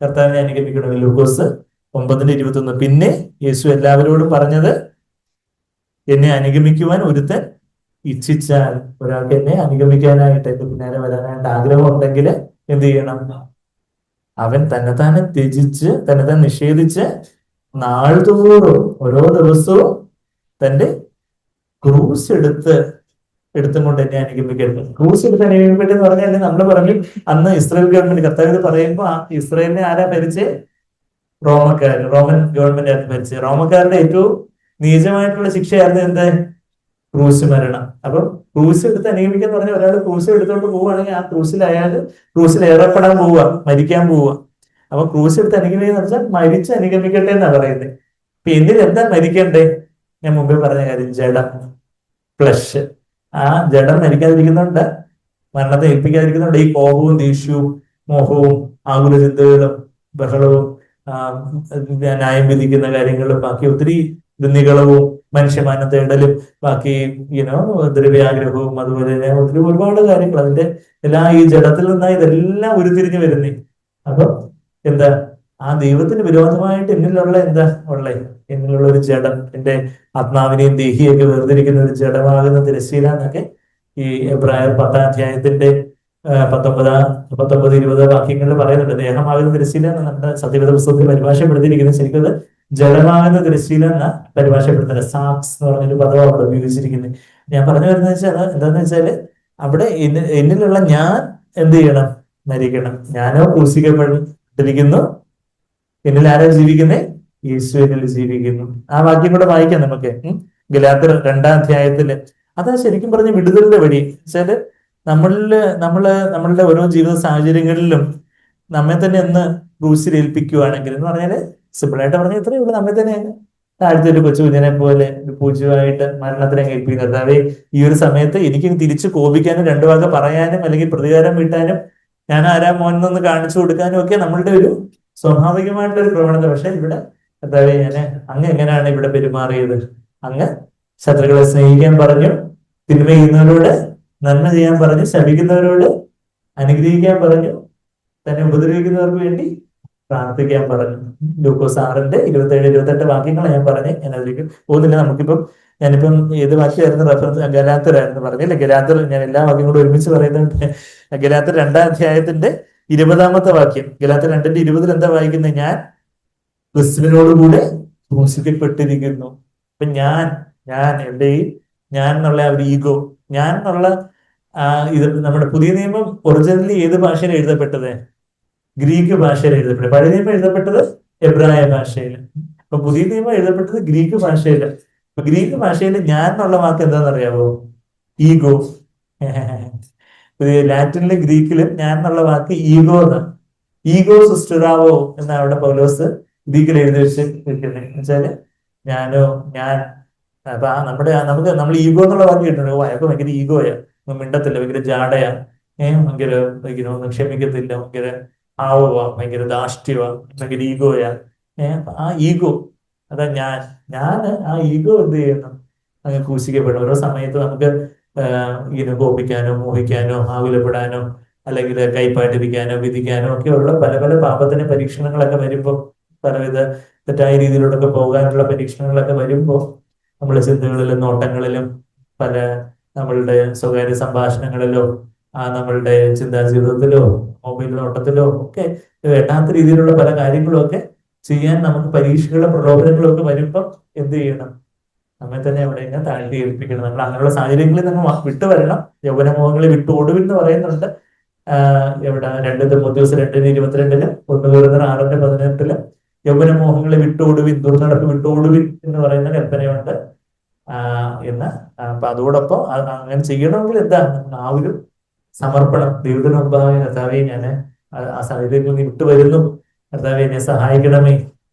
കർത്താവിനെ അനുഗമിക്കണം. ലൂക്കോസ് 9:21. പിന്നെ യേശു എല്ലാവരോടും പറഞ്ഞത്, എന്നെ അനുഗമിക്കുവാൻ ഒരുത്തൻ ഇച്ഛിച്ചാൽ, ഒരാൾക്ക് എന്നെ അനുഗമിക്കാനായിട്ട്, എന്റെ പിന്നാലെ വരാനായിട്ട് ആഗ്രഹം ഉണ്ടെങ്കിൽ എന്ത് ചെയ്യണം? അവൻ തന്നെത്താനെ ത്യജിച്ച്, തന്നെത്താൻ നിഷേധിച്ച്, നാൾതോറും ഓരോ ദിവസവും തന്റെ ക്രൂസ് എടുത്തും കൊണ്ട് എന്നെ അനുഗമിക്കരുത്. ക്രൂസ് എടുത്ത് അനുഗമിക്കട്ടെ എന്ന് പറഞ്ഞാൽ നമ്മൾ പറഞ്ഞു, അന്ന് ഇസ്രായേൽ ഗവൺമെന്റ്, കർത്താവ് പറയുമ്പോൾ ആ ഇസ്രായേലിനെ ആരാ ഭരിച്ച്? റോമൻ ഗവൺമെന്റ് ആയിരുന്നു ഭരിച്ചത്. റോമക്കാരുടെ ഏറ്റവും നീചമായിട്ടുള്ള ശിക്ഷയായിരുന്നു എന്ത്? ക്രൂസ് മരണം. അപ്പം ക്രൂസ് എടുത്ത് അനുഗമിക്കുക എന്ന് പറഞ്ഞാൽ, ഒരാൾ ക്രൂസ് എടുത്തുകൊണ്ട് പോവുകയാണെങ്കിൽ ആ ക്രൂസിൽ ഏറെപ്പെടാൻ പോവുക, മരിക്കാൻ പോവുക. അപ്പൊ ക്രൂസ് എടുത്ത് അനുഗമിക്കുക എന്ന് വെച്ചാൽ മരിച്ച് അനുഗമിക്കട്ടെ എന്നാ പറയുന്നത്. ഇപ്പൊ എന്തിനെന്താ മരിക്കണ്ടേ? ഞാൻ മുമ്പേ പറഞ്ഞ കാര്യം, ജഡം, ഫ്ലഷ്. ആ ജഡം മരിക്കാതിരിക്കുന്നുണ്ട്, മരണത്തെ ഏൽപ്പിക്കാതിരിക്കുന്നുണ്ട് ഈ കോപവും ദേഷ്യവും മോഹവും ആകുല ചിന്തകളും ബഹളവും ന്യായം വിധിക്കുന്ന കാര്യങ്ങളും ബാക്കി ഒത്തിരി നികളവും മനുഷ്യമാനം തേടലും ബാക്കി ദ്രവ്യാഗ്രഹവും അതുപോലെ തന്നെ ഒത്തിരി ഒരുപാട് കാര്യങ്ങൾ, അതിന്റെ എല്ലാം ഈ ജഡത്തിൽ നിന്നാണ് ഇതെല്ലാം ഉരുത്തിരിഞ്ഞു വരുന്നേ. അപ്പൊ എന്താ? ആ ദൈവത്തിന് വിരോധമായിട്ട് എന്നിലുള്ള എന്നിലുള്ള ഒരു ജഡം, എന്റെ ആത്മാവിനെയും ദേഹിയൊക്കെ വേർതിരിക്കുന്ന ഒരു ജഡമാകുന്ന തിരശ്ശീല എന്നൊക്കെ ഈ എബ്രായർ 10-ാം അധ്യായത്തിന്റെ 19-20 വാക്യങ്ങളിൽ പറയുന്നുണ്ട്. ദേഹമാകുന്ന തിരശ്ശീല എന്ന് നമ്മുടെ സത്യവേദ പുസ്തകത്തിൽ പരിഭാഷപ്പെടുത്തിയിരിക്കുന്നത് ശരിക്കും ജഡമാകുന്ന തിരശ്ശീല എന്ന പരിഭാഷപ്പെടുത്തുന്നത്. സാക്സ് എന്ന് പറഞ്ഞൊരു പദം അവിടെ ഉപയോഗിച്ചിരിക്കുന്നത്. ഞാൻ പറഞ്ഞു വരുന്നത് വെച്ചാൽ എന്താന്ന് വെച്ചാല്, അവിടെ എന്നിലുള്ള ഞാൻ എന്ത് ചെയ്യണം? മരിക്കണം. ഞാനോ ക്രൂശിക്കപ്പെട്ടിരിക്കുന്നു, എന്നിൽ ആരാ ജീവിക്കുന്നേ? യേശു എന്നിൽ ജീവിക്കുന്നു. ആ വാക്യം കൂടെ വായിക്കാം നമുക്ക്. ഗലാത്യർ 2-ാം അധ്യായത്തില്. അതാ ശരിക്കും പറഞ്ഞ വിടുതലിന്റെ വഴി. വെച്ചാല് നമ്മളുടെ ഓരോ ജീവിത സാഹചര്യങ്ങളിലും നമ്മെ തന്നെ ഒന്ന് ക്രൂശിൽ ഏൽപ്പിക്കുകയാണെങ്കിൽ എന്ന് പറഞ്ഞാല്, സിമ്പിളായിട്ട് പറഞ്ഞാൽ ഇത്രയേ ഉള്ളൂ, നമ്മെ തന്നെ താഴത്തെ ഒരു കൊച്ചു കുഞ്ഞിനെ പോലെ ഒരു പൂജ്യമായിട്ട് മരണത്തിനെ ഏൽപ്പിക്കുന്നത്. അതായത് ഈ ഒരു സമയത്ത് എനിക്ക് തിരിച്ചു കോപിക്കാനും രണ്ടു വാക്ക് പറയാനും അല്ലെങ്കിൽ പ്രതികാരം വീട്ടാനും ഞാൻ ആരാ മോനെന്നൊന്ന് കാണിച്ചു കൊടുക്കാനും ഒക്കെ നമ്മളുടെ ഒരു സ്വാഭാവികമായിട്ടുള്ള ഒരു പ്രവണത. പക്ഷെ ഇവിടെ അതായത് അങ്ങ് എങ്ങനെയാണ് ഇവിടെ പെരുമാറിയത്? അങ്ങ് ശത്രുക്കളെ സ്നേഹിക്കാൻ പറഞ്ഞു, തിന്മ ചെയ്യുന്നവരോട് നന്മ ചെയ്യാൻ പറഞ്ഞു, ശപിക്കുന്നവരോട് അനുഗ്രഹിക്കാൻ പറഞ്ഞു, തന്നെ ഉപദ്രവിക്കുന്നവർക്ക് വേണ്ടി പ്രാർത്ഥിക്കാൻ പറഞ്ഞു. ലൂക്കോസ് 6:27-28 വാക്യങ്ങൾ ഞാൻ പറഞ്ഞേ, ഞാൻ അതിലേക്ക് പോകുന്നില്ല. ഞാനിപ്പം ഏത് വാക്യമായിരുന്നു റെഫറൻസ്? ഗലാത്യരായിരുന്നു പറഞ്ഞില്ലേ? ഗലാത്യർ, ഞാൻ എല്ലാ വാക്യം കൂടെ ഒരുമിച്ച് പറയുന്നുണ്ട്. ഗലാത്യർ 2-ാം അധ്യായത്തിന്റെ 20-ാമത്തെ വാക്യം. ഗലാത്യർ 2:20 എന്താ വായിക്കുന്നത്? ഞാൻ ക്രിസ്തുവിനോടുകൂടെ ക്രൂശിക്കപ്പെട്ടിരിക്കുന്നു. അപ്പൊ ഞാൻ എന്റെ ഈ ഞാൻ എന്നുള്ള ഒരു ഈഗോ, ഞാൻ എന്നുള്ള ഇത് നമ്മുടെ പുതിയ നിയമം ഒറിജിനലി ഏത് ഭാഷയിൽ എഴുതപ്പെട്ടത്? ഗ്രീക്ക് ഭാഷയിൽ എഴുതപ്പെട്ടത്. പഴയ നിയമം എഴുതപ്പെട്ടത് എബ്രായ ഭാഷയിൽ. അപ്പൊ പുതിയ നിയമം എഴുതപ്പെട്ടത് ഗ്രീക്ക് ഭാഷയിൽ. അപ്പൊ ഗ്രീക്ക് ഭാഷയിൽ ഞാൻ എന്നുള്ള വാക്ക് എന്താണെന്നറിയാവോ? ഈഗോ. ലാറ്റിനിലും ഗ്രീക്കിലും ഞാൻ എന്നുള്ള വാക്ക് ഈഗോ എന്നാണ്. ഈഗോ സുസ്റ്ററാവോ എന്നാണ് അവിടെ പൗലോസ് ഗ്രീക്കിൽ എഴുതി വെച്ചിരിക്കുന്നത്. വെച്ചാല് ഞാൻ അപ്പൊ നമ്മൾ ഈഗോ എന്നുള്ള വാക്ക് കേട്ടിട്ടുണ്ട്. അയാൾക്ക് ഭയങ്കര ഈഗോയാ, മിണ്ടത്തില്ല, ഭയങ്കര ജാടയാ, ഭയങ്കര ഒന്നും ക്ഷമിക്കത്തില്ല, ഭയങ്കര ആവുക, ഭയങ്കര ധാഷ്ട്യവ, ഭയങ്കര ഈഗോയാ. ആ ഈഗോ, അതാ ഞാൻ ആ ഈഗോ എന്ത് ചെയ്യണം? അങ്ങ് ക്രൂശിക്കപ്പെടും. ഓരോ സമയത്ത് നമുക്ക് കോപിക്കാനോ മോഹിക്കാനോ ആകുലപ്പെടാനോ അല്ലെങ്കിൽ കൈപ്പായിട്ടിരിക്കാനോ വിധിക്കാനോ ഒക്കെ ഉള്ള പല പല പാപത്തിന്റെ പരീക്ഷണങ്ങളൊക്കെ വരുമ്പോൾ, പലവിധ തെറ്റായ രീതിയിലൂടെയൊക്കെ പോകാനുള്ള പരീക്ഷണങ്ങളൊക്കെ വരുമ്പോൾ നമ്മുടെ ചിന്തകളിലും നോട്ടങ്ങളിലും പല നമ്മളുടെ സ്വകാര്യ സംഭാഷണങ്ങളിലോ നമ്മളുടെ ചിന്താ ജീവിതത്തിലോ മൊബൈൽ നോട്ടത്തിലോ ഒക്കെ വേണ്ടാത്ത രീതിയിലുള്ള പല കാര്യങ്ങളും ഒക്കെ ചെയ്യാൻ നമുക്ക് പരീക്ഷകളുടെ പ്രലോഭനങ്ങളും ഒക്കെ വരുമ്പോൾ എന്ത് ചെയ്യണം? നമ്മെ തന്നെ അവിടെ ഇങ്ങനെ താഴ്ത്തി ഏൽപ്പിക്കണം. നമ്മൾ അങ്ങനെയുള്ള സാഹചര്യങ്ങളിൽ നമ്മൾ വിട്ടുവരണം. യൗവനമോഹങ്ങളെ വിട്ടോടുവിൻ എന്ന് പറയുന്നുണ്ട്. എവിടെ 2 തിമോഥെയോസ് 2:22, 1 Corinthians 6:18 യൗവനമോഹങ്ങളെ വിട്ടോടുവിൻ, ദുർനടപ്പ് വിട്ടോടുവിൻ എന്ന് പറയുന്ന കൽപ്പനയുണ്ട് എന്ന്. അപ്പൊ അതോടൊപ്പം അങ്ങനെ ചെയ്യണമെങ്കിൽ എന്താ? ആ ഒരു സമർപ്പണം ദൈവത്തിന് മുമ്പാകെ, കർത്താവേ ഞാൻ ആ സാഹചര്യത്തിൽ നിന്ന് വിട്ടുവരുന്നു, കർത്താവേ എന്നെ സഹായിക്കണമേ.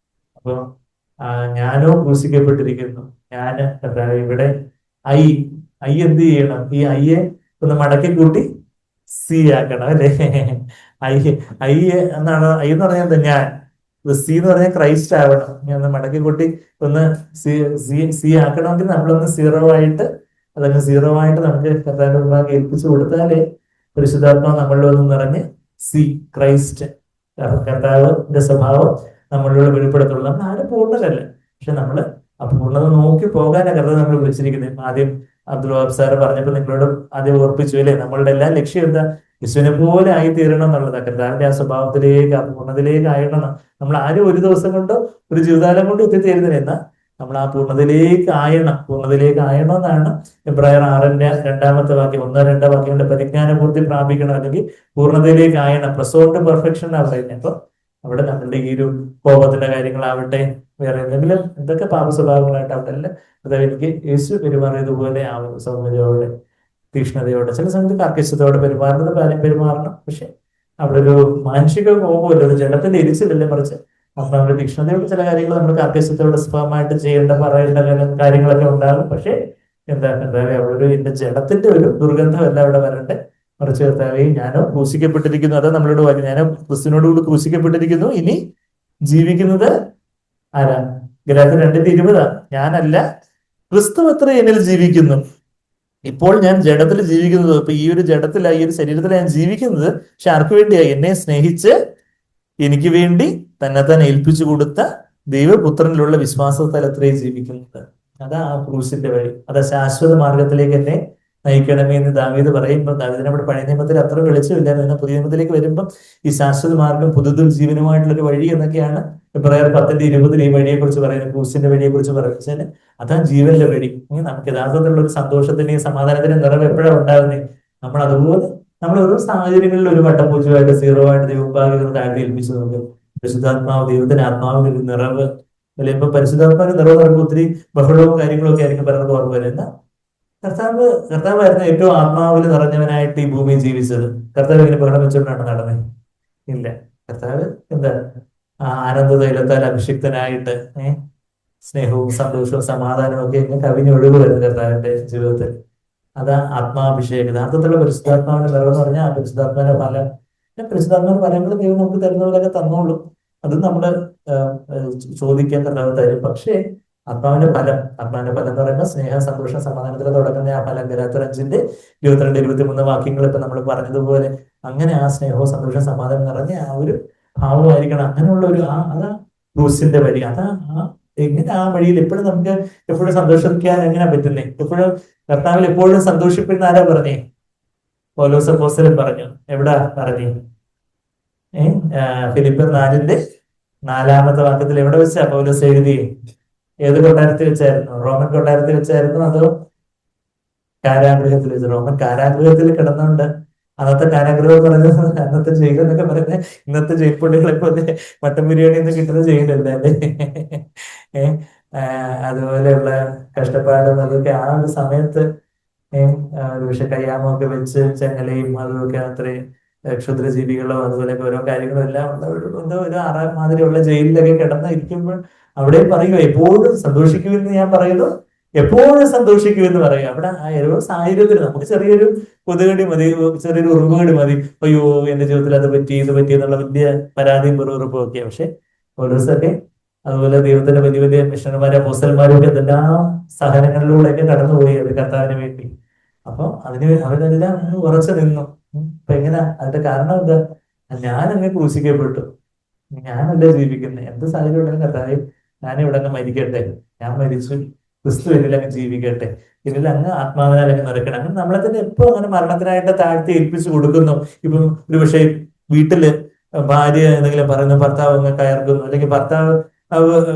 അപ്പൊ ഞാനോ ക്രൂശിക്കപ്പെട്ടിരിക്കുന്നു, കർത്താവേ ഇവിടെ ഐ എന്ത് ചെയ്യണം? ഈ ഐയെ ഒന്ന് മടക്കി കൂട്ടി സി ആക്കണം, അല്ലേ? ഐ എന്നാണ്. ഐ എന്ന് പറഞ്ഞാൽ ഞാൻ, സി എന്ന് പറഞ്ഞാൽ ക്രൈസ്റ്റ് ആവണം. ഞാൻ ഒന്ന് മടക്കി കൂട്ടി ഒന്ന് സി ആക്കണമെങ്കിൽ നമ്മളൊന്ന് 0 ആയിട്ട് അതങ്ങ് സീറോ ആയിട്ട് നമുക്ക് കർത്താവിന്റെ മുമ്പാകെ ഏൽപ്പിച്ചു കൊടുത്താലേ പരിശുദ്ധാത്മാവ് നമ്മളിൽ ഒന്ന് നിറഞ്ഞ് സി ക്രൈസ്റ്റ് കർത്താവിന്റെ സ്വഭാവം നമ്മളിലൂടെ വെളിപ്പെടുത്തുള്ളൂ. നമ്മൾ ആരും പൂർണ്ണരല്ല, പക്ഷെ നമ്മള് ആ പൂർണ്ണത നോക്കി പോകാനാണ് കർത്താവ് നമ്മൾ വിളിച്ചിരിക്കുന്നത്. ആദ്യം അബ്ദുൽ വഹാബ് സാറ് പറഞ്ഞപ്പോൾ നിങ്ങളോട് ആദ്യം ഓർപ്പിച്ചു അല്ലേ, നമ്മളുടെ എല്ലാ ലക്ഷ്യം എന്താ? യേശുവിനെ പോലെ ആയി തീരണം എന്നുള്ളതാണ്. കർത്താവിന്റെ ആ സ്വഭാവത്തിലേക്ക്, ആ പൂർണ്ണതയിലേക്ക് ആയണം. നമ്മൾ ആരും ഒരു ദിവസം കൊണ്ടോ ഒരു ജീവിതകാലം കൊണ്ടോ എത്തിച്ചേരുന്നില്ല. എന്നാൽ നമ്മൾ ആ പൂർണ്ണതയിലേക്ക് ആയണം. പൂർണ്ണതയിലേക്ക് ആയണം എന്നാണ് എബ്രായർ 6-ന്റെ 2-ാമത്തെ വാക്യം, 1-2 വാക്യങ്ങളുടെ പരിജ്ഞാനപൂർത്തി പ്രാപിക്കണം, അല്ലെങ്കിൽ പൂർണ്ണതയിലേക്ക് ആയണം. പ്രസോർട്ട് പെർഫെക്ഷൻ എന്നാ പറയുന്നത്. അപ്പൊ അവിടെ നമ്മളുടെ ഈ ഒരു കോപത്തിന്റെ കാര്യങ്ങളാവട്ടെ, വേറെ എന്തെങ്കിലും എന്തൊക്കെ പാപ സ്വഭാവങ്ങളായിട്ട് അവിടെ അല്ല, അതായത് എനിക്ക് യേശു പെരുമാറിയതുപോലെ ആവും, സൗമ്യതയോടെ, തീക്ഷ്ണതയോടെ, ചില സമയത്ത് കാർക്കശ്യത്തോടെ പെരുമാറണം. പക്ഷെ അവിടെ ഒരു മാനുഷിക കോപമല്ല, ഒരു ജഡത്തിന്റെ എരിച്ചിലല്ലേ, മറിച്ച് അപ്പൊ നമ്മുടെ തീക്ഷ്ണതയോട് ചില കാര്യങ്ങൾ നമ്മൾ കാർക്കശ്യത്തോടെ സ്വഭാവമായിട്ട് ചെയ്യേണ്ട പറയേണ്ട കാര്യങ്ങളൊക്കെ ഉണ്ടാകും. പക്ഷെ എന്താ കർത്താവേ, അവിടെ ഒരു എന്റെ ജഡത്തിന്റെ ഒരു ദുർഗന്ധമല്ല അവിടെ വരട്ടെ, മറിച്ച് കർത്താവേ ഞാനോ ക്രൂശിക്കപ്പെട്ടിരിക്കുന്നു, അതാ നമ്മളോട് പറഞ്ഞു, ഞാനോ ക്രിസ്തുവിനോടുകൂടി ക്രൂശിക്കപ്പെട്ടിരിക്കുന്നു, ഇനി ജീവിക്കുന്നത് ആരാ? ഗലാത്യർ 2:20 ഞാനല്ല, ക്രിസ്തു അത്ര എന്നിൽ ജീവിക്കുന്നു. ഇപ്പോൾ ഞാൻ ജഡത്തിൽ ജീവിക്കുന്നത്, ഇപ്പൊ ഈ ഒരു ജഡത്തിലായി, ഈ ഒരു ശരീരത്തിലാണ് ഞാൻ ജീവിക്കുന്നത്. പക്ഷെ ആർക്ക് വേണ്ടിയാ? എന്നെ സ്നേഹിച്ച് എനിക്ക് വേണ്ടി തന്നെത്താൻ ഏൽപ്പിച്ചു കൊടുത്ത ദൈവപുത്രനിലുള്ള വിശ്വാസത്താൽ അത്രയും ജീവിക്കുന്നത്. അതാ ആ ക്രൂശിന്റെ വഴി, അതാ ശാശ്വത മാർഗത്തിലേക്ക് എന്നെ നയിക്കണമേ എന്ന് ദാവീദ് പറയുമ്പോൾ, ദാവീദിന് നമ്മുടെ പഴയ നിയമത്തിൽ അത്ര വെളിച്ചമില്ലായിരുന്നു. എന്നാൽ പുതിയ നിയമത്തിലേക്ക് വരുമ്പം ഈ ശാശ്വത മാർഗം പുതുതും ജീവനുമായിട്ടുള്ളൊരു വഴി എന്നൊക്കെയാണ് എബ്രായർ 10:20 ഈ വഴിയെ കുറിച്ച് പറയുന്നത്, ക്രൂശിന്റെ വഴിയെ കുറിച്ച് പറയുന്നത്. അതാ ജീവന്റെ വഴി. നമുക്ക് യഥാർത്ഥത്തിലുള്ള ഒരു സന്തോഷത്തിന്റെയും സമാധാനത്തിന്റെയും നിറവ് എപ്പോഴാണ് ഉണ്ടാകുന്നത്? നമ്മൾ അതുപോലെ നമ്മൾ ഓരോ സാഹചര്യങ്ങളിൽ ഒരു വട്ടപ്പൂച്ചുമായിട്ട്, സീറോ ആയിട്ട് ദൈവഭാഗ്യം താഴ്ത്തി ഏൽപ്പിച്ചു നോക്കും. പരിശുദ്ധാത്മാവ്, ദൈവത്തിന്റെ ആത്മാവിന്റെ ഒരു നിറവ് അല്ലെ. ഇപ്പൊ പരിശുദ്ധാത്മാവിന്റെ നിറവ് പറയുമ്പോൾ ഒത്തിരി ബഹളവും കാര്യങ്ങളും ഒക്കെ ആയിരിക്കും പറയുന്നത് ഓർമ്മ വരുന്ന. കർത്താവായിരുന്നു ഏറ്റവും ആത്മാവിൽ നിറഞ്ഞവനായിട്ട് ഈ ഭൂമിയിൽ ജീവിച്ചത്. കർത്താവ് ഇങ്ങനെ ബഹളം വെച്ചുകൊണ്ടാണ് നടന്നത്? ഇല്ല. കർത്താവ് എന്താ ആനന്ദ തൈലത്താൽ അഭിഷിക്തനായിട്ട് സ്നേഹവും സന്തോഷവും സമാധാനവും ഒക്കെ ഇങ്ങനെ കവിഞ്ഞൊഴുകു വരുന്നത് കർത്താവിന്റെ ജീവിതത്തിൽ. അതാ ആത്മാഭിഷേകം. യഥാർത്ഥത്തിലുള്ള പരിശുദ്ധാത്മാവിന്റെ നിറവെന്ന് പറഞ്ഞാൽ ആ പരിശുദ്ധാത്മാവിന്റെ ഫലം. പരിശുദ്ധാത്മാവിന്റെ ഫലങ്ങൾ ദൈവം നമുക്ക് തരുന്നവരൊക്കെ തന്നോളൂ, അത് നമ്മള് ചോദിക്കാൻ കർത്താവ് തരും. പക്ഷേ ആത്മാവിന്റെ ഫലം എന്ന് പറയുമ്പോൾ സ്നേഹം, സന്തോഷം, സമാധാനത്തിൽ തുടങ്ങുന്ന ആ ഫലം ഗലാത്യർ 5:22-23 വാക്യങ്ങൾ ഇപ്പൊ നമ്മൾ പറഞ്ഞതുപോലെ അങ്ങനെ ആ സ്നേഹവും സന്തോഷം സമാധാനം നിറഞ്ഞ ആ ഒരു ഭാവമായിരിക്കണം. അങ്ങനെയുള്ള ഒരു അതാ ക്രൂസിന്റെ വഴി. അതാ എങ്ങനെ ആ വഴിയിൽ എപ്പോഴും നമുക്ക് എപ്പോഴും സന്തോഷിക്കാൻ എങ്ങനെ പറ്റുന്നേ? എപ്പോഴും കർത്താവിൽ എപ്പോഴും സന്തോഷിപ്പിക്കുന്ന ആരാ പറഞ്ഞേ? പൗലോസ് അപ്പോസ്തലൻ പറഞ്ഞു. എവിടാ പറഞ്ഞു? ഫിലിപ്പിയർ 4:4 വാക്യത്തിൽ എവിടെ വെച്ചാ പൗലോസ് എഴുതി? ഏത് കൊട്ടാരത്തിൽ വെച്ചായിരുന്നു? റോമൻ കൊട്ടാരത്തിൽ വെച്ചായിരുന്നു, അതോ കാരാഗൃഹത്തിൽ വെച്ച്? റോമൻ കാരാഗൃഹത്തിൽ കിടന്നുകൊണ്ട്, അന്നത്തെ കാരാഗൃഹം പറയുന്നത് അന്നത്തെ ജയിൽ എന്നൊക്കെ പറയുന്നത് ഇന്നത്തെ ജയിൽ പുള്ളികളെ പോലെ മട്ടൻ ബിരിയാണി ഒന്നും കിട്ടുന്ന ജയിലല്ല അല്ലേ? അതുപോലെയുള്ള കഷ്ടപ്പാടും അതൊക്കെ ആ ഒരു സമയത്ത് ഒരു പക്ഷെ കയ്യാമൊക്കെ വെച്ച് ചെങ്ങലയും അതുമൊക്കെ അത്രയും ക്ഷുദ്രജീവികളോ അതുപോലെയൊക്കെ ഓരോ കാര്യങ്ങളും എല്ലാം ഉള്ള ഒരു മാതിരിയുള്ള ജയിലിലൊക്കെ കിടന്നിരിക്കുമ്പോൾ അവിടെ പറയുക എപ്പോഴും സന്തോഷിക്കുമെന്ന് ഞാൻ പറയുന്നു, എപ്പോഴും സന്തോഷിക്കുമെന്ന് പറയുക. അവിടെ ആ ഓരോ സാഹചര്യത്തിൽ നമുക്ക് ചെറിയൊരു കൊതുകടി മതി, ചെറിയൊരു ഉറുമ്പുകടി മതി, അയ്യോ എന്റെ ജീവിതത്തിൽ അത് പറ്റി ഇത് പറ്റി എന്നുള്ള വലിയ പരാതിയും വെറുപ്പും ഒക്കെ. പക്ഷെ പൗലോസൊക്കെ അതുപോലെ ദൈവത്തിന്റെ വലിയ വലിയ മിഷണന്മാരും അപ്പോസ്തലന്മാരും ഒക്കെ എന്തെല്ലാം സഹനങ്ങളിലൂടെയൊക്കെ കടന്നുപോയി അത് കർത്താവിന് വേണ്ടി. അപ്പൊ അവരെല്ലാം ഉറച്ചു നിന്നു. അപ്പൊ എങ്ങനെ? അതിന്റെ കാരണം എന്താ? ഞാനങ്ങ് ക്രൂശിക്കപ്പെട്ടു, ഞാനല്ല ജീവിക്കുന്നത്. എന്ത് സാഹചര്യം ഉണ്ടെങ്കിലും കർത്താവേ ഞാൻ ഇവിടെ അങ്ങ് മരിക്കട്ടെ, ഞാൻ മരിച്ചു, ക്രിസ്തു എന്നിൽ അങ്ങ് ജീവിക്കട്ടെ, ഇതിൽ അങ്ങ് ആത്മാവിനാൽ അങ്ങ് നിറയ്ക്കണം. അങ്ങനെ നമ്മളെ തന്നെ എപ്പോ അങ്ങനെ മരണത്തിനായിട്ട് താഴ്ത്തി ഏൽപ്പിച്ചു കൊടുക്കുന്നു. ഇപ്പം ഒരു പക്ഷേ വീട്ടില് ഭാര്യ എന്തെങ്കിലും പറയുന്നു, ഭർത്താവ് അങ്ങ് കയർക്കുന്നു, അല്ലെങ്കിൽ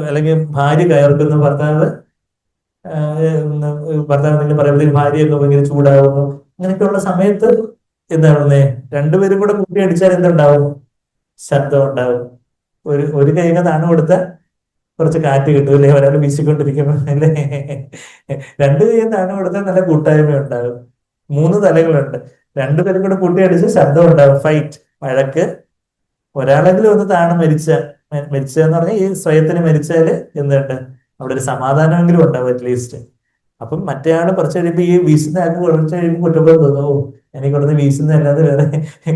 അല്ലെങ്കിൽ ഭാര്യ കയർക്കുന്നു, ഭർത്താവ് എന്തെങ്കിലും പറയുമ്പോഴത്തേക്ക് ഭാര്യ ഒക്കെ ഭയങ്കര ചൂടാകുന്നു. അങ്ങനെയൊക്കെയുള്ള സമയത്ത് എന്താണ് രണ്ടുപേരും കൂടെ കൂട്ടി അടിച്ചാൽ എന്തുണ്ടാവും? ശബ്ദം ഉണ്ടാവും. ഒരു കൈക താണു കൊടുത്ത കുറച്ച് കാറ്റ് കിട്ടും അല്ലെ? ഒരാൾ വീശിക്കൊണ്ടിരിക്കുമ്പോൾ അല്ലേ? രണ്ടു കൈയും താണു കൊടുത്താൽ നല്ല കൂട്ടായ്മ ഉണ്ടാകും. 3 തലകളുണ്ട്, രണ്ടുപേരും കൂടെ കൂട്ടി അടിച്ച് ശബ്ദം ഉണ്ടാവും. ഫൈറ്റ്, വഴക്ക്. ഒരാളെങ്കിലും ഒന്ന് താണു മരിച്ചതെന്ന് പറഞ്ഞാൽ ഈ സ്വയത്തിന് മരിച്ചാല് എന്തുണ്ട്? അവിടെ ഒരു സമാധാനമെങ്കിലും ഉണ്ടാവും അറ്റ്ലീസ്റ്റ്. അപ്പം മറ്റേ ആള് കുറച്ച് കഴിയുമ്പോൾ ഈ വീശുന്ന ആൾക്ക് കുറച്ച് കഴിയുമ്പോൾ കുറ്റബോധം തോന്നുമോ, എനിക്ക് ഇവിടുന്ന് വീശുന്നതല്ലാതെ വേറെ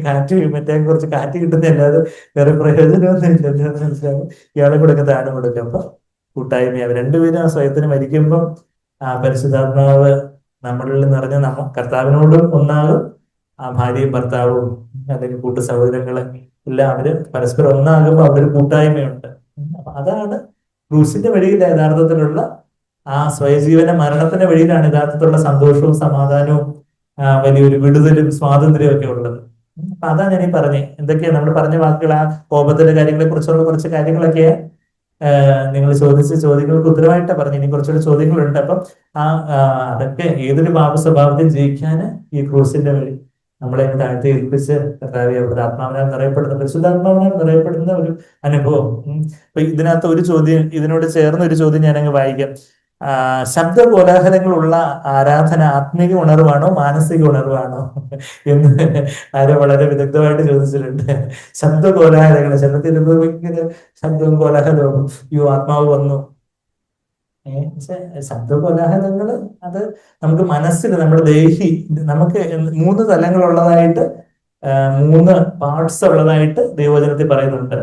കാറ്റ്, മറ്റേ കുറച്ച് കാറ്റ് കിട്ടുന്നതല്ലാതെ വേറെ പ്രയോജനമൊന്നും ഇല്ലെന്ന് മനസ്സിലാവും. ഇയാളെ കൂടെ ഒക്കെ താഴെ കൊടുക്കുക. അപ്പൊ കൂട്ടായ്മ രണ്ടുപേരും ആ സ്വയത്തിന് മരിക്കുമ്പം ആ പരിശുദ്ധാത്മാവ് നമ്മളിൽ നിറഞ്ഞ കർത്താവിനോടും ഒന്നാകും, ആ ഭാര്യയും ഭർത്താവും അല്ലെങ്കിൽ കൂട്ടു സഹോദരങ്ങള് എല്ലാം അവര് പരസ്പരം ഒന്നാകുമ്പോൾ അവിടെ ഒരു കൂട്ടായ്മയുണ്ട്. അപ്പൊ അതാണ് ക്രൂശിന്റെ വഴിയിൽ യഥാർത്ഥത്തിലുള്ള ആ സ്വയജീവന മരണത്തിന്റെ വഴിയിലാണ് യഥാർത്ഥത്തിലുള്ള സന്തോഷവും സമാധാനവും വലിയൊരു വിടുതലും സ്വാതന്ത്ര്യവും ഒക്കെ ഉള്ളത്. അപ്പൊ അതാ ഞാൻ ഈ പറഞ്ഞേ. എന്തൊക്കെയാ നമ്മൾ പറഞ്ഞ വാക്കുകൾ, ആ കോപത്തിന്റെ കാര്യങ്ങളെ കുറിച്ചുള്ള കുറച്ച് കാര്യങ്ങളൊക്കെ നിങ്ങൾ ചോദിച്ച ചോദ്യങ്ങൾക്ക് ഉത്തരവായിട്ടാ പറഞ്ഞു. ഇനി കുറച്ചുകൂടി ചോദ്യങ്ങളുണ്ട്. അപ്പം ആ അതൊക്കെ ഏതൊരു പാപ സ്വഭാവത്തിൽ ജയിക്കാൻ ഈ ക്രൂസിന്റെ വഴി നമ്മളെ താഴ്ത്തി ഏൽപ്പിച്ച് അവിടുത്തെ ആത്മാവിനാൽ നിറയപ്പെടുന്ന, പരിശുദ്ധാത്മാവിനാൽ നിറയപ്പെടുന്ന ഒരു അനുഭവം. അപ്പൊ ഇതിനകത്ത് ഒരു ചോദ്യം, ഇതിനോട് ചേർന്ന ഒരു ചോദ്യം ഞാനങ്ങ് വായിക്കാം. ശബ്ദ കോലാഹലങ്ങളുള്ള ആരാധന ആത്മീക ഉണർവാണോ മാനസിക ഉണർവാണോ എന്ന് ആരോ വളരെ വിദഗ്ധമായിട്ട് ചോദിച്ചിട്ടുണ്ട്. ശബ്ദ കോലാഹലങ്ങൾ, ശബ്ദത്തിൽ ഭയങ്കര ശബ്ദവും കോലാഹലവും, ആത്മാവ് വന്നു. ശബ്ദ കോലാഹലങ്ങൾ അത് നമുക്ക് മനസ്സിൽ, നമ്മുടെ നമുക്ക് 3 തലങ്ങളുള്ളതായിട്ട്, 3 പാർട്സ് ഉള്ളതായിട്ട് ദൈവവചനത്തിൽ പറയുന്നുണ്ട്.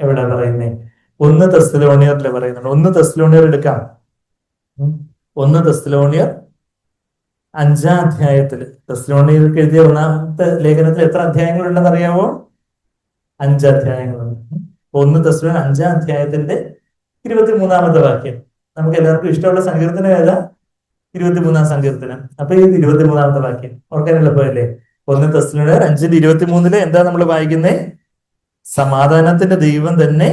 എവിടെ പറയുന്നേ? 1 തെസ്സലോനിയറിൽ പറയുന്നുണ്ട്. 1 തെസ്സലോനിയർ എടുക്കാം. 1 തെസ്സലോനിയർ 5-ാം അധ്യായത്തിൽ, തെസ്സലോനിയർക്ക് എഴുതിയ 1-ാമത്തെ ലേഖനത്തിൽ എത്ര അധ്യായങ്ങളുണ്ടെന്ന് അറിയാമോ? 5 അധ്യായങ്ങളുണ്ട്. 1 തെസ്സലോനിയർ 5-ാം അധ്യായത്തിന്റെ 23-ാമത്തെ വാക്യം. നമുക്ക് എല്ലാവർക്കും ഇഷ്ടമുള്ള സങ്കീർത്തനം ഏതാ? 23-ാം സങ്കീർത്തനം. അപ്പൊ ഈ 23-ാമത്തെ വാക്യം ഓർക്കാൻ എളുപ്പമല്ലേ? 1 തെസ്സലോനിയർ 5:23 എന്താ നമ്മൾ വായിക്കുന്നേ? സമാധാനത്തിന്റെ ദൈവം തന്നെ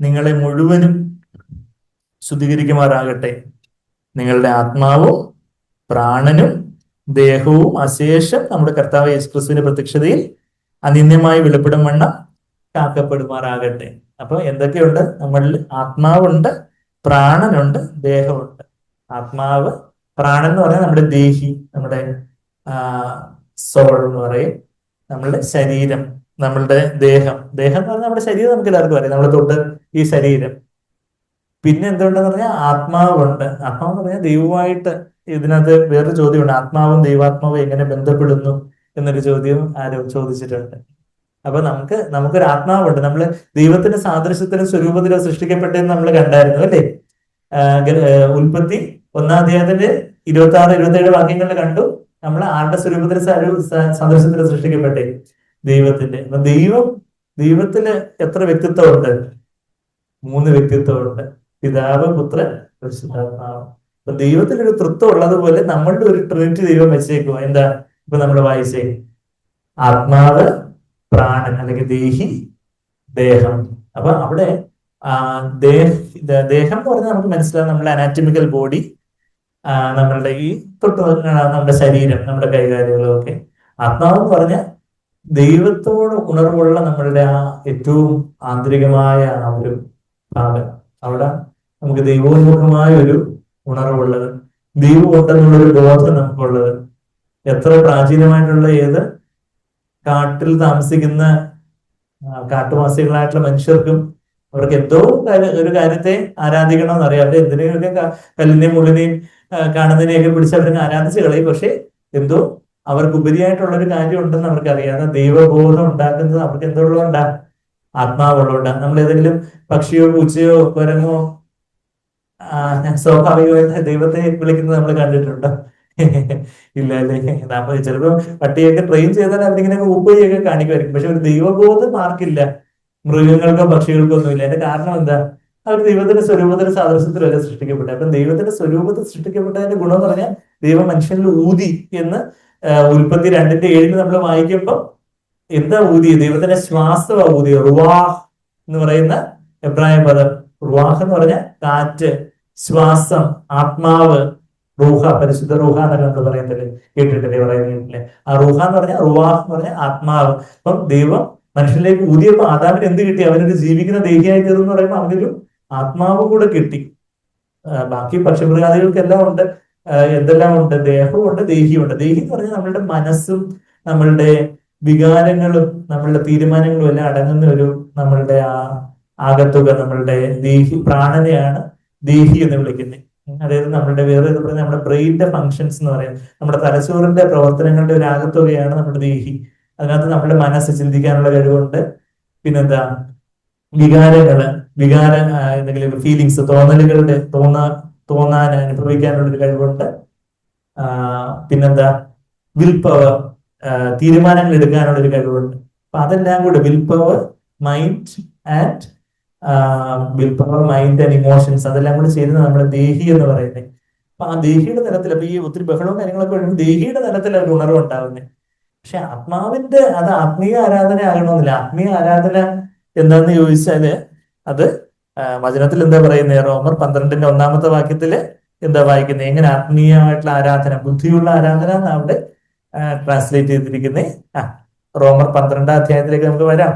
നിങ്ങളെ മുഴുവനും ശുദ്ധീകരിക്കുമാറാകട്ടെ. നിങ്ങളുടെ ആത്മാവും പ്രാണനും ദേഹവും അശേഷം നമ്മുടെ കർത്താവ് യേശുക്രിസ്തുവിന്റെ പ്രത്യക്ഷതയിൽ അനിന്യമായി വെളിപ്പെടും വണ്ണം കാക്കപ്പെടുമാറാകട്ടെ. അപ്പൊ എന്തൊക്കെയുണ്ട്? നമ്മളിൽ ആത്മാവുണ്ട്, പ്രാണനുണ്ട്, ദേഹമുണ്ട്. ആത്മാവ്, പ്രാണൻ എന്ന് പറഞ്ഞാൽ നമ്മുടെ ദേഹി, നമ്മുടെ സോൾ എന്ന് പറയും, നമ്മളുടെ ശരീരം, നമ്മളുടെ ദേഹം. ദേഹം എന്ന് പറഞ്ഞാൽ നമ്മുടെ ശരീരം നമുക്ക് എല്ലാവർക്കും അറിയാം, നമ്മുടെ തൊട്ട് ഈ ശരീരം. പിന്നെ എന്തുകൊണ്ടെന്ന് പറഞ്ഞാൽ ആത്മാവുണ്ട്. ആത്മാവ് എന്ന് പറഞ്ഞാൽ ദൈവമായിട്ട്, ഇതിനകത്ത് വേറൊരു ചോദ്യമുണ്ട്, ആത്മാവും ദൈവാത്മാവും എങ്ങനെ ബന്ധപ്പെടുന്നു എന്നൊരു ചോദ്യം ആരോ ചോദിച്ചിട്ടുണ്ട്. അപ്പൊ നമുക്കൊരു ആത്മാവുണ്ട്. നമ്മള് ദൈവത്തിന്റെ സാദൃശ്യത്തിലും സ്വരൂപത്തിലും സൃഷ്ടിക്കപ്പെട്ടെന്ന് നമ്മൾ കണ്ടായിരുന്നു അല്ലേ? ഉൽപ്പത്തി 1-ാം അധ്യായത്തിന്റെ 26-27 വാക്യങ്ങളിൽ കണ്ടു. നമ്മൾ ആരുടെ സ്വരൂപത്തിലും സാദൃശ്യത്തിലും സൃഷ്ടിക്കപ്പെട്ടെ? ദൈവത്തിന്റെ. അപ്പൊ ദൈവത്തിന് എത്ര വ്യക്തിത്വമുണ്ട്? 3 വ്യക്തിത്വമുണ്ട്. പിതാവ്, പുത്രൻ, പരിശുദ്ധാത്മാവ്. അപ്പൊ ദൈവത്തിനൊരു തൃത്വം ഉള്ളതുപോലെ നമ്മളുടെ ഒരു ട്രിനിറ്റി ദൈവം വെച്ചേക്കുമോ? എന്താ ഇപ്പൊ നമ്മൾ വായിച്ചേ? ആത്മാവ്, പ്രാണൻ അല്ലെങ്കിൽ ദേഹി, ദേഹം. അപ്പൊ അവിടെ ദേഹം എന്ന് പറഞ്ഞാൽ നമുക്ക് മനസ്സിലാവും നമ്മുടെ അനാറ്റമിക്കൽ ബോഡി, നമ്മളുടെ ഈ നമ്മുടെ ശരീരം, നമ്മുടെ കൈകാലുകളും ഒക്കെ. ആത്മാവ് എന്ന് പറഞ്ഞാൽ ദൈവത്തോട് ഉണർവുള്ള നമ്മളുടെ ആ ഏറ്റവും ആന്തരികമായ ആ ഒരു ഭാഗം. അവിടെ നമുക്ക് ദൈവോന്മുഖമായ ഒരു ഉണർവുള്ളത്, ദൈവം ഉണ്ടെന്നുള്ളൊരു ബോധം നമുക്കുള്ളത്. എത്ര പ്രാചീനമായിട്ടുള്ള ഏത് കാട്ടിൽ താമസിക്കുന്ന കാട്ടുവാസികളായിട്ടുള്ള മനുഷ്യർക്കും അവർക്ക് എന്തോ ഒരു കാര്യത്തെ ആരാധിക്കണമെന്ന് അറിയാം. അവരെ എന്തിനെയൊക്കെ കല്ലിനെയും മുള്ളിനെയും കാണുന്നതിനെയൊക്കെ പിടിച്ച് അവരെ ആരാധിച്ച് കളയും. പക്ഷെ എന്തോ അവർക്ക് ഉപരിയായിട്ടുള്ള ഒരു കാര്യം ഉണ്ടെന്ന് അവർക്ക് അറിയാം. ദൈവബോധം ഉണ്ടാക്കുന്നത് അവർക്ക് എന്തുള്ളതുകൊണ്ടാ? ആത്മാവുള്ളതുകൊണ്ടാ. നമ്മൾ ഏതെങ്കിലും പക്ഷിയോ പൂച്ചയോ കുരങ്ങോ സ്വാഭാവികമായിട്ട് ദൈവത്തെ വിളിക്കുന്നത് നമ്മൾ കണ്ടിട്ടുണ്ടോ? ഇല്ല അല്ലേ? നമ്മൾ ചിലപ്പോ പട്ടിയൊക്കെ ട്രെയിൻ ചെയ്താൽ അവരിങ്ങനെ ഉപ്പയൊക്കെ കാണിക്കുമായിരിക്കും. പക്ഷെ ഒരു ദൈവബോധം ആർക്കില്ല, മൃഗങ്ങൾക്കോ പക്ഷികൾക്കോ ഒന്നുമില്ല. അതിന്റെ കാരണം എന്താ? അവർ ദൈവത്തിന്റെ സ്വരൂപത്തിന്റെ സാദൃശ്യത്തിലല്ല സൃഷ്ടിക്കപ്പെട്ടത്. അപ്പൊ ദൈവത്തിന്റെ സ്വരൂപത്തിൽ സൃഷ്ടിക്കപ്പെട്ടതിന്റെ ഗുണം എന്ന് പറഞ്ഞാൽ ദൈവം മനുഷ്യനിൽ ഊതി എന്ന് ഉൽപ്പത്തി 2:7 നമ്മൾ വായിക്കുമ്പോൾ എന്താ ഊതി? ദൈവത്തിന്റെ ശ്വാസമാ ഊതി. റുവാഹ് എന്ന് പറയുന്ന എബ്രായ പദം. റുവാഹ് എന്ന് പറഞ്ഞ കാറ്റ്, ശ്വാസം, ആത്മാവ്. റൂഹ, പരിശുദ്ധ റൂഹ എന്നൊക്കെ നമ്മൾ പറയുന്നില്ലേ, കേട്ടിട്ടില്ലേ? പറയുന്നില്ലേ? ആ റൂഹ എന്ന് പറഞ്ഞാൽ, റുവാഹ് എന്ന് പറഞ്ഞാൽ ആത്മാവ്. അപ്പം ദൈവം മനുഷ്യനിലേക്ക് ഊതിയപ്പോ ആദാമിന് എന്ത് കിട്ടി? അവനൊരു ജീവിക്കുന്ന ദേഹിയായി തീർന്നു എന്ന് പറയുമ്പോൾ അവനൊരു ആത്മാവ് കൂടെ കിട്ടി. ബാക്കി പക്ഷിമൃഗാദികൾക്കെല്ലാം ഉണ്ട്, എന്തെല്ലാം ഉണ്ട്? ദേഹവും ഉണ്ട്, ദേഹിയും ഉണ്ട്. ദേഹി എന്ന് പറഞ്ഞാൽ നമ്മളുടെ മനസ്സും നമ്മളുടെ വികാരങ്ങളും നമ്മളുടെ തീരുമാനങ്ങളും എല്ലാം അടങ്ങുന്ന ഒരു നമ്മളുടെ ആകത്തുക, നമ്മളുടെ ദേഹി. പ്രാണനെയാണ് ദേഹി എന്ന് വിളിക്കുന്നത്. അതായത് നമ്മളുടെ വേറെ നമ്മുടെ ബ്രെയിനിന്റെ ഫങ്ഷൻസ് എന്ന് പറയാം, നമ്മുടെ തലച്ചോറിന്റെ പ്രവർത്തനങ്ങളുടെ ഒരു ആകത്തുകയാണ് നമ്മുടെ ദേഹി. അതിനകത്ത് നമ്മുടെ മനസ്സ് ചിന്തിക്കാനുള്ള കഴിവുണ്ട്. പിന്നെന്താ? വികാര എന്തെങ്കിലും ഫീലിങ്സ്, തോന്നലുകളുടെ തോന്നാൻ അനുഭവിക്കാനുള്ള ഒരു കഴിവുണ്ട്. പിന്നെന്താ, വിൽ പവർ, തീരുമാനങ്ങൾ എടുക്കാനുള്ള ഒരു കഴിവുണ്ട്. അപ്പൊ അതെല്ലാം കൂടെ will power, mind and will power, mind and emotions, അതെല്ലാം കൂടെ ചേരുന്ന നമ്മുടെ ദേഹി എന്ന് പറയുന്നത്. അപ്പൊ ആ ദേഹിയുടെ തലത്തിൽ, അപ്പൊ ഈ ഒത്തിരി ബഹളവും കാര്യങ്ങളൊക്കെ വരുമ്പോൾ ദേഹിയുടെ തലത്തിൽ ഒരു ഉണർവ് ഉണ്ടാകുന്നത്. പക്ഷെ ആത്മാവിന്റെ അത് ആത്മീയ ആരാധന ആകണമെന്നില്ല. ആത്മീയ ആരാധന എന്താന്ന് ചോദിച്ചാല് അത് വചനത്തിൽ എന്താ പറയുന്നത്? റോമർ 12-ന്റെ 1-ാമത്തെ വാക്യത്തില് എന്താ വായിക്കുന്നത്? എങ്ങനെ ആത്മീയമായിട്ടുള്ള ആരാധന, ബുദ്ധിയുള്ള ആരാധന എന്ന് അവിടെ ട്രാൻസ്ലേറ്റ് ചെയ്തിരിക്കുന്നത്. റോമർ 12-ാം അധ്യായത്തിലേക്ക് നമുക്ക് വരാം.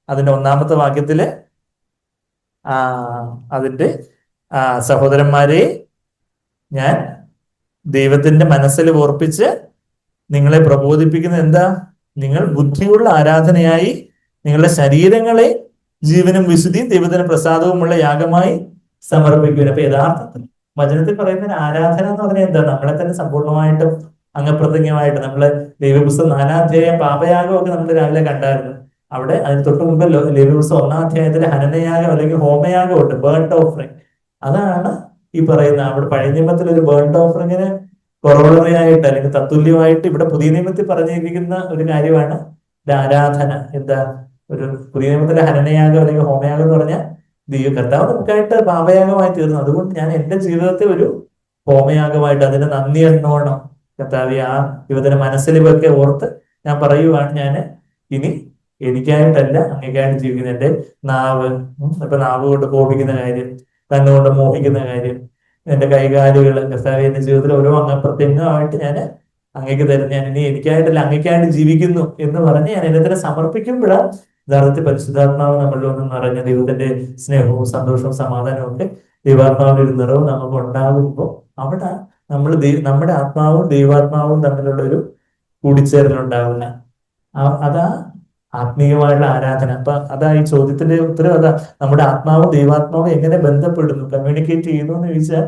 അതിന്റെ 1-ാമത്തെ വാക്യത്തില് അതിന്റെ സഹോദരന്മാരെ, ഞാൻ ദൈവത്തിന്റെ മനസ്സിൽ ഓർപ്പിച്ച് നിങ്ങളെ പ്രബോധിപ്പിക്കുന്നത് എന്താ? നിങ്ങൾ ബുദ്ധിയുള്ള ആരാധനയായി നിങ്ങളുടെ ശരീരങ്ങളെ ജീവനും വിശുദ്ധിയും ദൈവത്തിന് പ്രസാദവുമുള്ള യാഗമായി സമർപ്പിക്കുക. അപ്പൊ യഥാർത്ഥത്തിൽ വചനത്തിൽ പറയുന്ന ആരാധന എന്ന് പറഞ്ഞാൽ എന്താ? നമ്മളെ തന്നെ സമ്പൂർണ്ണമായിട്ടും അംഗപ്രത്യംഗമായിട്ട്, നമ്മള് ദൈവപുസ്തകം 4-ാം അധ്യായം പാപയാഗം ഒക്കെ നമ്മൾ രാവിലെ കണ്ടായിരുന്നു. അവിടെ അതിന് തൊട്ട് മുമ്പ് ലേവ്യപുസ്തകം 1-ാം അധ്യായത്തിലെ ഹനനയാഗം അല്ലെങ്കിൽ ഹോമയാഗം ഉണ്ട്, ബേൺഡ് ഓഫറിങ്. അതാണ് ഈ പറയുന്ന അവിടെ പഴയ നിയമത്തിൽ ഒരു ബേൺഡ് ഓഫറിങ്ങിന് കൊറോളറി ആയിട്ട് അല്ലെങ്കിൽ തത്തുല്യമായിട്ട് ഇവിടെ പുതിയ നിയമത്തിൽ പറഞ്ഞിരിക്കുന്ന ഒരു കാര്യമാണ് ആരാധന. എന്താ? ഒരു പുതിയ നിയമത്തിലെ ഹനനയാഗം അല്ലെങ്കിൽ ഹോമയാഗം എന്ന് പറഞ്ഞാൽ കർത്താവ് നമുക്കായിട്ട് പാപയാഗമായി തീർന്നു. അതുകൊണ്ട് ഞാൻ എന്റെ ജീവിതത്തെ ഒരു ഹോമയാഗമായിട്ട് അതിന് നന്ദി എന്നോണം കർത്താവ് ആ യുവതിനെ മനസ്സിലൊക്കെ ഓർത്ത് ഞാൻ പറയുവാണ്, ഞാൻ ഇനി എനിക്കായിട്ടല്ല അങ്ങേക്കായിട്ട് ജീവിക്കുന്നത്. എന്റെ നാവ്, ഇപ്പൊ നാവ് കൊണ്ട് കോപിക്കുന്ന കാര്യം, കണ്ണുകൊണ്ട് മോഹിക്കുന്ന കാര്യം, എന്റെ കൈകാലുകൾ, കർത്താവ് എന്റെ ജീവിതത്തിൽ ഓരോ അംഗപ്രത്യംഗമായിട്ട് ഞാൻ അങ്ങേക്ക് തരുന്ന, ഞാൻ ഇനി എനിക്കായിട്ടല്ല അങ്ങേക്കായിട്ട് ജീവിക്കുന്നു എന്ന് പറഞ്ഞ് ഞാൻ എന്നെ തന്നെ സമർപ്പിക്കുമ്പോഴാണ് യഥാർത്ഥത്തിൽ പരിശുദ്ധാത്മാവ് നമ്മളിൽ ഒന്ന് നിറഞ്ഞ ദൈവത്തിന്റെ സ്നേഹവും സന്തോഷവും സമാധാനവും ഒക്കെ ദൈവാത്മാവിന്റെ ഒരു നിറവും നമുക്ക് ഉണ്ടാകുമ്പോൾ അവിടെ നമ്മൾ നമ്മുടെ ആത്മാവും ദൈവാത്മാവും തമ്മിലുള്ള ഒരു കൂടിച്ചേരലുണ്ടാകുന്ന അതാ ആത്മീയമായിട്ടുള്ള ആരാധന. അപ്പൊ അതാ ഈ ചോദ്യത്തിന്റെ ഉത്തരം. അതാ നമ്മുടെ ആത്മാവും ദൈവാത്മാവും എങ്ങനെ ബന്ധപ്പെടുന്നു, കമ്മ്യൂണിക്കേറ്റ് ചെയ്യുന്നു എന്ന് ചോദിച്ചാൽ,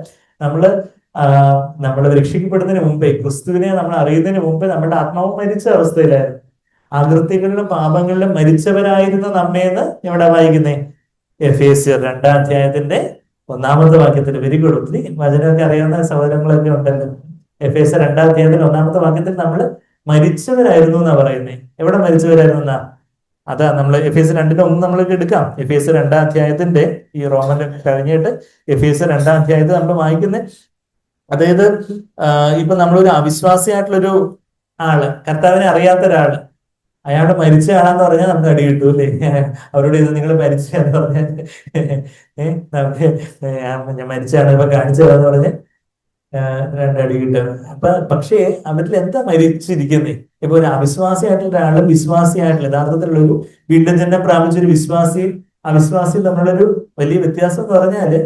നമ്മൾ രക്ഷിക്കപ്പെടുന്നതിന് മുമ്പേ, ക്രിസ്തുവിനെ നമ്മൾ അറിയുന്നതിന് മുമ്പേ നമ്മുടെ ആത്മാവ് മരിച്ച അവസ്ഥയിലായിരുന്നു. അകൃത്യങ്ങളിലും പാപങ്ങളിലും മരിച്ചവരായിരുന്ന നമ്മേന്ന് എവിടെ വായിക്കുന്നേ? എഫേസ്യർ 2-ാം അധ്യായത്തിന്റെ 1-ാമത്തെ വാക്യത്തിൽ. Very good. ഒത്തിരി വചനമൊക്കെ അറിയാവുന്ന സഹോദരങ്ങളൊക്കെ ഉണ്ടല്ലോ. എഫേസ്യർ 2-ാം അധ്യായത്തിൽ 1-ാമത്തെ വാക്യത്തിൽ നമ്മൾ മരിച്ചവരായിരുന്നു എന്നാ പറയുന്നത്. എവിടെ മരിച്ചവരായിരുന്നു എന്നാ? അതാ നമ്മൾ എഫേസ്യർ 2-ന്റെ 1 നമ്മൾക്ക് എടുക്കാം. എഫേസ്യർ 2-ാം അധ്യായത്തിന്റെ ഈ റോമൻ കഴിഞ്ഞിട്ട് എഫേസ്യർ 2-ാം അധ്യായത്തിൽ നമ്മൾ വായിക്കുന്നത്, അതായത് ഇപ്പൊ നമ്മളൊരു അവിശ്വാസിയായിട്ടുള്ളൊരു ആള്, കർത്താവിനെ അറിയാത്ത ഒരാള്, അയാളുടെ മരിച്ച ആളാന്ന് പറഞ്ഞാൽ നമുക്ക് അടി കിട്ടും അല്ലേ? അവരോട് ഇത് നിങ്ങൾ മരിച്ചാന്ന് പറഞ്ഞാൽ നമുക്ക് ഞാൻ മരിച്ചാണ് ഇപ്പൊ കാണിച്ചതാന്ന് പറഞ്ഞ് 2 അടി കിട്ടും. പക്ഷേ അവരിൽ എന്താ മരിച്ചിരിക്കുന്നത്? ഇപ്പൊ ഒരു അവിശ്വാസിയായിട്ടുള്ള ഒരാള് വിശ്വാസിയായിട്ടുള്ള യഥാർത്ഥത്തിലുള്ള ഒരു വീണ്ടും ജന്മം പ്രാപിച്ചൊരു വിശ്വാസിയും അവിശ്വാസിയും തമ്മിലൊരു വലിയ വ്യത്യാസം എന്ന് പറഞ്ഞാല്,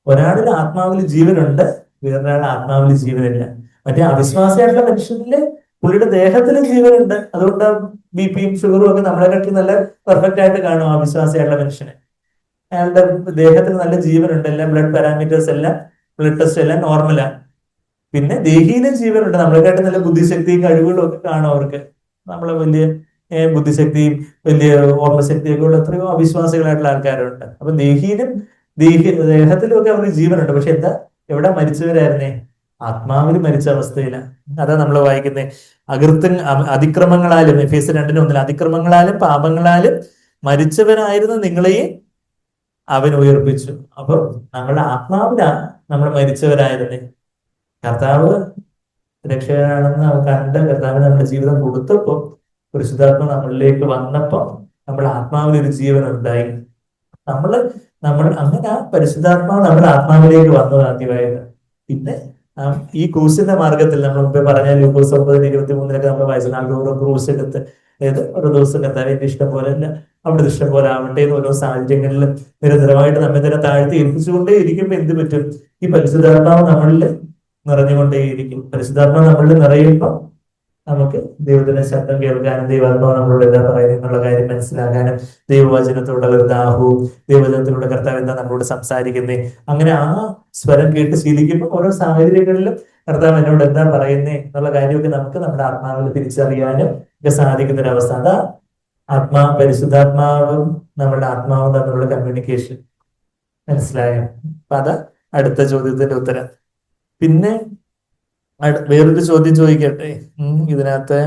ഒരാളിൽ ആത്മാവിൽ ജീവനുണ്ട്, വേറൊരാളുടെ ആത്മാവിൽ ജീവനില്ല. മറ്റേ അവിശ്വാസിയായിട്ടുള്ള മനുഷ്യനില് പുള്ളിയുടെ ദേഹത്തിൽ ജീവനുണ്ട്. അതുകൊണ്ട് ബിപിയും ഷുഗറും ഒക്കെ നമ്മളെക്കാട്ടി നല്ല പെർഫെക്റ്റ് ആയിട്ട് കാണും ആ വിശ്വാസിയായിട്ടുള്ള മനുഷ്യന്. അയാളുടെ ദേഹത്തിൽ നല്ല ജീവനുണ്ട്, എല്ലാം ബ്ലഡ് പാരാമീറ്റേഴ്സ് എല്ലാം, ബ്ലഡ് ടെസ്റ്റ് എല്ലാം നോർമലാണ്. പിന്നെ ദേഹിയിലെ ജീവനുണ്ട്, നമ്മളെക്കാട്ടി നല്ല ബുദ്ധിശക്തിയും കഴിവുകളും ഒക്കെ കാണും അവർക്ക്. നമ്മളെ വലിയ ബുദ്ധിശക്തിയും വലിയ ഓർമ്മശക്തിയൊക്കെ ഉള്ള എത്രയോ അവിശ്വാസികളായിട്ടുള്ള ആൾക്കാരുണ്ട്. അപ്പൊ ദേഹത്തിലും ഒക്കെ അവർക്ക് ജീവനുണ്ട്. പക്ഷെ എന്താ? എവിടെ മരിച്ചവരായിരുന്നേ? ആത്മാവിൽ മരിച്ച അവസ്ഥയിലാണ്. അതാ നമ്മൾ വായിക്കുന്നത്, അതിക്രമങ്ങളാലും, എഫേസ്യർ 2-ന്റെ 1 അതിക്രമങ്ങളാലും പാപങ്ങളാലും മരിച്ചവരായിരുന്നു നിങ്ങളെയും അവൻ ഉയർപ്പിച്ചു. അപ്പൊ നമ്മളുടെ ആത്മാവിലാണ് നമ്മൾ മരിച്ചവരായിരുന്നേ. കർത്താവ് രക്ഷകനാണെന്ന് കണ്ട് കർത്താവിന് നമ്മുടെ ജീവിതം കൊടുത്തപ്പോ, പരിശുദ്ധാത്മ നമ്മളിലേക്ക് വന്നപ്പോ നമ്മുടെ ആത്മാവിനൊരു ജീവൻ ഉണ്ടായി. നമ്മൾ അങ്ങനെ പരിശുദ്ധാത്മാവ് നമ്മുടെ ആത്മാവിലേക്ക് വന്നത് ആദ്യമായിട്ട്. പിന്നെ ഈ ക്രൂസിന്റെ മാർഗത്തിൽ നമ്മൾ മുമ്പേ പറഞ്ഞ ലൂക്കോസ് 9:23 നമ്മൾ വായിച്ചു, ക്രൂസ് എടുത്ത്, ഏത് ഓരോ ദിവസം കർത്താവിന്റെ ഇഷ്ടം പോലെ അല്ല, അവിടെ ഇഷ്ടം പോലെ ആവട്ടെ എന്ന് ഓരോ സാഹചര്യങ്ങളിലും നിരന്തരമായിട്ട് നമ്മെ തന്നെ താഴ്ത്തി ഏൽപ്പിച്ചുകൊണ്ടേ ഇരിക്കുമ്പോ എന്ത് പറ്റും? ഈ പരിശുദ്ധാത്മാവ് നമ്മളിൽ നിറഞ്ഞുകൊണ്ടേയിരിക്കും. പരിശുദ്ധാത്മാവ് നമ്മളിൽ നിറയുമ്പോൾ നമുക്ക് ദൈവത്തിന്റെ ശബ്ദം കേൾക്കാനും ദൈവാത്മാവ് നമ്മളോട് എന്താ പറയുന്നത് എന്നുള്ള കാര്യം മനസ്സിലാക്കാനും ദൈവവചനത്തോടുള്ള ഒരു ദാഹവും ദൈവവചനത്തിലൂടെ കർത്താവ് എന്താ നമ്മളോട് സംസാരിക്കുന്നേ, അങ്ങനെ ആ സ്വരം കേട്ട് ശീലിക്കുമ്പോൾ ഓരോ സാഹചര്യങ്ങളിലും കർത്താവ് എന്നോട് എന്താ പറയുന്നേ എന്നുള്ള കാര്യമൊക്കെ നമുക്ക് നമ്മുടെ ആത്മാവിൽ തിരിച്ചറിയാനും ഒക്കെ സാധിക്കുന്ന ഒരു അവസ്ഥ. അതാ പരിശുദ്ധാത്മാവും നമ്മളുടെ ആത്മാവും തമ്മിലുള്ള കമ്മ്യൂണിക്കേഷൻ. മനസ്സിലായോ? അപ്പൊ അതാ അടുത്ത ചോദ്യത്തിന്റെ ഉത്തരം. പിന്നെ വേറൊരു ചോദ്യം ചോദിക്കട്ടെ. ഇതിനകത്ത്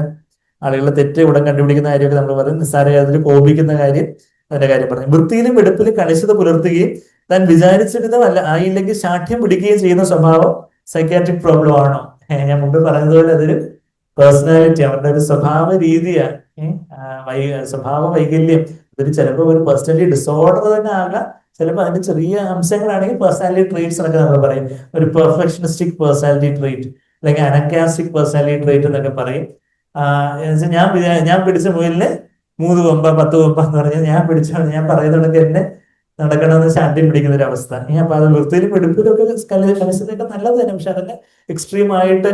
ആളുകളെ തെറ്റ് ഉടൻ കണ്ടുപിടിക്കുന്ന കാര്യമൊക്കെ നമ്മൾ പറയും. നിസ്സാര അതിൽ കോപിക്കുന്ന കാര്യം, അതിന്റെ കാര്യം പറഞ്ഞു. വൃത്തിയിലും വെടുപ്പിലും കണിശത പുലർത്തുകയും താൻ വിചാരിച്ചിരുന്നതല്ല ആയില്ലെങ്കിൽ ശാഠ്യം പിടിക്കുകയും ചെയ്യുന്ന സ്വഭാവം സൈക്കാട്രിക് പ്രോബ്ലം ആണോ? ഞാൻ മുമ്പ് പറഞ്ഞതുപോലെ അതൊരു പേഴ്സണാലിറ്റി, അവരുടെ ഒരു സ്വഭാവ രീതിയാണ്. സ്വഭാവ വൈകല്യം. ഇതൊരു ചിലപ്പോൾ ഒരു പേഴ്സണാലിറ്റി ഡിസോർഡർ തന്നെ ആകാം. ചിലപ്പോൾ അതിന്റെ ചെറിയ അംശങ്ങളാണെങ്കിൽ പേഴ്സണാലിറ്റി ട്രേറ്റ്സ് എന്നൊക്കെ നമ്മൾ പറയും. ഒരു പെർഫെക്ഷനിസ്റ്റിക് പേഴ്സണാലിറ്റി ട്രേറ്റ് അല്ലെങ്കിൽ അനക്കാസ്റ്റിക് പേഴ്സണാലിറ്റി ട്രേറ്റ് എന്നൊക്കെ പറയും. ഞാൻ പിടിച്ച മുയലിന് 3 കൊമ്പ 10 കൊമ്പ എന്ന് പറഞ്ഞാൽ ഞാൻ പറയുന്നുണ്ടെങ്കിൽ എന്നെ നടക്കണമെന്ന് ശാഠ്യം പിടിക്കുന്ന ഒരു അവസ്ഥ. അപ്പൊ അത് വൃത്തിയിലും വെടുപ്പിലും ഒക്കെ കലിശതൊക്കെ നല്ലത് തന്നെ. പക്ഷെ അതൊക്കെ എക്സ്ട്രീം ആയിട്ട്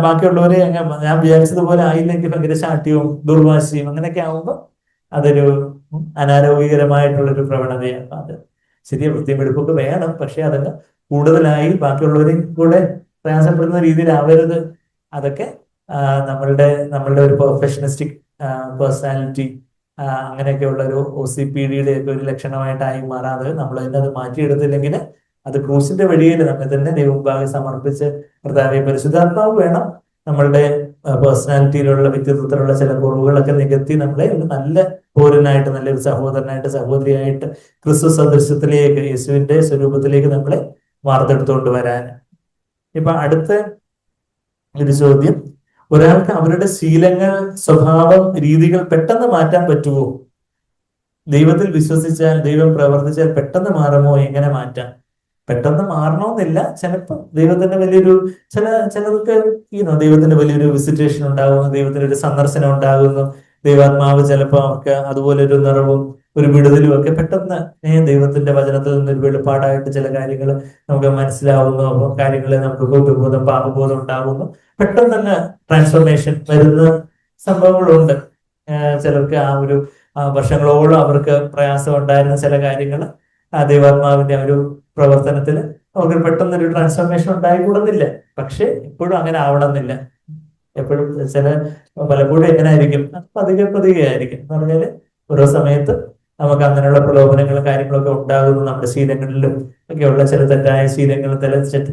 ബാക്കിയുള്ളവരെ ഞാൻ വിചാരിച്ചതുപോലെ ആയില്ലെങ്കിൽ ഭയങ്കര ശാഠ്യവും ദുർവാശിയും അങ്ങനെയൊക്കെ ആവുമ്പോൾ അതൊരു അനാരോഗ്യകരമായിട്ടുള്ളൊരു പ്രവണതയാണ്. അത് ശരിയ വൃത്തിയും വെടുപ്പൊക്കെ വേണം, പക്ഷെ അതൊക്കെ കൂടുതലായി ബാക്കിയുള്ളവരെയും കൂടെ പ്രയാസപ്പെടുന്ന രീതിയിലാവരുത്. അതൊക്കെ നമ്മളുടെ ഒരു പെർഫെക്ഷനിസ്റ്റിക് പേഴ്സണാലിറ്റി അങ്ങനെയൊക്കെയുള്ള ഒരു OCPDയുടെ ഒക്കെ ഒരു ലക്ഷണമായിട്ടായി മാറാതെ നമ്മൾ അത് മാറ്റിയെടുത്തില്ലെങ്കിൽ അത് ക്രൂസിന്റെ വഴിയിൽ നമ്മെ തന്നെ ദൈവമുമ്പാകെ സമർപ്പിച്ച് കർത്താവെ പരിശുദ്ധാത്മാവ് വേണം നമ്മളുടെ പേഴ്സണാലിറ്റിയിലുള്ള വ്യക്തിത്വത്തിലുള്ള ചില കുറവുകളൊക്കെ നികത്തി നമ്മളെ ഒരു നല്ല പൗരനായിട്ട്, നല്ലൊരു സഹോദരനായിട്ട്, സഹോദരിയായിട്ട് ക്രിസ്തു സദൃശ്യത്തിലേക്ക്, യേശുവിന്റെ സ്വരൂപത്തിലേക്ക് നമ്മളെ വാർത്തെടുത്തുകൊണ്ട് വരാൻ. ഇപ്പൊ അടുത്ത ഒരു ചോദ്യം, ഒരാൾക്ക് അവരുടെ ശീലങ്ങൾ, സ്വഭാവം, രീതികൾ പെട്ടെന്ന് മാറ്റാൻ പറ്റുമോ? ദൈവത്തിൽ വിശ്വസിച്ചാൽ, ദൈവം പ്രവർത്തിച്ചാൽ പെട്ടെന്ന് മാറുമോ? എങ്ങനെ മാറ്റാം? പെട്ടെന്ന് മാറണമെന്നില്ല. ചിലപ്പോൾ ദൈവത്തിന്റെ വലിയൊരു ചിലർക്ക് ദൈവത്തിന്റെ വലിയൊരു വിസിറ്റേഷൻ ഉണ്ടാകുന്നു, ദൈവത്തിന്റെ ഒരു സന്ദർശനം ഉണ്ടാകുന്നു, ദൈവാത്മാവ് ചിലപ്പോൾ അവർക്ക് അതുപോലെ ഒരു നിറവും ഒരു വിടുതലും ഒക്കെ പെട്ടെന്ന് ദൈവത്തിന്റെ വചനത്തിൽ നിന്നൊരു വെളിപ്പാടായിട്ട് ചില കാര്യങ്ങൾ നമുക്ക് മനസ്സിലാവുന്നു. അപ്പോൾ കാര്യങ്ങളെ നമുക്ക് ബോധബോധം, പാപബോധം ഉണ്ടാകുന്നു. പെട്ടെന്ന് തന്നെ ട്രാൻസ്ഫോർമേഷൻ വരുന്ന സംഭവങ്ങളുണ്ട്. ചിലർക്ക് ആ ഒരു വർഷങ്ങളോളം അവർക്ക് പ്രയാസം ഉണ്ടായിരുന്ന ചില കാര്യങ്ങൾ ആ ദൈവാത്മാവിന്റെ ഒരു പ്രവർത്തനത്തിൽ അവർക്ക് പെട്ടെന്നൊരു ട്രാൻസ്ഫോർമേഷൻ ഉണ്ടായിക്കൂടുന്നില്ല. പക്ഷെ എപ്പോഴും അങ്ങനെ ആവണമെന്നില്ല. എപ്പോഴും പലപ്പോഴും എങ്ങനെ ആയിരിക്കും, പതുക്കെ ആയിരിക്കും എന്ന് പറഞ്ഞാല് ഓരോ സമയത്ത് നമുക്ക് അങ്ങനെയുള്ള പ്രലോഭനങ്ങളും കാര്യങ്ങളൊക്കെ ഉണ്ടാകുന്നു. നമ്മുടെ ശീലങ്ങളിലും ഒക്കെയുള്ള ചില തെറ്റായ ശീലങ്ങളും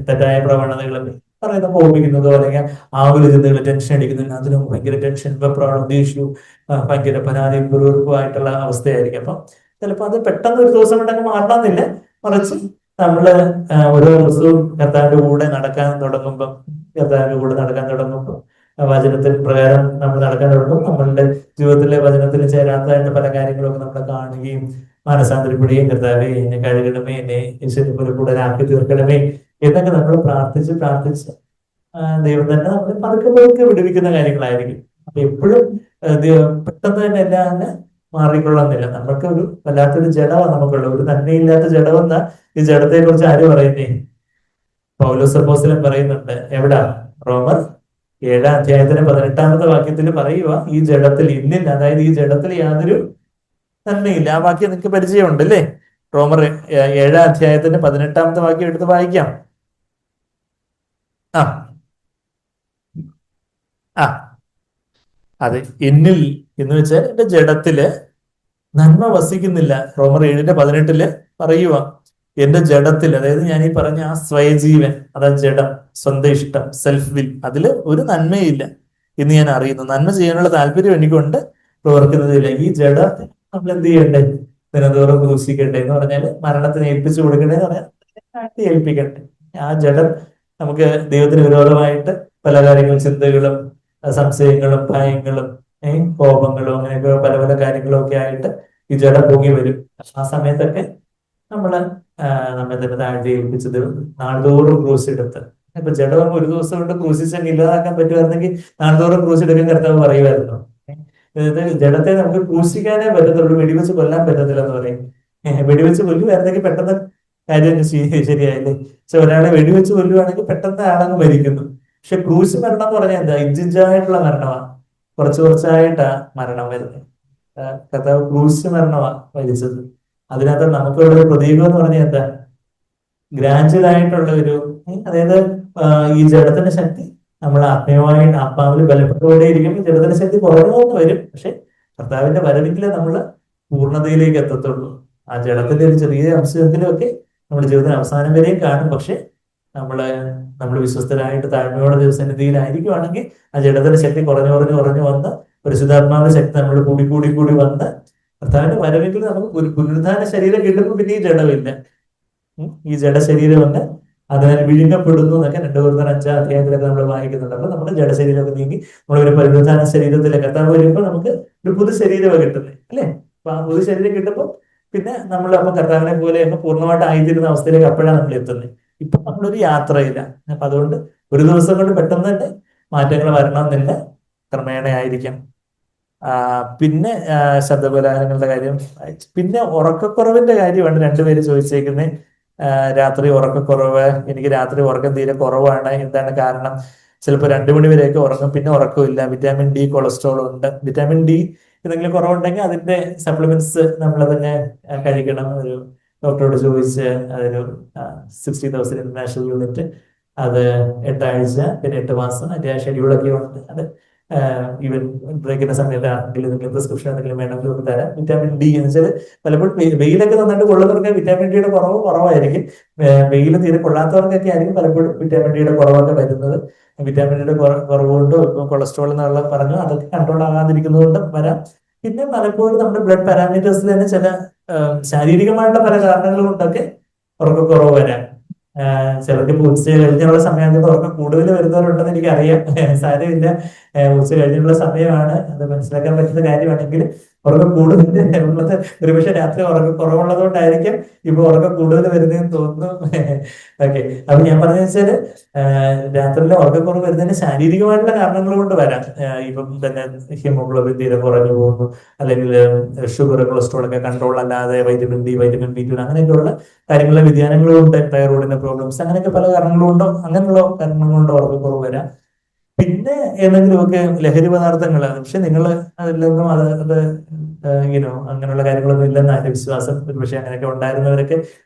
തെറ്റായ പ്രവണതകളും പറയുന്ന കോപിക്കുന്നതോ അല്ലെങ്കിൽ ആകുല ചിന്തകൾ, ടെൻഷൻ അടിക്കുന്നതിന് അതിനും ഭയങ്കര ടെൻഷൻ, വെപ്രാളം, ദേഷ്യവും ഭയങ്കര പരാതിയും പൂർവ്വമായിട്ടുള്ള അവസ്ഥയായിരിക്കും. അപ്പം ചിലപ്പോൾ അത് പെട്ടെന്ന് ഒരു ദിവസം കൊണ്ടങ്ങ് മാറണമെന്നില്ല. മറിച്ച് നമ്മള് ഓരോ ദിവസവും കർത്താവിന്റെ കൂടെ നടക്കാൻ തുടങ്ങുമ്പോൾ വചനത്തിൽ പ്രകാരം നമ്മൾ നടക്കാൻ തുടങ്ങും. നമ്മളുടെ ജീവിതത്തിലെ വചനത്തിൽ ചേരാത്തതായിട്ട് പല കാര്യങ്ങളൊക്കെ നമ്മൾ കാണുകയും മാനസാന്തരപ്പെടുകയും, കർത്താവെ എന്നെ കഴുകണമേ, എന്നെ യേശുവിനെ പോലെ കൂടെ ആക്കി തീർക്കണമേ എന്നൊക്കെ നമ്മൾ പ്രാർത്ഥിച്ച് ദൈവം തന്നെ നമ്മളെ പതുക്കെ വിടുവിക്കുന്ന കാര്യങ്ങളായിരിക്കും. അപ്പൊ എപ്പോഴും പെട്ടെന്ന് തന്നെ എല്ലാം മാറിക്കൊള്ളുന്നില്ല. നമുക്ക് ഒരു വല്ലാത്തൊരു ജഡമാണ് നമുക്കുള്ള ഒരു നന്മയില്ലാത്ത ജഡമെന്ന ഈ ജഡത്തെ കുറിച്ച് ആര് പറയുന്നേ? പൗലോസ് അപ്പോസ്തലൻ പറയുന്നുണ്ട്. എവിടാ? റോമർ 7-ാം അധ്യായത്തിന് 18-ാമത്തെ വാക്യത്തിൽ പറയുക, ഈ ജഡത്തിൽ ഇന്നില്ല, അതായത് ഈ ജഡത്തിൽ യാതൊരു നന്മയില്ല. ആ വാക്യം നിങ്ങൾക്ക് പരിചയമുണ്ട് അല്ലേ? റോമർ 7-ാം അധ്യായത്തിന്റെ 18-ാമത്തെ വാക്യം എടുത്ത് വായിക്കാം. അതെ, എന്നിൽ എന്ന് വെച്ചാൽ എന്റെ ജഡത്തില് നന്മ വസിക്കുന്നില്ല. റോമർ 7-ന്റെ 18 പറയുക, എന്റെ ജഡത്തിൽ, അതായത് ഞാൻ ഈ പറഞ്ഞ ആ സ്വയജീവൻ, അതായത് ജഡം, സ്വന്തം ഇഷ്ടം, സെൽഫ് വിൽ, അതില് ഒരു നന്മയില്ല എന്ന് ഞാൻ അറിയുന്നു. നന്മ ചെയ്യാനുള്ള താല്പര്യം എനിക്കുണ്ട്, പ്രവർത്തിക്കുന്നതില്ല. ഈ ജഡത്തെ നമ്മൾ എന്ത് ചെയ്യണ്ടേ? ദിനതോറും ക്രൂശിക്കണ്ടേ എന്ന് പറഞ്ഞാല് മരണത്തിന് ഏൽപ്പിച്ചു കൊടുക്കണ്ടേ എന്ന് പറഞ്ഞാൽ ഏൽപ്പിക്കണ്ടേ. ആ ജഡം നമുക്ക് ദൈവത്തിന് വിരോധമായിട്ട് പല കാര്യങ്ങളും, ചിന്തകളും, സംശയങ്ങളും, ഭയങ്ങളും, കോപങ്ങളും, അങ്ങനെയൊക്കെ പല പല കാര്യങ്ങളും ഒക്കെ ആയിട്ട് ഈ ജഡം പൊങ്ങി വരും. ആ സമയത്തൊക്കെ നമ്മള് നമ്മെ തന്നെ താഴ്ത്തി ഏൽപ്പിച്ചത് നാൾതോറും ക്രൂശ് എടുത്ത്. ഇപ്പൊ ജഡം ഒരു ദിവസം കൊണ്ട് ക്രൂശിച്ചങ്ങ് ഇല്ലാതാക്കാൻ പറ്റുമായിരുന്നെങ്കിൽ നാൾതോറും ക്രൂശ് എടുക്കാൻ കർത്താവ് പറയുമായിരുന്നു. ജഡത്തെ നമുക്ക് ക്രൂശിക്കാനേ പറ്റത്തുള്ളൂ, വെടിവെച്ച് കൊല്ലാൻ പറ്റത്തില്ല എന്ന് പറയും. വെടിവെച്ച് കൊല്ലുമായിരുന്നെങ്കിൽ പെട്ടെന്ന് കാര്യം ശരിയായില്ലേ? പക്ഷെ ഒരാളെ വെടിവെച്ച് കൊല്ലുവാണെങ്കിൽ പെട്ടെന്ന് ആളങ്ങ് മരിക്കുന്നു. പക്ഷെ ക്രൂശ് മരണം എന്ന് പറഞ്ഞാൽ എന്താ? ഇഞ്ചിഞ്ചായിട്ടുള്ള മരണമാണ്, കുറച്ചായിട്ടാ മരണം വരുന്നത്. കർത്താവ് ക്രൂശ് മരണമാണ് മരിച്ചത്. അതിനകത്ത് നമുക്കുള്ള ഒരു പ്രതീകം എന്ന് പറഞ്ഞാൽ എന്താ? ഗ്രാജുവൽ ആയിട്ടുള്ള ഒരു, അതായത് ഈ ജഡത്തിന്റെ ശക്തി നമ്മൾ ആത്മാവിൽ ബലപ്പെട്ടുകൊണ്ടേയിരിക്കും. ജഡത്തിന്റെ ശക്തി കുറഞ്ഞു വരും. പക്ഷെ കർത്താവിന്റെ വരവിങ്കിലേ നമ്മൾ പൂർണ്ണതയിലേക്ക് എത്തത്തുള്ളൂ. ആ ജഡത്തിന്റെ ഒരു ചെറിയ അംശത്തിലും ഒക്കെ നമ്മുടെ ജീവിതത്തിന് അവസാനം വരെയും കാണും. പക്ഷെ നമ്മള് നമ്മൾ വിശ്വസ്തരായിട്ട് താഴ്മയോടെ ദൈവസന്നിധിയിലായിരിക്കുവാണെങ്കിൽ ആ ജഡത്തിന്റെ ശക്തി കുറഞ്ഞു കുറഞ്ഞു കുറഞ്ഞു വന്ന് പരിശുദ്ധാത്മാവിന്റെ ശക്തി നമ്മൾ കൂടി കൂടി കൂടി വന്ന് കർത്താവിന്റെ വരവെങ്കിൽ നമുക്ക് ഒരു പുനരുദ്ധാന ശരീരം കിട്ടുമ്പോൾ പിന്നെ ഈ ജഡമില്ല. ഈ ജഡശരീരം വന്ന് അതിനാൽ വിഴുങ്ങപ്പെടുന്നു എന്നൊക്കെ 2 Corinthians 5-ാം അധ്യായത്തിലൊക്കെ നമ്മൾ വായിക്കുന്നുണ്ട്. അപ്പൊ നമ്മുടെ ജഡശരീരമൊക്കെ നീങ്ങി നമ്മളൊരു പരിണുദ്ധാന ശരീരത്തിലെ കർത്താവ് വരുമ്പോൾ നമുക്ക് ഒരു പുതു ശരീരമാണ് കിട്ടുന്നത്, അല്ലെ? അപ്പൊ ആ പുതു ശരീരം കിട്ടുമ്പോൾ പിന്നെ നമ്മൾ അപ്പൊ കർത്താവിനെ പോലെ പൂർണ്ണമായിട്ട് ആയിത്തീരുന്ന അവസ്ഥയിലേക്ക് അപ്പോഴാണ് നമ്മൾ എത്തുന്നത്. ഇപ്പൊ നമ്മളൊരു യാത്രയില്ല. അപ്പൊ അതുകൊണ്ട് ഒരു ദിവസം കൊണ്ട് പെട്ടെന്ന് തന്നെ മാറ്റങ്ങൾ വരണമെന്നില്ല, ക്രമേണ ആയിരിക്കാം. പിന്നെ ശബ്ദകോലാഹലങ്ങളുടെ കാര്യം, പിന്നെ ഉറക്കക്കുറവിന്റെ കാര്യമാണ് രണ്ടുപേര് ചോദിച്ചേക്കുന്നത്. രാത്രി ഉറക്കക്കുറവ്, എനിക്ക് രാത്രി ഉറക്കം തീരെ കുറവാണ്, എന്താണ് കാരണം? ചിലപ്പോൾ 2 മണി വരെയൊക്കെ ഉറങ്ങും, പിന്നെ ഉറക്കമില്ല. വിറ്റാമിൻ ഡി, കൊളസ്ട്രോൾ ഉണ്ട്. വിറ്റാമിൻ ഡി എന്തെങ്കിലും കുറവുണ്ടെങ്കിൽ അതിന്റെ സപ്ലിമെന്റ്സ് നമ്മൾ തന്നെ കഴിക്കണം. ഒരു ഡോക്ടറോട് ചോദിച്ച് അതൊരു 60,000 ഇന്റർനാഷണൽ യൂണിറ്റ്, അത് 8 ആഴ്ച, പിന്നെ 8 മാസം, അതിന്റെ ഷെഡ്യൂളൊക്കെ ഉണ്ട്. അത് ഈവൻ ബ്രേക്കിന്റെ സമയത്ത് ആണെങ്കിലും നിങ്ങൾക്ക് പ്രിസ്ക്രിപ്ഷൻ എന്തെങ്കിലും വേണമെങ്കിൽ നമുക്ക് തരാം. വിറ്റാമിൻ ഡി എന്ന് വെച്ചാൽ പലപ്പോഴും വെയിലൊക്കെ നന്നായിട്ട് കൊള്ളുന്നവർക്ക് വിറ്റാമിൻ ഡിയുടെ കുറവ് കുറവായിരിക്കും. വെയിൽ തീരെ കൊള്ളാത്തവർക്കൊക്കെ ആയിരിക്കും പലപ്പോഴും വിറ്റാമിൻ ഡിയുടെ കുറവൊക്കെ വരുന്നത്. വിറ്റാമിൻ ഡിയുടെ കുറവുകൊണ്ടും ഇപ്പം കൊളസ്ട്രോൾ എന്നുള്ള പറഞ്ഞു അതൊക്കെ കൺട്രോൾ ആകാതിരിക്കുന്നത് കൊണ്ടും വരാം. പിന്നെ പലപ്പോഴും നമ്മുടെ ബ്ലഡ് പാരാമീറ്റേഴ്സിൽ തന്നെ ചില ശാരീരികമായിട്ടുള്ള പല കാരണങ്ങൾ കൊണ്ടൊക്കെ ഉറക്കക്കുറവ് വരാം. ചിലർക്ക് ഉച്ച കഴിഞ്ഞുള്ള സമയത്ത് ഉറക്കം കൂടുതൽ വരുന്നവരുണ്ടെന്ന് എനിക്കറിയാം. സാരമില്ല, ഉച്ച കഴിഞ്ഞുള്ള സമയമാണ്, അത് മനസ്സിലാക്കാൻ പറ്റുന്ന കാര്യമാണെങ്കിൽ ഉറക്കം കൂടുതൽ ഉള്ളത് ഒരുപക്ഷെ രാത്രി ഉറക്കം കുറവുള്ളത് കൊണ്ടായിരിക്കും ഇപ്പൊ ഉറക്കം കൂടുതൽ വരുന്നതെന്ന് തോന്നുന്നു. ഓക്കെ, അപ്പൊ ഞാൻ പറഞ്ഞു വെച്ചാല് രാത്രിയിലെ ഉറക്കക്കുറവ് വരുന്നതിന് ശാരീരികമായിട്ടുള്ള കാരണങ്ങൾ കൊണ്ട് വരാം. ഇപ്പം തന്നെ ഹീമോഗ്ലോബിൻ തീരെ കുറഞ്ഞു പോകുന്നു, അല്ലെങ്കിൽ ഷുഗർ, കൊളസ്ട്രോൾ ഒക്കെ കൺട്രോൾ അല്ലാതെ വൈറ്റമിൻ ഡി, വൈറ്റമിൻ ബി2 അങ്ങനെയൊക്കെയുള്ള കാര്യങ്ങളിലെ വ്യതിയാനങ്ങളുണ്ട്, തൈറോയിഡിന്റെ പ്രോബ്ലംസ്, അങ്ങനെയൊക്കെ പല കാരണങ്ങളുണ്ടോ, അങ്ങനെയുള്ള കാരണങ്ങളുണ്ടോ ഉറക്കക്കുറവ് വരാം. പിന്നെ ഏതെങ്കിലുമൊക്കെ ലഹരി പദാർത്ഥങ്ങൾ, പക്ഷെ നിങ്ങൾ അതിലൊന്നും അത് അങ്ങനെയുള്ള കാര്യങ്ങളൊന്നും ഇല്ലെന്ന് എന്റെ വിശ്വാസം. ഒരുപക്ഷെ അങ്ങനെയൊക്കെ ഉണ്ടായിരുന്നവരൊക്കെ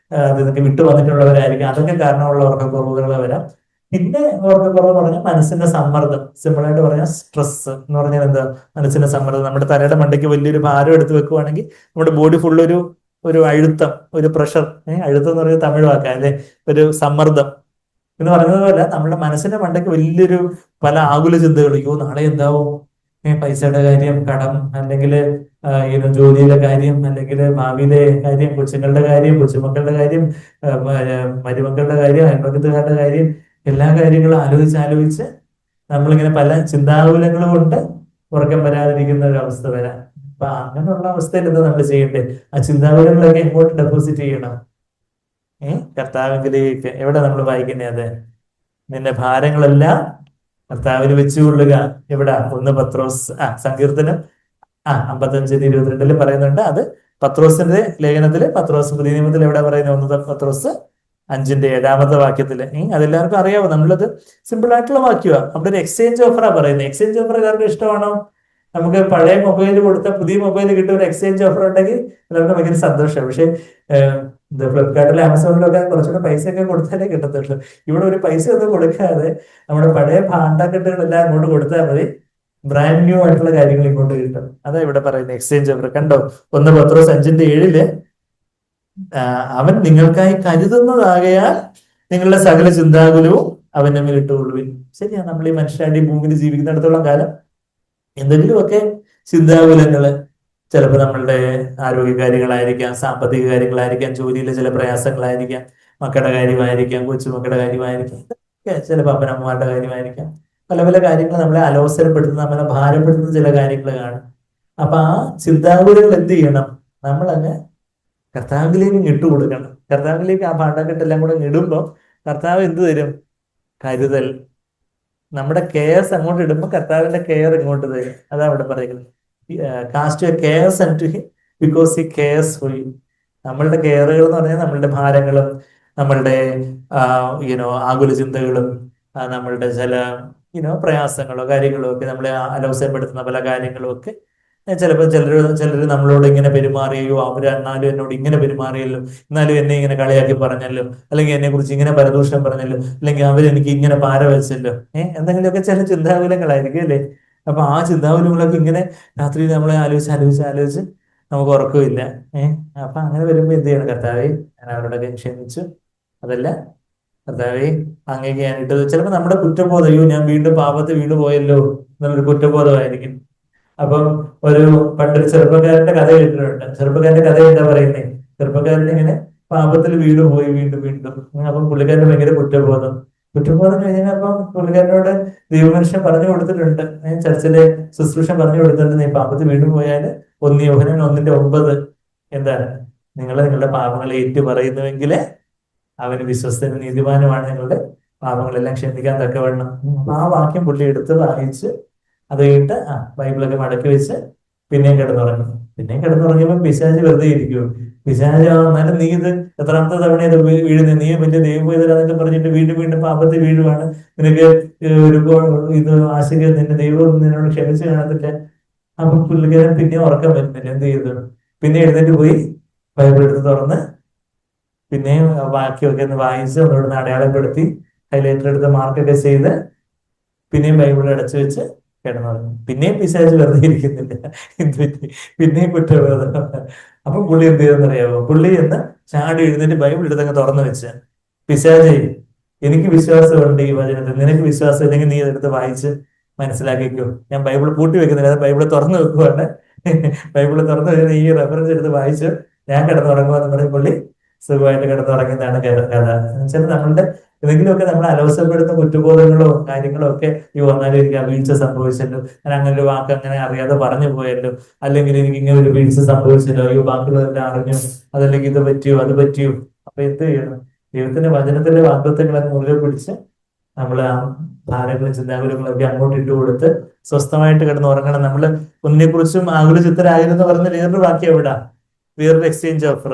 അതിനൊക്കെ വിട്ടു വന്നിട്ടുള്ളവരായിരിക്കും. അതൊക്കെ കാരണമുള്ള ഉറക്കക്കുറവുകൾ വരാം. പിന്നെ ഉറക്കക്കുറവ് എന്ന് പറഞ്ഞാൽ മനസ്സിന്റെ സമ്മർദ്ദം, സിമ്പിളായിട്ട് പറഞ്ഞാൽ സ്ട്രെസ് എന്ന് പറഞ്ഞാൽ എന്താ? മനസ്സിന്റെ സമ്മർദ്ദം. നമ്മുടെ തലയുടെ മണ്ടയ്ക്ക് വലിയൊരു ഭാരം എടുത്ത് വെക്കുവാണെങ്കിൽ നമ്മുടെ ബോഡി ഫുള്ളൊരു അഴുത്തം, ഒരു പ്രഷർ. അഴുത്തം എന്ന് പറയുന്നത് തമിഴ് വാക്കാ, അല്ലെ? ഒരു സമ്മർദ്ദം എന്ന് പറയുന്നത് പോലെ നമ്മുടെ മനസ്സിന്റെ മണ്ടയ്ക്ക് വലിയൊരു പല ആകുല ചിന്തകൾ. അയ്യോ, നാളെ എന്താവും? പൈസയുടെ കാര്യം, കടം, അല്ലെങ്കിൽ ജോലിയിലെ കാര്യം, അല്ലെങ്കിൽ ഭാവിയിലെ കാര്യം, കൊച്ചുങ്ങളുടെ കാര്യം, കൊച്ചുമക്കളുടെ കാര്യം, മരുമക്കളുടെ കാര്യം, അയൽപക്കത്തുകാരുടെ കാര്യം, എല്ലാ കാര്യങ്ങളും ആലോചിച്ച് നമ്മളിങ്ങനെ പല ചിന്താകുലങ്ങൾ കൊണ്ട് ഉറക്കം വരാതിരിക്കുന്ന ഒരു അവസ്ഥ വരാം. അപ്പൊ അങ്ങനെയുള്ള അവസ്ഥയിൽ എന്താ നമ്മൾ ചെയ്യേണ്ടത്? ആ ചിന്താകുലങ്ങളൊക്കെ എങ്ങോട്ട് ഡെപ്പോസിറ്റ് ചെയ്യണം? കർത്താവിലേക്ക്. എവിടെ നമ്മൾ വായിക്കുന്നേ അത്? നിന്റെ ഭാരങ്ങളെല്ലാം കർത്താവിന് വെച്ചുകൊള്ളുക. എവിടെ? 1 പത്രോസ് സങ്കീർത്തനം 55:22 പറയുന്നുണ്ട്. അത് പത്രോസിന്റെ ലേഖനത്തില്, പത്രോസ് പുതിയ നിയമത്തിൽ എവിടെ പറയുന്നത്? 1 പത്രോസ് 5:7 വാക്യത്തില്. അതെല്ലാവർക്കും അറിയാവോ? നമ്മളത് സിമ്പിൾ ആയിട്ടുള്ള വാക്യമാണ്. അവിടെ ഒരു എക്സ്ചേഞ്ച് ഓഫറാ പറയുന്നത്. എക്സ്ചേഞ്ച് ഓഫർ എല്ലാവർക്കും ഇഷ്ടമാണോ? നമുക്ക് പഴയ മൊബൈൽ കൊടുത്ത പുതിയ മൊബൈൽ കിട്ടുന്ന ഒരു എക്സ്ചേഞ്ച് ഓഫർ ഉണ്ടെങ്കിൽ എല്ലാവർക്കും ഭയങ്കര സന്തോഷം. പക്ഷെ ഫ്ലിപ്കാർട്ടിലും ആമസോണിലൊക്കെ കുറച്ചുകൂടെ പൈസയൊക്കെ കൊടുത്താലേ കിട്ടത്തുള്ളൂ. ഇവിടെ ഒരു പൈസ ഒന്നും കൊടുക്കാതെ നമ്മുടെ പഴയ ഭാണ്ഡക്കെട്ടുകളെല്ലാം അങ്ങോട്ട് കൊടുത്താൽ മതി, ബ്രാൻഡ് ന്യൂ ആയിട്ടുള്ള കാര്യങ്ങൾ ഇങ്ങോട്ട് കിട്ടും. അതാ ഇവിടെ പറയുന്നത് എക്സ്ചേഞ്ച് ഓഫർ. കണ്ടോ? 1 പത്രോസ് 5:7 അവൻ നിങ്ങൾക്കായി കരുതുന്നതാകയാൽ നിങ്ങളുടെ സകല ചിന്താകുലവും അവന്റെ മേൽ ഇട്ടുകൊള്ളുവിൻ. ശരിയാ, നമ്മൾ ഈ മനുഷ്യരായിട്ട് ഈ ഭൂമിയിൽ ജീവിക്കുന്നിടത്തോളം കാലം എന്തെങ്കിലുമൊക്കെ ചിന്താകുലങ്ങള്, ചിലപ്പോൾ നമ്മളുടെ ആരോഗ്യ കാര്യങ്ങളായിരിക്കാം, സാമ്പത്തിക കാര്യങ്ങളായിരിക്കാം, ജോലിയിലെ ചില പ്രയാസങ്ങളായിരിക്കാം, മക്കളുടെ കാര്യമായിരിക്കാം, കൊച്ചുമക്കളുടെ കാര്യമായിരിക്കാം, ചിലപ്പോൾ അപ്പനമ്മമാരുടെ കാര്യമായിരിക്കാം. പല പല കാര്യങ്ങൾ നമ്മളെ അലോസരപ്പെടുത്തുന്ന, നമ്മളെ ഭാരപ്പെടുത്തുന്ന ചില കാര്യങ്ങൾ കാണും. അപ്പൊ ആ ചിന്താകുലങ്ങൾ എന്ത് ചെയ്യണം? നമ്മളങ്ങ് കർത്താവിലേക്ക് ഇട്ടുകൊടുക്കണം. കർത്താവിലേക്ക് ആ ഭാണ്ഡക്കെട്ടെല്ലാം കൂടെ ഇടുമ്പോൾ കർത്താവ് എന്ത് തരും? കരുതൽ. നമ്മുടെ കെയർസ് അങ്ങോട്ട് ഇടുമ്പോൾ കർത്താവിന്റെ കെയർ ഇങ്ങോട്ട് തരും. അതാ ഇവിടെ പറയുന്നത്. Cast your cares unto him because he cares for you. നമ്മളുടെ കെയറുകൾ എന്ന് പറഞ്ഞാൽ നമ്മളുടെ ഭാരങ്ങളും, നമ്മളുടെ ആകുല ചിന്തകളും, നമ്മളുടെ ചില പ്രയാസങ്ങളോ കാര്യങ്ങളോ ഒക്കെ നമ്മളെ അലോസരപ്പെടുത്തുന്ന പല കാര്യങ്ങളും ഒക്കെ ചിലപ്പോൾ ചിലർ നമ്മളോട് ഇങ്ങനെ പെരുമാറിയോ, എന്നാലും എന്നോട് ഇങ്ങനെ പെരുമാറിയല്ലോ, എന്നാലും എന്നെ ഇങ്ങനെ കളിയാക്കി പറഞ്ഞല്ലോ, അല്ലെങ്കിൽ എന്നെ കുറിച്ച് ഇങ്ങനെ പരദൂഷണം പറഞ്ഞല്ലോ, അല്ലെങ്കിൽ അവരെനിക്ക് ഇങ്ങനെ പാര വെച്ചല്ലോ, എന്തെങ്കിലുമൊക്കെ ചില ചിന്താകുലങ്ങളായിരിക്കും, അല്ലേ? അപ്പൊ ആ ചിന്താകുലങ്ങളൊക്കെ ഇങ്ങനെ രാത്രി നമ്മളെ ആലോചിച്ച് നമുക്ക് ഉറക്കമില്ല. അപ്പൊ അങ്ങനെ വരുമ്പോ എന്ത് ചെയ്യണം? കർത്താവേ, ഞാൻ അവരോടൊക്കെ ക്ഷമിച്ചു, അതല്ല കർത്താവേ അങ്ങേക്ക് ഞാനിട്ട് ചിലപ്പോൾ നമ്മുടെ കുറ്റബോധം, അയ്യോ ഞാൻ വീണ്ടും പാപത്തിൽ വീണു പോയല്ലോ എന്നുള്ളൊരു കുറ്റബോധമായിരിക്കും. അപ്പം ഒരു പണ്ടൊരു ചെറുപ്പക്കാരന്റെ കഥ കേട്ടിട്ടുണ്ട്. ചെറുപ്പക്കാരന്റെ കഥ എന്താ പറയുന്നേ, ചെറുപ്പക്കാരൻ ഇങ്ങനെ പാപത്തിൽ വീണു പോയി വീണ്ടും വീണ്ടും. അപ്പം പുള്ളിക്കാരന് ഭയങ്കര കുറ്റബോധം. കുറ്റബോധം കഴിഞ്ഞാൽ അപ്പം പുള്ളിക്കാരനോട് ദൈവമനുഷ്യൻ പറഞ്ഞു കൊടുത്തിട്ടുണ്ട്, ചർച്ചിലെ ശുശ്രൂഷ പറഞ്ഞു കൊടുത്തിട്ടുണ്ട്, നീ പാപത്തിൽ വീണു പോയാൽ 1 യോഹന്നാൻ 1:9 എന്താണ്, നിങ്ങൾ നിങ്ങളുടെ പാപങ്ങളെ ഏറ്റു പറയുന്നുവെങ്കിൽ അവന് വിശ്വസ്തനും നീതിമാനുമാണ്, നിങ്ങളുടെ പാപങ്ങളെല്ലാം ക്ഷമിക്കാൻ തക്കവണ്ണം. ആ വാക്യം പുള്ളി എടുത്ത് വായിച്ച് അത് കഴിഞ്ഞിട്ട് ബൈബിളൊക്കെ മടക്കി വെച്ച് പിന്നെയും കിടന്നുറങ്ങും. പിന്നെയും കിടന്നുറങ്ങിയപ്പോൾ പിശാച് വെറുതെ ഇരിക്കുമോ? പിശാച് എന്നാലും നീ ഇത് എത്രാമത്തെ തവണ ഇത് വീഴുന്നത്, നീ വലിയ ദൈവം പറഞ്ഞിട്ട് വീണ്ടും വീണ്ടും പാപത്തിൽ വീഴുവാണ്, നിനക്ക് ഒരു ഇത് ആശങ്ക, നിന്റെ ദൈവം നിന്നോട് ക്ഷമിച്ച് കാണത്തില്ല. അപ്പൊ പുള്ളിക്കാരൻ പിന്നെ ഉറക്കം വരുന്നില്ല. എന്ത് ചെയ്തു? പിന്നെ എഴുന്നേറ്റ് പോയി ബൈബിൾ എടുത്ത് തുറന്ന് പിന്നെയും വാക്യമൊക്കെ ഒന്ന് വായിച്ച് ഒന്നുകൂടെ അടയാളപ്പെടുത്തി ഹൈലൈറ്റർ എടുത്ത് മാർക്കൊക്കെ ചെയ്ത് പിന്നെയും ബൈബിൾ അടച്ചു വെച്ച് കിടന്നുറങ്ങും. പിന്നെയും പിശാച് വെറുതെ ഇരിക്കുന്നില്ല. എന്തുപറ്റി? പിന്നെയും കുറ്റബോധം. അപ്പൊ പുള്ളി എന്ത് ചെയ്തെന്നറിയാമോ? പുള്ളി എന്ന് ചാടി എഴുന്നേറ്റ് ബൈബിൾ എടുത്തങ്ങ് തുറന്നു വെച്ച്, പിശാചേ എനിക്ക് വിശ്വാസമുണ്ട് ഈ വചനത്തിൽ, നിനക്ക് വിശ്വാസം ഇല്ലെങ്കിൽ നീ അതെടുത്ത് വായിച്ച് മനസ്സിലാക്കിക്കോ, ഞാൻ ബൈബിൾ പൂട്ടി വെക്കുന്നില്ല, അത് ബൈബിൾ തുറന്നു വെക്കുവാണ്. ബൈബിൾ തുറന്നു വെക്കുന്ന ഈ റെഫറൻസ് എടുത്ത് വായിച്ച് ഞാൻ കിടന്നുറങ്ങുമെന്ന് പറഞ്ഞ് പുള്ളി സുഖമായിട്ട് കിടന്നുറങ്ങുന്നതാണ് കഥ. എന്നുവെച്ചാൽ നമ്മളുടെ എന്തെങ്കിലുമൊക്കെ നമ്മൾ അലവസപ്പെടുന്ന കുറ്റബോധങ്ങളോ കാര്യങ്ങളോ ഒക്കെ ഈ വന്നാലും എനിക്ക് വീഴ്ച സംഭവിച്ചല്ലോ, ഞാൻ അങ്ങനെ ഒരു വാക്ക് അങ്ങനെ അറിയാതെ പറഞ്ഞു പോയല്ലോ, അല്ലെങ്കിൽ എനിക്ക് ഇങ്ങനെ ഒരു വീഴ്ച സംഭവിച്ചല്ലോ, ഈ വാക്കുകളെല്ലാം അറിഞ്ഞു, അതല്ലെങ്കിൽ ഇത് പറ്റിയോ അത് പറ്റിയോ. അപ്പൊ എന്ത് ചെയ്യണം? ദൈവത്തിന്റെ വചനത്തിന്റെ വാഗ്ദത്തങ്ങളെ മുറുകെ പിടിച്ച് നമ്മൾ ആ ഭാരങ്ങളും ചിന്താകുലങ്ങളും ഒക്കെ അങ്ങോട്ട് ഇട്ട് കൊടുത്ത് സ്വസ്ഥമായിട്ട് കിടന്ന് ഉറങ്ങണം. നമ്മൾ ഒന്നിനെ കുറിച്ചും ആകുല ചിത്തരായിരുന്നു പറഞ്ഞ വേറൊരു വാക്യം എവിടാ? വേറൊരു എക്സ്ചേഞ്ച് ഓഫർ,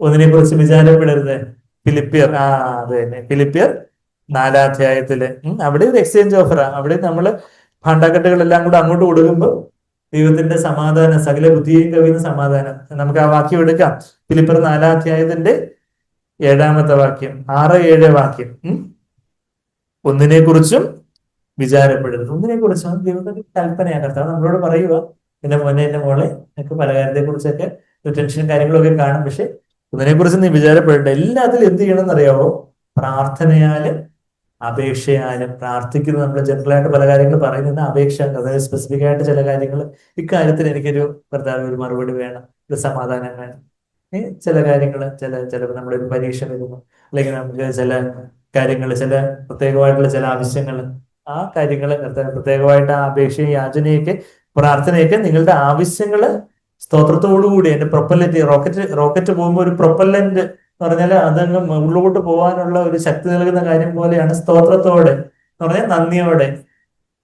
ഒന്നിനെ കുറിച്ച് വിചാരപ്പെടരുത്. ഫിലിപ്പിയർ, അത് തന്നെ, ഫിലിപ്പിയർ 4-ാം അവിടെ ഒരു എക്സ്ചേഞ്ച് ഓഫറാ. അവിടെ നമ്മള് ഭാണ്ഡക്കെട്ടുകളെല്ലാം കൂടെ അങ്ങോട്ട് കൊടുക്കുമ്പോൾ ദൈവത്തിന്റെ സമാധാനം, സകല ബുദ്ധിയെയും കവിയുന്ന സമാധാനം. നമുക്ക് ആ വാക്യം എടുക്കാം. ഫിലിപ്പിയർ 4-ാം 7-ാമത്തെ വാക്യം, 6-7 വാക്യം. ഒന്നിനെ കുറിച്ചും വിചാരപ്പെടരുത്. ഒന്നിനെ കുറിച്ചും ദൈവത്തിന്റെ കൽപ്പനയാണ്. കർത്താവ് നമ്മളോട് പറയുക, എന്റെ മോനെ എന്റെ മോളെ, എനിക്ക് പല കാര്യത്തെ കുറിച്ചൊക്കെ ടെൻഷനും കാര്യങ്ങളൊക്കെ കാണും, പക്ഷെ ഇതിനെ കുറിച്ച് നീ വിചാരപ്പെടേണ്ട. എല്ലാത്തിലും എന്ത് ചെയ്യണം എന്നറിയാവോ? പ്രാർത്ഥനയാലും അപേക്ഷയാലും. പ്രാർത്ഥിക്കുന്നത് നമ്മൾ ജനറലായിട്ട് പല കാര്യങ്ങൾ പറയുന്നത് അപേക്ഷ, അതായത് സ്പെസിഫിക് ആയിട്ട് ചില കാര്യങ്ങൾ, ഇക്കാര്യത്തിൽ എനിക്കൊരു കർത്താവ് ഒരു മറുപടി വേണം, ഒരു സമാധാനം വേണം. ചില കാര്യങ്ങൾ ചിലപ്പോൾ നമ്മുടെ ഒരു പരീക്ഷ വരുന്നു, അല്ലെങ്കിൽ നമുക്ക് ചില കാര്യങ്ങൾ, ചില പ്രത്യേകമായിട്ടുള്ള ചില ആവശ്യങ്ങൾ, ആ കാര്യങ്ങൾ പ്രത്യേകമായിട്ട് ആ അപേക്ഷയും യാചനയൊക്കെ പ്രാർത്ഥനയൊക്കെ നിങ്ങളുടെ ആവശ്യങ്ങള് സ്തോത്രത്തോടുകൂടി. എന്റെ പ്രൊപ്പല്ലന്റ്, റോക്കറ്റ് പോകുമ്പോൾ ഒരു പ്രൊപ്പല്ലന്റ് എന്ന് പറഞ്ഞാൽ അതങ്ങ് ഉള്ളിലോട്ട് പോകാനുള്ള ഒരു ശക്തി നൽകുന്ന കാര്യം പോലെയാണ് സ്തോത്രത്തോടെ എന്ന് പറഞ്ഞാൽ നന്ദിയോടെ.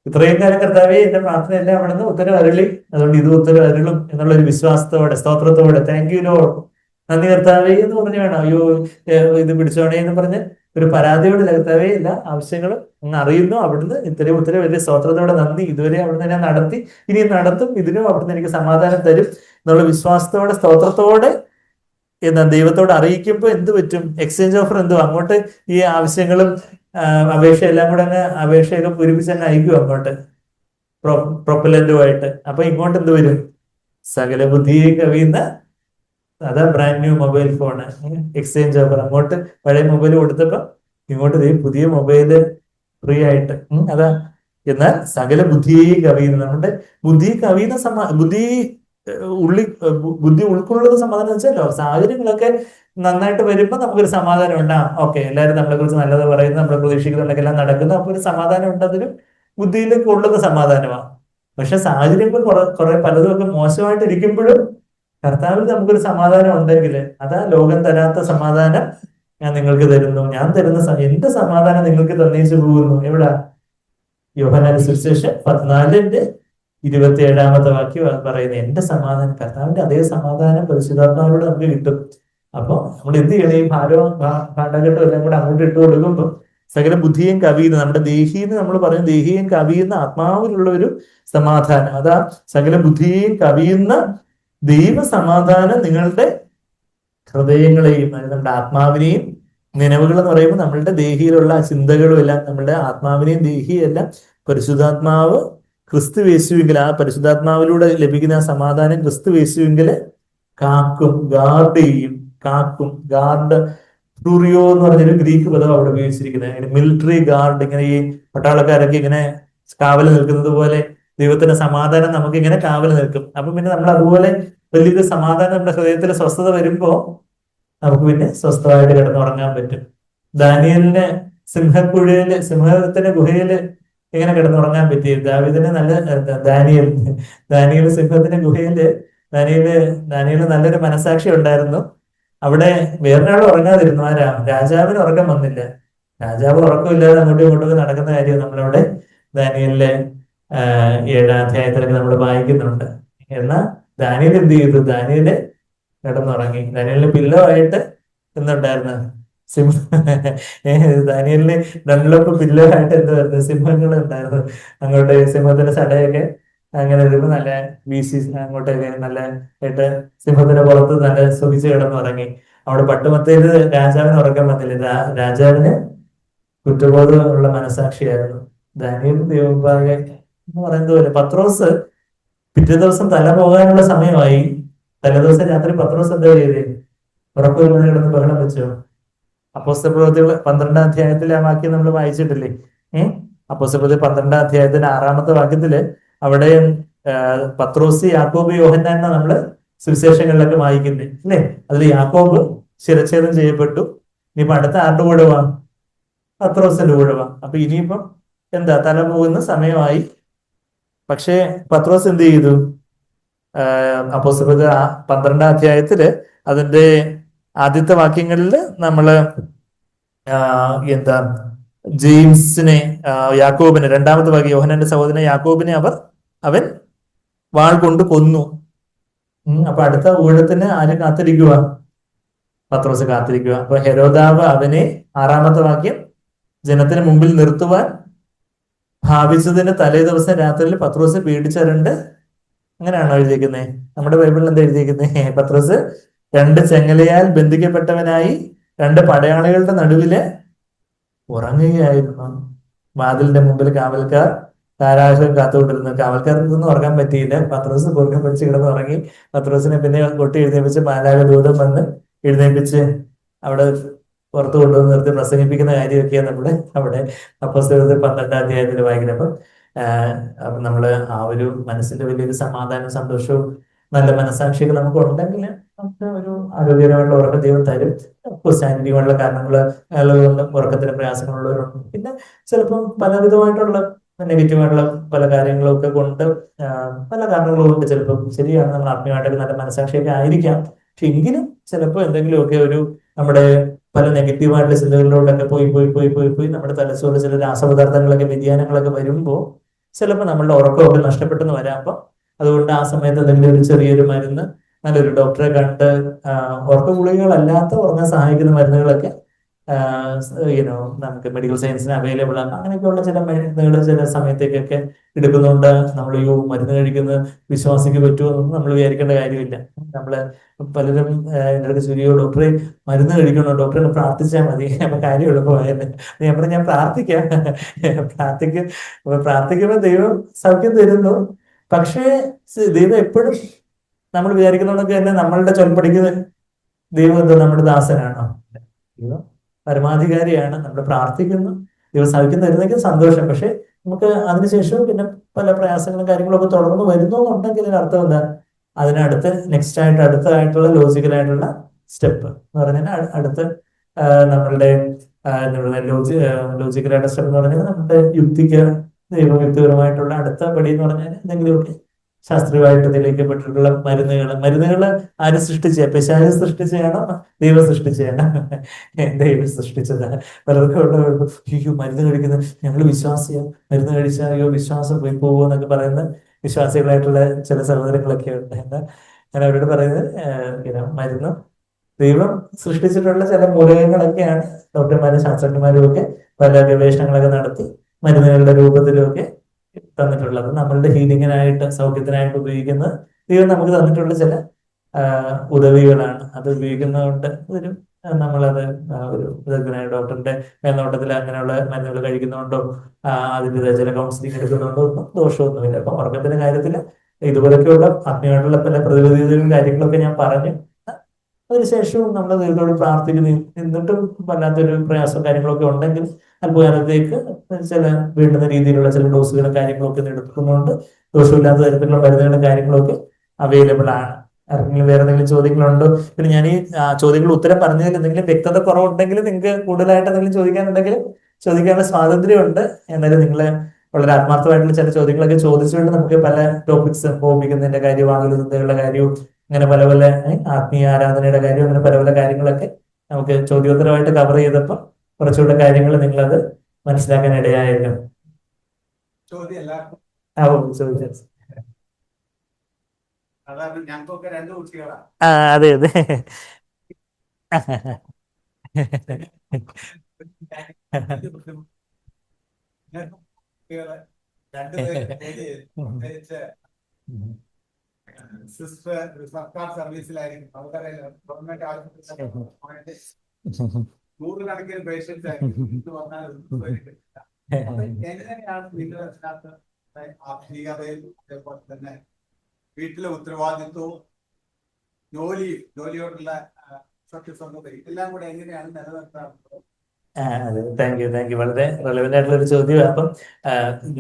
ഇത്രയും കാലം കർത്താവേ എന്റെ പ്രാർത്ഥന എല്ലാം അവിടെ നിന്ന് ഉത്തരം അരുളി, അതുകൊണ്ട് ഇത് ഉത്തരം അരുളും എന്നുള്ള ഒരു വിശ്വാസത്തോടെ, സ്തോത്രത്തോടെ, താങ്ക് യു ലോർഡ്, നന്ദി കർത്താവേ എന്ന് പറഞ്ഞു വേണം. അയ്യോ ഇത് പിടിച്ചോണേ എന്ന് പറഞ്ഞ് ഒരു പരാതിയോടെ കർത്താവേ എല്ലാ ആവശ്യങ്ങളും അങ്ങ് അറിയുന്നു, അവിടുന്ന് ഇത്രയും വലിയ സ്തോത്രത്തോടെ നന്ദി, ഇതുവരെ അവിടുന്ന് ഞാൻ നടത്തി, ഇനി നടത്തും, ഇതിനും അവിടുന്ന് എനിക്ക് സമാധാനം തരും എന്നുള്ള വിശ്വാസത്തോടെ സ്തോത്രത്തോടെ എന്താ ദൈവത്തോട് അറിയിക്കുമ്പോൾ എന്ത് പറ്റും? എക്സ്ചേഞ്ച് ഓഫർ എന്തോ അങ്ങോട്ട് ഈ ആവശ്യങ്ങളും അപേക്ഷ എല്ലാം കൂടെ അങ്ങ് അപേക്ഷയൊക്കെ പൂരിപ്പിച്ച് അങ്ങ് അയക്കും അങ്ങോട്ട് പ്രൊപ്പലന്റുമായിട്ട്. അപ്പൊ ഇങ്ങോട്ട് എന്ത് വരും? സകല ബുദ്ധിയെ കവിയുന്ന, അതാ brand new mobile phone exchange offer. അങ്ങോട്ട് പഴയ മൊബൈൽ കൊടുത്തപ്പോ ഇങ്ങോട്ട് പുതിയ മൊബൈല് ഫ്രീ ആയിട്ട്. അതാ. എന്നാൽ സകല ബുദ്ധിയെ കവിയുന്ന, നമ്മുടെ ബുദ്ധി കവിയുന്ന ബുദ്ധി ഉൾക്കൊള്ളുന്ന സമാധാനം വെച്ചാലോ, സാഹചര്യങ്ങളൊക്കെ നന്നായിട്ട് വരുമ്പോ നമുക്കൊരു സമാധാനം ഉണ്ടാകും. ഓക്കെ, എല്ലാവരും നമ്മളെ കുറിച്ച് നല്ലത് പറയുന്നു, നമ്മളെ പ്രതീക്ഷിക്കുന്നുണ്ടെങ്കിൽ എല്ലാം നടക്കുന്നു, അപ്പൊ ഒരു സമാധാനം ഉണ്ടതിനും ബുദ്ധിയിലേക്ക് കൊള്ളുന്ന സമാധാനമാണ്. പക്ഷെ സാഹചര്യങ്ങൾ കുറെ പലതും ഒക്കെ മോശമായിട്ട് ഇരിക്കുമ്പോഴും കർത്താവിൽ നമുക്കൊരു സമാധാനം ഉണ്ടെങ്കിൽ, അതാ ലോകം തരാത്ത സമാധാനം ഞാൻ നിങ്ങൾക്ക് തരുന്നു, ഞാൻ തരുന്ന എന്റെ സമാധാനം നിങ്ങൾക്ക് തന്നേച്ചു പോകുന്നു. എവിടാ? യോഹന്നാൻ സുവിശേഷം 14-27 വാക്യം പറയുന്നത് എന്റെ സമാധാനം, കർത്താവിന്റെ അതേ സമാധാനം പരിശുദ്ധാത്മാവിലൂടെ നമുക്ക് കിട്ടും. അപ്പൊ നമ്മൾ എന്ത് ചെയ്യണം? ഈ ഭാരവും ഭാണ്ഡഘട്ടവും എല്ലാം കൂടെ അങ്ങോട്ട് ഇട്ട് കൊടുക്കുമ്പോൾ സകല ബുദ്ധിയും കവിയുന്ന, നമ്മുടെ ദേഹിന്ന് നമ്മൾ പറയും, ദേഹിയും കവിയുന്ന ആത്മാവിലുള്ള ഒരു സമാധാനം, അതാ സകല ബുദ്ധിയെയും കവിയുന്ന ദൈവ സമാധാനം നിങ്ങളുടെ ഹൃദയങ്ങളെയും, നമ്മുടെ ആത്മാവിനെയും, നിലവുകൾ എന്ന് പറയുമ്പോൾ നമ്മളുടെ ദേഹിയിലുള്ള ചിന്തകളും എല്ലാം, നമ്മുടെ ആത്മാവിനെയും ദേഹിയും എല്ലാം പരിശുദ്ധാത്മാവ് ക്രിസ്തു യേശുവിങ്കിൽ, ആ പരിശുദ്ധാത്മാവിലൂടെ ലഭിക്കുന്ന ആ സമാധാനം ക്രിസ്തു യേശുവിങ്കിൽ കാക്കും, ഗാർഡ് ചെയ്യും. കാക്കും, ഗാർഡ് ഫ്രൂറിയോ എന്ന് പറഞ്ഞൊരു ഗ്രീക്ക് പദം അവിടെ ഉപയോഗിച്ചിരിക്കുന്നത്. മിലിറ്ററി ഗാർഡ്, ഇങ്ങനെ ഈ പട്ടാളക്കാരൊക്കെ ഇങ്ങനെ കാവല് നിൽക്കുന്നത് പോലെ ദൈവത്തിന്റെ സമാധാനം നമുക്ക് ഇങ്ങനെ കാവല് നിൽക്കും. അപ്പൊ പിന്നെ നമ്മൾ അതുപോലെ വലിയൊരു സമാധാനം നമ്മുടെ ഹൃദയത്തിൽ സ്വസ്ഥത വരുമ്പോ നമുക്ക് പിന്നെ സ്വസ്ഥമായിട്ട് കിടന്നുറങ്ങാൻ പറ്റും. ദാനിയലിന് സിംഹത്തിന്റെ ഗുഹയില് എങ്ങനെ കിടന്നുറങ്ങാൻ പറ്റി? ദാവീദിന് ദാനിയൽ ദാനിയൽ സിംഹത്തിന്റെ ഗുഹയില് ദാനിയല് ദാനിയല് നല്ലൊരു മനസാക്ഷി ഉണ്ടായിരുന്നു. അവിടെ വേറൊരാൾ ഉറങ്ങാതിരുന്നു. രാജാവിന് ഉറക്കം വന്നില്ല. രാജാവ് ഉറക്കമില്ലാതെ അങ്ങോട്ടും ഇങ്ങോട്ടും നടക്കുന്ന കാര്യം നമ്മളവിടെ ദാനിയലിലെ 7-ാം അധ്യായത്തിലൊക്കെ നമ്മൾ വായിക്കുന്നുണ്ട്. എന്നാൽ ദാനിയൽ എന്ത് ചെയ്തു? ദാനിയല് കിടന്നുറങ്ങി. ദാനിയലിന് പില്ലോ ആയിട്ട് എന്തുണ്ടായിരുന്നു? ദാനിയലിന് ഡൺലോപ്പ് പില്ലോ ആയിട്ട് എന്തായിരുന്നു? സിംഹങ്ങൾ ഉണ്ടായിരുന്നു. അങ്ങോട്ട് സിംഹത്തിന്റെ സടയൊക്കെ അങ്ങനെ ഇരുന്ന് നല്ല വീശി അങ്ങോട്ടൊക്കെ നല്ല ആയിട്ട് സിംഹത്തിന്റെ പുറത്ത് നല്ല സുഖിച്ച് കിടന്നുറങ്ങി. അവിടെ പട്ടുമത്തേത് രാജാവിന് ഉറക്കം വന്നില്ല. രാജാവിന് കുറ്റബോധമുള്ള മനസാക്ഷിയായിരുന്നു. ദാനിയൽ ദൈവഭാഗ്യ എന്ന് പറയുന്നത് പോലെ പത്രോസ് പിറ്റേ ദിവസം തല പോകാനുള്ള സമയമായി. തലേദിവസം രാത്രി പത്രോസ് എന്താ ചെയ്തേ? ഉറക്കമില്ലാതെ കിടന്ന് ബഹളം വെച്ചോ? അപ്പോസ്തലപ്രവൃത്തികൾ 12-ാം അധ്യായത്തിലെ ആ വാക്യം നമ്മൾ വായിച്ചിട്ടില്ലേ? അപ്പോസ്തലപ്രവൃത്തി 12-ാം അധ്യായത്തിന്റെ 6-ാമത്തെ വാക്യത്തില് അവിടെ പത്രോസ്, യാക്കോബ്, യോഹന്നാൻ എന്നാ നമ്മള് സുവിശേഷങ്ങളിലൊക്കെ വായിക്കുന്നത് അല്ലേ? അതിൽ യാക്കോബ് ശിരച്ഛേദം ചെയ്യപ്പെട്ടു. ഇനിയിപ്പോ അടുത്ത ആരുടെ കൂടെ വാ? പത്രോസിന്റെ കൂടെ വാ. അപ്പൊ ഇനിയിപ്പം എന്താ, തല പോകുന്ന സമയമായി. പക്ഷേ പത്രോസ് എന്ത് ചെയ്തു? അപ്പോസ്തലപ്രവൃത്തി 12-ാം അധ്യായത്തില് അതിന്റെ ആദ്യത്തെ വാക്യങ്ങളിൽ നമ്മള് എന്താ ജെയിംസിനെ, യാക്കോബിനെ, രണ്ടാമത്തെ വാക്യം യോഹന്നാന്റെ സഹോദരനെ യാക്കോബിനെ അവൻ വാൾ കൊണ്ട് കൊന്നു. അപ്പൊ അടുത്ത ഊഴത്തിന് ആര് കാത്തിരിക്കുക? പത്രോസ് കാത്തിരിക്കുക. അപ്പൊ ഹെരോദാവ് അവനെ, 6-ാമത്തെ വാക്യം, ജനത്തിന് മുമ്പിൽ നിർത്തുവാൻ ഭാവിച്ചതിന് തലേ ദിവസം രാത്രിയിൽ പത്രോസ് പേടിച്ചരണ്ട്. അങ്ങനെയാണോ എഴുതിയിരിക്കുന്നത്? നമ്മുടെ ബൈബിളിൽ എന്താ എഴുതിയിരിക്കുന്നത്? പത്രോസ് 2 ചെങ്ങലയാൽ ബന്ധിക്കപ്പെട്ടവനായി 2 പടയാളികളുടെ നടുവില് ഉറങ്ങുകയായിരുന്നു. വാതിലിന്റെ മുമ്പിൽ കാവൽക്കാർ ധാരാളം കാത്തുകൊണ്ടിരുന്നു. കാവൽക്കാർക്കൊന്നും ഉറങ്ങാൻ പറ്റിയില്ല. പത്രോസ് പൊറുകെ പിടിച്ച് കിടന്ന് ഉറങ്ങി. പത്രോസിനെ പിന്നെ കൊട്ടി എഴുന്നേപ്പിച്ച് മാലാഖ ദൂതം വന്ന് എഴുന്നേപ്പിച്ച് അവിടെ പുറത്തു കൊണ്ടുവന്ന് നിർത്തി പ്രസംഗിപ്പിക്കുന്ന കാര്യമൊക്കെയാണ് നമ്മുടെ അവിടെ അപ്പോസ്തലപ്രവൃത്തി 12-ാം അധ്യായത്തിൽ വായിക്കുന്നത്. അപ്പൊ നമ്മള് ആ ഒരു മനസ്സിന്റെ വലിയൊരു സമാധാനം, സന്തോഷവും നല്ല മനസാക്ഷിയൊക്കെ നമുക്ക് ഉണ്ടെങ്കിൽ നമുക്ക് ഒരു ആരോഗ്യകരമായിട്ടുള്ള ഉറക്കം ദൈവം തരും. ശാരീരികമായിട്ടുള്ള കാരണങ്ങൾ കൊണ്ട് ഉറക്കത്തിന് പ്രയാസങ്ങളുള്ളവരുണ്ട്. പിന്നെ ചിലപ്പം പലവിധമായിട്ടുള്ള നെഗറ്റീവായിട്ടുള്ള പല കാര്യങ്ങളൊക്കെ കൊണ്ട് പല കാരണങ്ങളും കൊണ്ട് ചിലപ്പം ശരിയാണ്, നമ്മൾ ആത്മീയമായിട്ടൊക്കെ നല്ല മനസാക്ഷിയൊക്കെ ആയിരിക്കാം. പക്ഷെ എങ്കിലും ചിലപ്പോൾ എന്തെങ്കിലുമൊക്കെ ഒരു നമ്മുടെ പല നെഗറ്റീവായിട്ടുള്ള ചിന്തകളിലോട്ടൊക്കെ പോയി നമ്മുടെ തലച്ചോറിൽ ചില രാസപദാർത്ഥങ്ങളൊക്കെ വ്യതിയാനങ്ങളൊക്കെ വരുമ്പോൾ ചിലപ്പോൾ നമ്മളുടെ ഉറക്കമൊക്കെ നഷ്ടപ്പെട്ടെന്ന് വരാം. അപ്പം അതുകൊണ്ട് ആ സമയത്ത് എന്തെങ്കിലും ഒരു ചെറിയൊരു മരുന്ന്, നല്ലൊരു ഡോക്ടറെ കണ്ട് ഉറക്ക ഗുളികകളല്ലാത്ത ഉറങ്ങാൻ സഹായിക്കുന്ന മരുന്നുകളൊക്കെ നമുക്ക് മെഡിക്കൽ സയൻസിന് അവൈലബിൾ ആണ്. അങ്ങനെയൊക്കെയുള്ള ചില മരുന്നുകൾ ചില സമയത്തേക്കൊക്കെ എടുക്കുന്നുണ്ട്. നമ്മൾ ഈ മരുന്ന് കഴിക്കുന്നത് വിശ്വാസിക്ക് പറ്റുമെന്നൊന്നും നമ്മൾ വിചാരിക്കേണ്ട കാര്യമില്ല. നമ്മള് പലരും എൻ്റെ അടുത്ത് ചുരിയോ ഡോക്ടറെ മരുന്ന് കഴിക്കണോ, ഡോക്ടറെ പ്രാർത്ഥിച്ചാൽ മതി, അപ്പൊ കാര്യം എളുപ്പമായിരുന്നു. ഞാൻ പറഞ്ഞു ഞാൻ പ്രാർത്ഥിക്കാം. പ്രാർത്ഥിക്കുമ്പോൾ ദൈവം സൗഖ്യം തരുന്നു. പക്ഷേ ദൈവം എപ്പോഴും നമ്മൾ വിചാരിക്കുന്നതൊക്കെ തന്നെ നമ്മളുടെ ചൊൽപ്പടിക്ക് ദൈവം എന്താ നമ്മുടെ ദാസനാണോ? ദൈവം പരമാധികാരിയാണ്. നമ്മൾ പ്രാർത്ഥിക്കുന്നു, ദൈവം സൗഖ്യം തരുന്നെങ്കിൽ സന്തോഷം. പക്ഷെ നമുക്ക് അതിനുശേഷവും പിന്നെ പല പ്രയാസങ്ങളും കാര്യങ്ങളൊക്കെ തുടർന്ന് വരുന്നു എന്നുണ്ടെങ്കിൽ അതിനർത്ഥം എന്താ? അതിനടുത്ത് നെക്സ്റ്റ് ആയിട്ട് അടുത്തതായിട്ടുള്ള ലോജിക്കലായിട്ടുള്ള സ്റ്റെപ്പ് എന്ന് പറഞ്ഞാൽ അടുത്ത് നമ്മളുടെ ലോജിക്കലായിട്ടുള്ള സ്റ്റെപ്പ് എന്ന് പറഞ്ഞാൽ നമ്മുടെ ദൈവയുക്തിപരമായിട്ടുള്ള അടുത്ത പടി എന്ന് പറഞ്ഞാൽ എന്തെങ്കിലുമൊക്കെ ശാസ്ത്രീയമായിട്ട് തെളിയിക്കപ്പെട്ടിട്ടുള്ള മരുന്നുകൾ ആര് സൃഷ്ടിച്ച? പിശാച് സൃഷ്ടിച്ചതാണോ ദൈവം സൃഷ്ടിച്ചതാണോ? ദൈവം സൃഷ്ടിച്ചത്. പലർക്കും ഉള്ള അയ്യോ മരുന്ന് കഴിക്കുന്നത് ഞങ്ങൾ വിശ്വാസിയാണ്, മരുന്ന് കഴിച്ചാൽ അയ്യോ വിശ്വാസം പോയി പോകുമോ എന്നൊക്കെ പറയുന്ന വിശ്വാസികളായിട്ടുള്ള ചില സഹോദരങ്ങളൊക്കെ ഉണ്ട്. ഞാൻ അവരോട് പറയുന്നത് മരുന്ന് ദൈവം സൃഷ്ടിച്ചിട്ടുള്ള ചില മൂലകങ്ങളൊക്കെയാണ് ഡോക്ടർമാരും ശാസ്ത്രജ്ഞന്മാരും ഒക്കെ പല ഗവേഷണങ്ങളൊക്കെ നടത്തി മരുന്നുകളുടെ രൂപത്തിലുമൊക്കെ തന്നിട്ടുള്ളത്. നമ്മളുടെ ഹീലിങ്ങിനായിട്ട്, സൗഖ്യത്തിനായിട്ട് ഉപയോഗിക്കുന്നത് ദൈവം നമുക്ക് തന്നിട്ടുള്ള ചില ഉദവികളാണ്. അത് ഉപയോഗിക്കുന്നതുകൊണ്ട് നമ്മളത് ഒരു വിദഗ്ധനായ ഡോക്ടറിന്റെ മേൽനോട്ടത്തിൽ അങ്ങനെയുള്ള മരുന്നുകൾ കഴിക്കുന്നതുകൊണ്ടോ അതിൻ്റെതായ ചില കൗൺസിലിംഗ് എടുക്കുന്നതുകൊണ്ടോ ഒന്നും ദോഷമൊന്നുമില്ല. അപ്പൊ ഉറക്കത്തിന്റെ കാര്യത്തിൽ ഇതുപോലൊക്കെയുള്ള ആത്മീയമായിട്ടുള്ള പല പ്രതിവിധികളും കാര്യങ്ങളൊക്കെ ഞാൻ പറഞ്ഞു. അതിനുശേഷവും നമ്മൾ ദൈവത്തോട് പ്രാർത്ഥിക്കുന്നു. എന്നിട്ടും വല്ലാത്തൊരു പ്രയാസവും കാര്യങ്ങളൊക്കെ ഉണ്ടെങ്കിൽ അല്പകാലത്തേക്ക് ചില വേണ്ടുന്ന രീതിയിലുള്ള ചില ഡോസുകളും കാര്യങ്ങളൊക്കെ എടുക്കുന്നുണ്ട്. ദോഷമില്ലാത്ത തരത്തിലുള്ള മരുന്നുകളും കാര്യങ്ങളൊക്കെ അവൈലബിൾ ആണ്. ആർക്കെങ്കിലും വേറെ എന്തെങ്കിലും ചോദ്യങ്ങളുണ്ടോ? പിന്നെ ഞാൻ ഈ ചോദ്യങ്ങൾ ഉത്തരം പറഞ്ഞതിൽ എന്തെങ്കിലും വ്യക്തത കുറവുണ്ടെങ്കിൽ നിങ്ങൾക്ക് കൂടുതലായിട്ട് എന്തെങ്കിലും ചോദിക്കാനുണ്ടെങ്കിൽ ചോദിക്കാനുള്ള സ്വാതന്ത്ര്യമുണ്ട്. എന്നാലും നിങ്ങളെ വളരെ ആത്മാർത്ഥമായിട്ടുള്ള ചില ചോദ്യങ്ങളൊക്കെ ചോദിച്ചുകൊണ്ട് നമുക്ക് പല ടോപ്പിക്സ്, ഹോമിക്കുന്നതിന്റെ കാര്യവും ആകുലതയുടെ കാര്യവും അങ്ങനെ പല പല ആത്മീയ ആരാധനയുടെ കാര്യവും അങ്ങനെ പല പല കാര്യങ്ങളൊക്കെ നമുക്ക് ചോദ്യോത്തരമായിട്ട് കവർ ചെയ്തപ്പോൾ കുറച്ചുകൂടെ കാര്യങ്ങൾ നിങ്ങളത് മനസ്സിലാക്കാൻ ഇടയായിരുന്നു. ആ ചോദിച്ചു. ആ അതെ അതെ. സിസ്റ്റർ സർക്കാർ സർവീസിലായിരിക്കും, നമുക്കറിയാം ഗവൺമെന്റ് ആശുപത്രി നൂറുകണക്കിന് പേഷ്യൻസ് ആയിരിക്കും. ഇത് വന്നാൽ എങ്ങനെയാണ് നിങ്ങളുടെ ആത്മീയതയും അതേപോലെ തന്നെ വീട്ടിലെ ഉത്തരവാദിത്വവും ജോലിയോടുള്ള സത്യസന്ധതയും എല്ലാം കൂടെ എങ്ങനെയാണ് നിലനിർത്താറുള്ളത്? അതെ, താങ്ക് യു. വളരെ റെലവെന്റ് ആയിട്ടുള്ള ഒരു ചോദ്യം. അപ്പം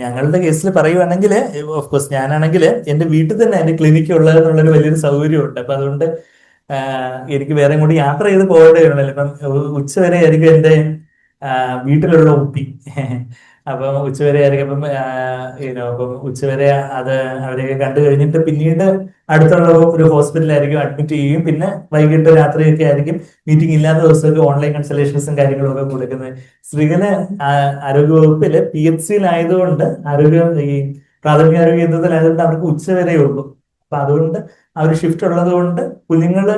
ഞങ്ങളുടെ കേസിൽ പറയുവാണെങ്കിൽ, ഓഫ് കോഴ്സ് ഞാനാണെങ്കിൽ എന്റെ വീട്ടിൽ തന്നെ എന്റെ ക്ലിനിക്ക് ഉള്ളത് എന്നുള്ളൊരു വലിയൊരു സൗകര്യമുണ്ട്. അപ്പൊ അതുകൊണ്ട് എനിക്ക് വേറെ കൂടി യാത്ര ചെയ്ത് പോകേണ്ടേ ഉള്ളല്ലോ. ഇപ്പം ഉച്ചവരെ ആയിരിക്കും എന്റെ വീട്ടിലുള്ള കുട്ടി. അപ്പം ഉച്ചവരെ ആയിരിക്കും. അപ്പം ഉച്ചവരെ അത് അവരെയൊക്കെ കണ്ടു കഴിഞ്ഞിട്ട് പിന്നീട് അടുത്തുള്ള ഒരു ഹോസ്പിറ്റലായിരിക്കും അഡ്മിറ്റ് ചെയ്യും. പിന്നെ വൈകിട്ട് രാത്രിയൊക്കെ ആയിരിക്കും മീറ്റിംഗ് ഇല്ലാത്ത ദിവസമൊക്കെ ഓൺലൈൻ കൺസൾട്ടേഷൻസും കാര്യങ്ങളും ഒക്കെ കൊടുക്കുന്നത്. സ്ത്രീകള് ആരോഗ്യവകുപ്പില് PHC-യിലായതുകൊണ്ട് ഈ പ്രാഥമിക ആരോഗ്യ കേന്ദ്രത്തിലായതുകൊണ്ട് അവർക്ക് ഉച്ചവരെ ഉള്ളൂ. അപ്പൊ അതുകൊണ്ട് ആ ഒരു ഷിഫ്റ്റ് ഉള്ളത് കൊണ്ട് കുഞ്ഞുങ്ങള്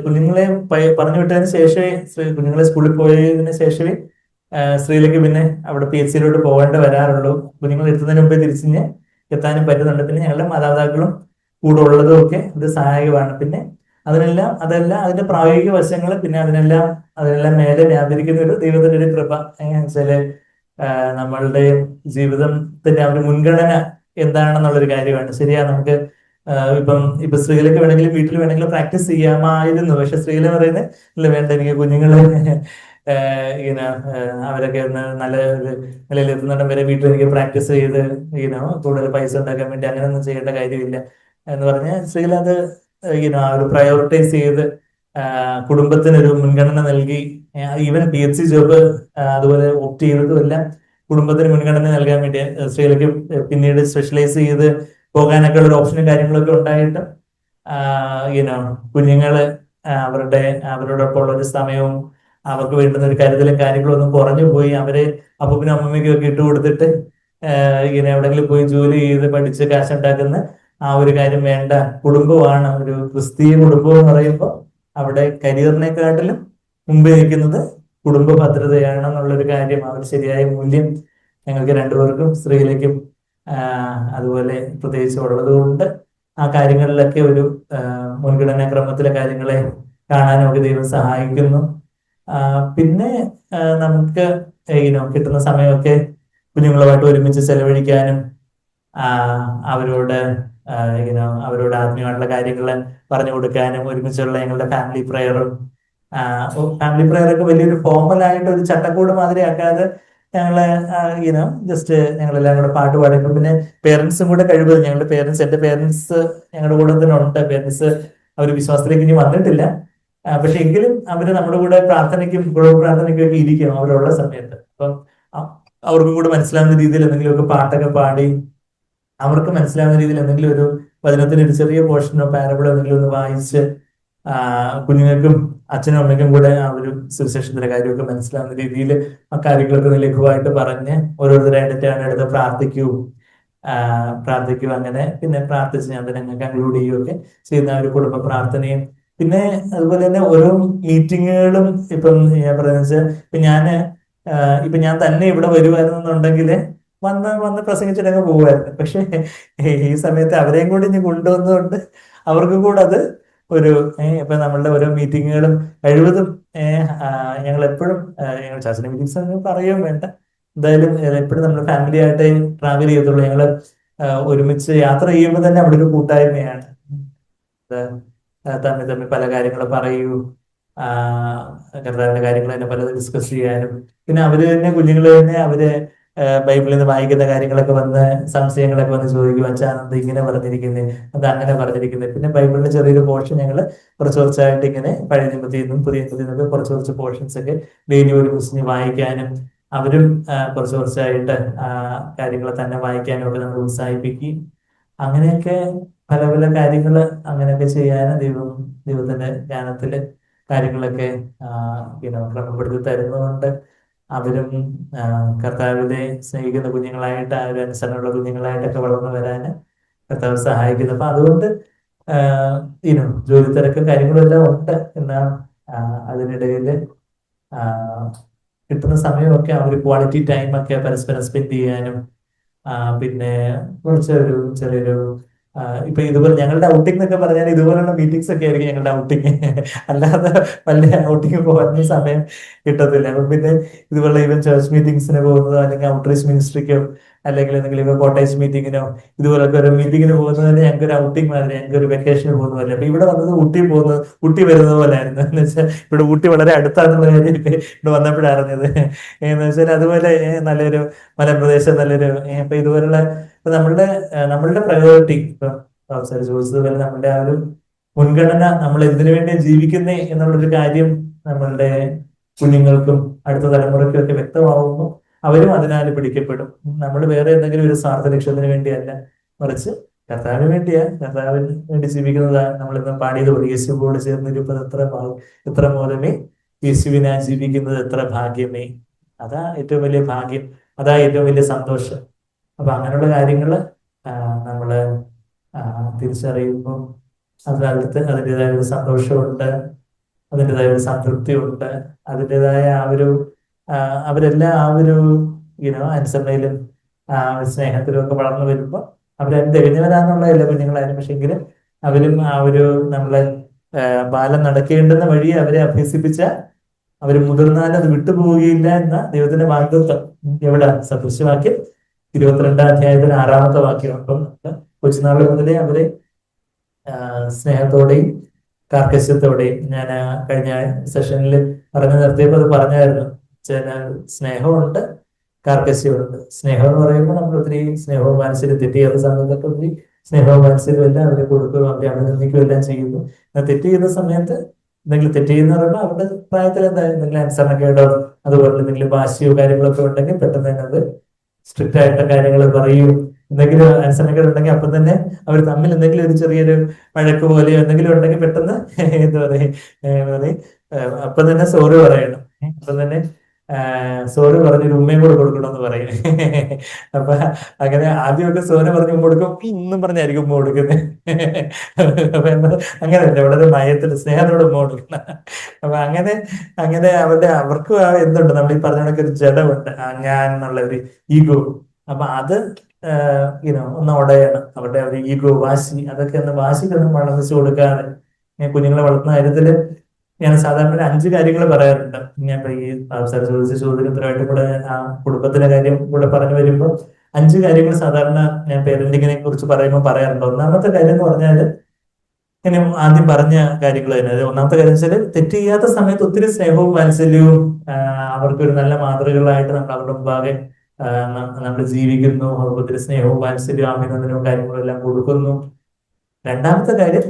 കുഞ്ഞുങ്ങളെ പറഞ്ഞു വിട്ടതിന് ശേഷമേ കുഞ്ഞുങ്ങളെ സ്കൂളിൽ പോയതിനു ശേഷമേ സ്ത്രീയിലേക്ക് പിന്നെ അവിടെ PHC-യിലോട്ട് പോകേണ്ടി വരാറുള്ളൂ. കുഞ്ഞുങ്ങൾ എത്തുന്നതിന് മുമ്പേ തിരിച്ചിഞ്ഞ് എത്താനും പറ്റുന്നുണ്ട്. പിന്നെ ഞങ്ങളുടെ മാതാപിതാക്കളും കൂടെ ഉള്ളതും ഒക്കെ ഇത് സഹായകമാണ്. പിന്നെ അതല്ല അതിന്റെ പ്രായോഗിക വശങ്ങൾ, പിന്നെ അതിനെല്ലാം മേലെ വ്യാപരിക്കുന്ന ഒരു ദൈവത്തിന്റെ ഒരു കൃപ. എങ്ങനെയാ വെച്ചാല് നമ്മളുടെ ജീവിതത്തിന്റെ ആ ഒരു മുൻഗണന എന്താണെന്നുള്ളൊരു കാര്യമാണ്. ശരിയാ, നമുക്ക് ഇപ്പൊ സ്ത്രീകൾക്ക് വേണമെങ്കിലും വീട്ടിൽ വേണമെങ്കിലും പ്രാക്ടീസ് ചെയ്യാമായിരുന്നു. പക്ഷെ സ്ത്രീകളെ പറയുന്നത് ഇല്ല, വേണ്ട, എനിക്ക് കുഞ്ഞുങ്ങളെ ഇങ്ങനെ അവരൊക്കെ ഒന്ന് നല്ല നിലയിൽ എത്തുന്നിടം വരെ വീട്ടിൽ എനിക്ക് പ്രാക്ടീസ് ചെയ്ത് കൂടുതൽ പൈസ ഉണ്ടാക്കാൻ വേണ്ടി അങ്ങനെയൊന്നും ചെയ്യേണ്ട കാര്യമില്ല എന്ന് പറഞ്ഞ് സ്ത്രീകൾ അത് ആ ഒരു പ്രയോറിറ്റൈസ് ചെയ്ത് കുടുംബത്തിനൊരു മുൻഗണന നൽകി, ഈവൻ PHC ജോബ് അതുപോലെ ഓപ്റ്റ് ചെയ്തതും എല്ലാം കുടുംബത്തിന് മുൻഗണന നൽകാൻ വേണ്ടി. സ്ത്രീകൾക്ക് പിന്നീട് സ്പെഷ്യലൈസ് ചെയ്ത് പോകാനൊക്കെ ഉള്ള ഓപ്ഷനും കാര്യങ്ങളൊക്കെ ഉണ്ടായിട്ട് കുഞ്ഞുങ്ങള് അവരോടൊപ്പം ഉള്ള ഒരു സമയവും അവർക്ക് വേണ്ടുന്ന ഒരു കരുതലും കാര്യങ്ങളും ഒന്നും കുറഞ്ഞു പോയി. അവരെ അപ്പൂപ്പനും അമ്മമ്മയ്ക്കും ഒക്കെ ഇട്ട് കൊടുത്തിട്ട് എവിടെങ്കിലും പോയി ജോലി ചെയ്ത് പഠിച്ച് കാശുണ്ടാക്കുന്ന ആ ഒരു കാര്യം വേണ്ട. കുടുംബമാണ് ഒരു ക്രിസ്തീയ കുടുംബം എന്ന് പറയുമ്പോൾ അവിടെ കരിയറിനെക്കാട്ടിലും മുമ്പേ നിൽക്കുന്നത് കുടുംബ ഭദ്രതയാണെന്നുള്ളൊരു കാര്യം, ആ ഒരു ശരിയായ മൂല്യം ഞങ്ങൾക്ക് രണ്ടുപേർക്കും, സ്ത്രീയിലേക്കും അതുപോലെ പ്രത്യേകിച്ച് ഉള്ളത് കൊണ്ട് ആ കാര്യങ്ങളിലൊക്കെ ഒരു മുൻഗണനാ ക്രമത്തിലെ കാര്യങ്ങളെ കാണാൻ നമുക്ക് ദൈവം സഹായിക്കുന്നു. പിന്നെ നമുക്ക് കിട്ടുന്ന സമയമൊക്കെ കുഞ്ഞുങ്ങളുമായിട്ട് ഒരുമിച്ച് ചെലവഴിക്കാനും അവരോട് അവരോട് ആത്മീയമായിട്ടുള്ള കാര്യങ്ങൾ പറഞ്ഞു കൊടുക്കാനും, ഒരുമിച്ചുള്ള ഞങ്ങളുടെ ഫാമിലി പ്രയർ ഒക്കെ വലിയൊരു ഫോർമൽ ആയിട്ട് ഒരു ചട്ടക്കൂട് മാതിരി ആക്കാതെ ഞങ്ങള് ജസ്റ്റ് ഞങ്ങളെല്ലാം കൂടെ പാട്ട് പാടുമ്പോൾ പിന്നെ പേരൻസും കൂടെ കഴിവതും എന്റെ പേരൻസ് ഞങ്ങളുടെ കൂടെ തന്നെ ഉണ്ട്. പേരൻസ് അവർ വിശ്വാസത്തിലേക്ക് ഇനി വന്നിട്ടില്ല, പക്ഷെ എങ്കിലും അവര് നമ്മുടെ കൂടെ കുടുംബ പ്രാർത്ഥനയ്ക്കും ഒക്കെ ഇരിക്കും അവരുള്ള സമയത്ത്. അപ്പം അവർക്കും കൂടെ മനസ്സിലാവുന്ന രീതിയിൽ എന്തെങ്കിലുമൊക്കെ പാട്ടൊക്കെ പാടി അവർക്ക് മനസ്സിലാവുന്ന രീതിയിൽ എന്തെങ്കിലും ഒരു വചനത്തിന് ഒരു ചെറിയ പോർഷനോ പാരബിളോ എന്തെങ്കിലും ഒന്ന് വായിച്ച് കുഞ്ഞുങ്ങൾക്കും അച്ഛനും അമ്മയ്ക്കും കൂടെ ആ ഒരു സുവിശേഷത്തിന്റെ കാര്യമൊക്കെ മനസ്സിലാവുന്ന രീതിയിൽ ആ കാര്യങ്ങളൊക്കെ ലഘുവായിട്ട് പറഞ്ഞ് ഓരോരുത്തരായിട്ട് എടുത്ത് പ്രാർത്ഥിക്കും. അങ്ങനെ പിന്നെ പ്രാർത്ഥിച്ച് ഞാൻ തന്നെ കൺക്ലൂഡ് ചെയ്യുകയൊക്കെ ചെയ്യുന്ന ഒരു കുടുംബ പ്രാർത്ഥനയും. പിന്നെ അതുപോലെ തന്നെ ഓരോ മീറ്റിങ്ങുകളും ഇപ്പം ഞാൻ പറയുന്നത് വെച്ചാൽ ഇപ്പൊ ഞാൻ തന്നെ ഇവിടെ വരുമായിരുന്നുണ്ടെങ്കിൽ വന്ന് പ്രസംഗിച്ചിട്ടങ്ങ് പോകുമായിരുന്നു. പക്ഷെ ഈ സമയത്ത് അവരെയും കൂടി ഇനി കൊണ്ടുവന്നുകൊണ്ട് അവർക്കും കൂടെ അത് ഒരു ഇപ്പൊ നമ്മളുടെ ഓരോ മീറ്റിങ്ങുകളും കഴിവതും ഞങ്ങൾ എപ്പോഴും ഞങ്ങൾ ചർച്ചിന്റെ മീറ്റിംഗ്സ് പറയുകയും വേണ്ട, എന്തായാലും എപ്പോഴും നമ്മൾ ഫാമിലി ആയിട്ട് ട്രാവൽ ചെയ്യത്തുള്ളൂ. ഞങ്ങള് ഒരുമിച്ച് യാത്ര ചെയ്യുമ്പോൾ തന്നെ അവിടെ ഒരു കൂട്ടായ്മയാണ്. തമ്മിൽ തമ്മിൽ പല കാര്യങ്ങൾ പറയൂ, ആ കർത്താവിന്റെ കാര്യങ്ങൾ തന്നെ പലത് ഡിസ്കസ് ചെയ്യാനും, പിന്നെ അവര് തന്നെ കുഞ്ഞുങ്ങൾ തന്നെ അവര് ബൈബിളിൽ നിന്ന് വായിക്കുന്ന കാര്യങ്ങളൊക്കെ വന്ന് സംശയങ്ങളൊക്കെ വന്ന് ചോദിക്കും, അച്ഛാ അത് ഇങ്ങനെ പറഞ്ഞിരിക്കുന്നത്, അത് അങ്ങനെ പറഞ്ഞിരിക്കുന്നത്. പിന്നെ ബൈബിളിന്റെ ചെറിയൊരു പോർഷൻ ഞങ്ങൾ കുറച്ച് കുറച്ചായിട്ട് ഇങ്ങനെ പഴയ നിയമത്തിൽ നിന്നും പുതിയ നിയമത്തിൽ നിന്നൊക്കെ കുറച്ച് കുറച്ച് പോർഷൻസ് ഒക്കെ ഡെയിലി ഒരു ക്വസ്റ്റിന് വായിക്കാനും അവരും കുറച്ച് കുറച്ചായിട്ട് ആ കാര്യങ്ങൾ തന്നെ വായിക്കാനും ഒക്കെ നമ്മൾ ഉത്സാഹിപ്പിക്കും. അങ്ങനെയൊക്കെ പല പല കാര്യങ്ങൾ അങ്ങനെയൊക്കെ ചെയ്യാൻ ദൈവത്തിന്റെ ജ്ഞാനത്തില് കാര്യങ്ങളൊക്കെ ക്രമപ്പെടുത്തി തരുന്നതുകൊണ്ട് അവരും കർത്താവിനെ സ്നേഹിക്കുന്ന കുഞ്ഞുങ്ങളായിട്ട് ആ ഒരു അനുസരണമുള്ള കുഞ്ഞുങ്ങളായിട്ടൊക്കെ വളർന്നു വരാന് കർത്താവ് സഹായിക്കുന്നു. അപ്പൊ അതുകൊണ്ട് ജോലി തിരക്കും കാര്യങ്ങളും എല്ലാം ഉണ്ട്. എന്നാൽ അതിനിടയിൽ കിട്ടുന്ന സമയമൊക്കെ ആ ഒരു ക്വാളിറ്റി ടൈം ഒക്കെ പരസ്പരം സ്പെൻഡ് ചെയ്യാനും പിന്നെ കുറച്ചൊരു ചെറിയൊരു ഇപ്പൊ ഇതുപോലെ ഞങ്ങളുടെ ഔട്ടിംഗ് എന്നൊക്കെ പറഞ്ഞാൽ ഇതുപോലുള്ള മീറ്റിംഗ്സ് ഒക്കെ ആയിരിക്കും ഞങ്ങളുടെ ഔട്ടിങ്. അല്ലാതെ വലിയ ഔട്ടിങ് പോകാൻ സമയം കിട്ടത്തില്ല. അപ്പൊ പിന്നെ ഇതുപോലെ ഈവൻ ചർച്ച് മീറ്റിംഗ്സിന് പോകുന്നതോ അല്ലെങ്കിൽ ഔട്ട്റീച്ച് മിനിസ്ട്രിക്കോ അല്ലെങ്കിൽ എന്തെങ്കിലും ഇപ്പൊ കോട്ടേജ് മീറ്റിങ്ങിനോ ഇതുപോലൊക്കെ ഒരു മീറ്റിങ്ങിന് പോകുന്നത് തന്നെ ഞങ്ങൾക്ക് ഒരു ഔട്ടിംഗ് മാതിരി, ഞങ്ങൾക്ക് ഒരു വെക്കേഷന് പോകുന്ന പോലെ. അപ്പൊ ഇവിടെ വന്നത് ഊട്ടി വരുന്നത് പോലെ ആയിരുന്നു. എന്ന് വെച്ചാൽ ഇവിടെ ഊട്ടി വളരെ അടുത്താണെന്നുള്ള കാര്യം ഇവിടെ വന്നപ്പോഴാണ് അറിഞ്ഞത്. എന്ന് വെച്ചാൽ അതുപോലെ നല്ലൊരു മലപ്രദേശം, നല്ലൊരു ഇപ്പൊ ഇതുപോലുള്ള നമ്മളുടെ പ്രയോറിറ്റി ഇപ്പൊ ചോദിച്ചതുപോലെ നമ്മളുടെ ആ ഒരു മുൻഗണന നമ്മൾ എന്തിനു വേണ്ടി ജീവിക്കുന്നേ എന്നുള്ളൊരു കാര്യം നമ്മളുടെ കുഞ്ഞുങ്ങൾക്കും അടുത്ത തലമുറയ്ക്കും ഒക്കെ വ്യക്തമാവുമ്പോൾ അവരും അതിനാൽ പിടിക്കപ്പെടും. നമ്മൾ വേറെ എന്തെങ്കിലും ഒരു സ്വാർത്ഥ ലക്ഷ്യത്തിന് വേണ്ടിയല്ല, മറിച്ച് കർത്താവിന് വേണ്ടിയാ, കർത്താവിന് വേണ്ടി ജീവിക്കുന്നതാ. നമ്മളിന്ന് പാടിയതുപോലെ യേശുവോട് ചേർന്നിരിപ്പത് എത്ര മോദമേ, യേശുവിനാ ജീവിക്കുന്നത് എത്ര ഭാഗ്യമേ. അതാ ഏറ്റവും വലിയ ഭാഗ്യം, അതാ ഏറ്റവും വലിയ സന്തോഷം. അപ്പൊ അങ്ങനെയുള്ള കാര്യങ്ങള് നമ്മള് തിരിച്ചറിയുമ്പോൾ അതിൻ്റെതായ ഒരു സന്തോഷമുണ്ട്, അതിൻ്റെതായ ഒരു സംതൃപ്തിയുണ്ട്, അതിൻ്റെതായ ആ ഒരു അവരെല്ലാം ആ ഒരു അനുസരണയിലും സ്നേഹത്തിലും ഒക്കെ വളർന്നു വരുമ്പോൾ അവരെന്ത് എഴുന്നവരാന്നുള്ളതല്ല കുഞ്ഞുങ്ങളായാലും, പക്ഷെങ്കിലും അവരും ആ ഒരു നമ്മളെ ബാലം നടക്കേണ്ടുന്ന വഴി അവരെ അഭ്യസിപ്പിച്ച അവർ മുതിർന്നാലും അത് വിട്ടുപോവുകയില്ല എന്ന ദൈവത്തിന്റെ വാഗ്ദത്തം എവിടെ? സദൃശവാക്യം 22-ാം അധ്യായത്തിന് 6-ാമത്തെ വാക്യം. അപ്പം കൊച്ചുനാൾ മുതലേ അവരെ സ്നേഹത്തോടെയും കാർക്കശ്യത്തോടെയും, ഞാൻ കഴിഞ്ഞ സെഷനിൽ പറഞ്ഞു നിർത്തിയപ്പോൾ അത് പറഞ്ഞായിരുന്നു, ചില സ്നേഹമുണ്ട്, കാർക്കശ്യമുണ്ട്. സ്നേഹം എന്ന് പറയുമ്പോൾ നമ്മൾ ഒത്തിരി സ്നേഹവും മനസ്സിലും തെറ്റ് ചെയ്യുന്ന സമയത്തൊക്കെ ഒത്തിരി സ്നേഹവും മനസ്സിലും എല്ലാം അവരെ കൊടുക്കുകയും അവരെ അഭിനന്ദിക്കുകയും എല്ലാം ചെയ്യുന്നു. തെറ്റ് ചെയ്യുന്ന സമയത്ത് എന്തെങ്കിലും തെറ്റ് ചെയ്യുന്ന പറയുമ്പോൾ അവരുടെ പ്രായത്തിൽ എന്തെങ്കിലും അനുസരണക്കേടോ അതുപോലെ എന്തെങ്കിലും വാശിയോ കാര്യങ്ങളൊക്കെ ഉണ്ടെങ്കിൽ പെട്ടെന്ന് തന്നെ അത് സ്ട്രിക്റ്റ് ആയിട്ട് കാര്യങ്ങൾ പറയും. എന്തെങ്കിലും അനുസരണക്കേട് ഉണ്ടെങ്കിൽ അപ്പം തന്നെ അവർ തമ്മിൽ എന്തെങ്കിലും ഒരു ചെറിയൊരു വഴക്ക് പോലെയോ എന്തെങ്കിലും ഉണ്ടെങ്കിൽ പെട്ടെന്ന് എന്താ പറയും അപ്പം തന്നെ സോറി പറയണം. അപ്പം തന്നെ സോറി പറഞ്ഞൊരു ഉമ്മയും കൂടെ കൊടുക്കണമെന്ന് പറയും. അപ്പൊ അങ്ങനെ ആദ്യമൊക്കെ സോറി പറഞ്ഞ് ഉമ്മ കൊടുക്കും, ഇന്നും പറഞ്ഞായിരിക്കും ഉമ്മ കൊടുക്കുന്നത്. അപ്പൊ അങ്ങനെയല്ല, വളരെ മയത്തിൽ സ്നേഹത്തോടെ ഉമ്മ കൊടുക്കണം. അപ്പൊ അങ്ങനെ അവർക്കും എന്തുണ്ട്, നമ്മൾ ഈ പറഞ്ഞ കണക്ക് ഒരു ജഡമുണ്ട്, ഞാൻ എന്നുള്ള ഒരു ഈഗോ. അപ്പൊ അത് ഒന്ന് ഉടയണം. അവരുടെ ഒരു ഈഗോ, വാശി, അതൊക്കെ ഒന്ന് വാശിക്കൊന്നും വളർന്നിച്ചു കൊടുക്കാതെ കുഞ്ഞുങ്ങളെ വളർത്തുന്ന കാര്യത്തില് ഞാൻ സാധാരണ 5 കാര്യങ്ങൾ പറയാറുണ്ട്. ഞാൻ ഈ ചോദിച്ച ചോദ്യത്തിനായിട്ട് കൂടെ ആ കുടുംബത്തിന്റെ കാര്യം കൂടെ പറഞ്ഞു വരുമ്പോൾ 5 കാര്യങ്ങൾ സാധാരണ ഞാൻ പേരന്റിങ്ങിനെ കുറിച്ച് പറയുമ്പോൾ പറയാറുണ്ട്. ഒന്നാമത്തെ കാര്യം എന്ന് പറഞ്ഞാല് ഞാൻ ആദ്യം പറഞ്ഞ കാര്യങ്ങൾ തന്നെ. ഒന്നാമത്തെ കാര്യം വെച്ചാല് തെറ്റ് ചെയ്യാത്ത സമയത്ത് ഒത്തിരി സ്നേഹവും വാത്സല്യവും അവർക്കൊരു നല്ല മാതൃകകളായിട്ട് നമ്മൾ അവരുടെ മുമ്പാകെ നമ്മൾ ജീവിക്കുന്നു. അവർക്ക് ഒത്തിരി സ്നേഹവും വാത്സല്യവും അഭിനന്ദനവും കാര്യങ്ങളും എല്ലാം കൊടുക്കുന്നു. രണ്ടാമത്തെ കാര്യം,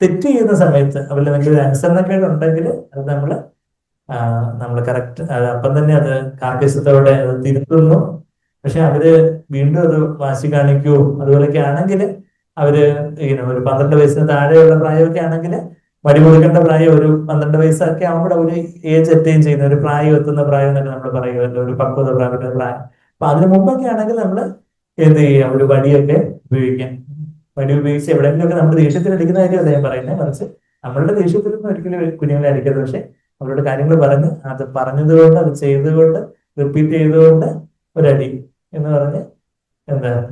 തെറ്റ് ചെയ്യുന്ന സമയത്ത് അവരിൽ എന്തെങ്കിലും ഒരു അനുസരണക്കേട് ഉണ്ടെങ്കിൽ അത് നമ്മൾ കറക്റ്റ് അപ്പം തന്നെ അത് കാർക്കശ്യത്തോടെ അത് തിരുത്തുന്നു. പക്ഷെ അവര് വീണ്ടും അത് വാശി കാണിക്കുകയോ അതുപോലെയൊക്കെ ആണെങ്കിൽ അവര് ഒരു 12 വയസ്സിന് താഴെയുള്ള പ്രായമൊക്കെ ആണെങ്കിൽ വടി കൊടുക്കേണ്ട പ്രായം ഒരു 12 വയസ്സൊക്കെ ആകുമ്പോൾ ഒരു ഏജ് അറ്റൈൻ ചെയ്യുന്ന ഒരു പ്രായം എത്തുന്ന പ്രായം എന്നൊക്കെ നമ്മൾ പറയുമല്ലോ, ഒരു പക്വത പ്രാപിക്കുന്ന പ്രായം. അപ്പൊ അതിനു മുമ്പൊക്കെ ആണെങ്കിൽ നമ്മൾ എന്ത് ചെയ്യാം, ഒരു വടിയൊക്കെ ഉപയോഗിക്കാം. വടി ഉപയോഗിച്ച് എവിടെയെങ്കിലുമൊക്കെ നമ്മൾ ദേഷ്യത്തിൽ അടിക്കുന്ന കാര്യമല്ല ഞാൻ പറയുന്നത്, മറിച്ച് നമ്മളുടെ ദേഷ്യത്തിലൊന്നും ഒരിക്കലും കുഞ്ഞുങ്ങളെ അടിക്കരുത്. പക്ഷെ അവരുടെ കാര്യങ്ങൾ പറഞ്ഞ് അത് പറഞ്ഞതുകൊണ്ട് അത് ചെയ്തുകൊണ്ട് റിപ്പീറ്റ് ചെയ്തുകൊണ്ട് ഒരടി എന്ന് പറഞ്ഞ്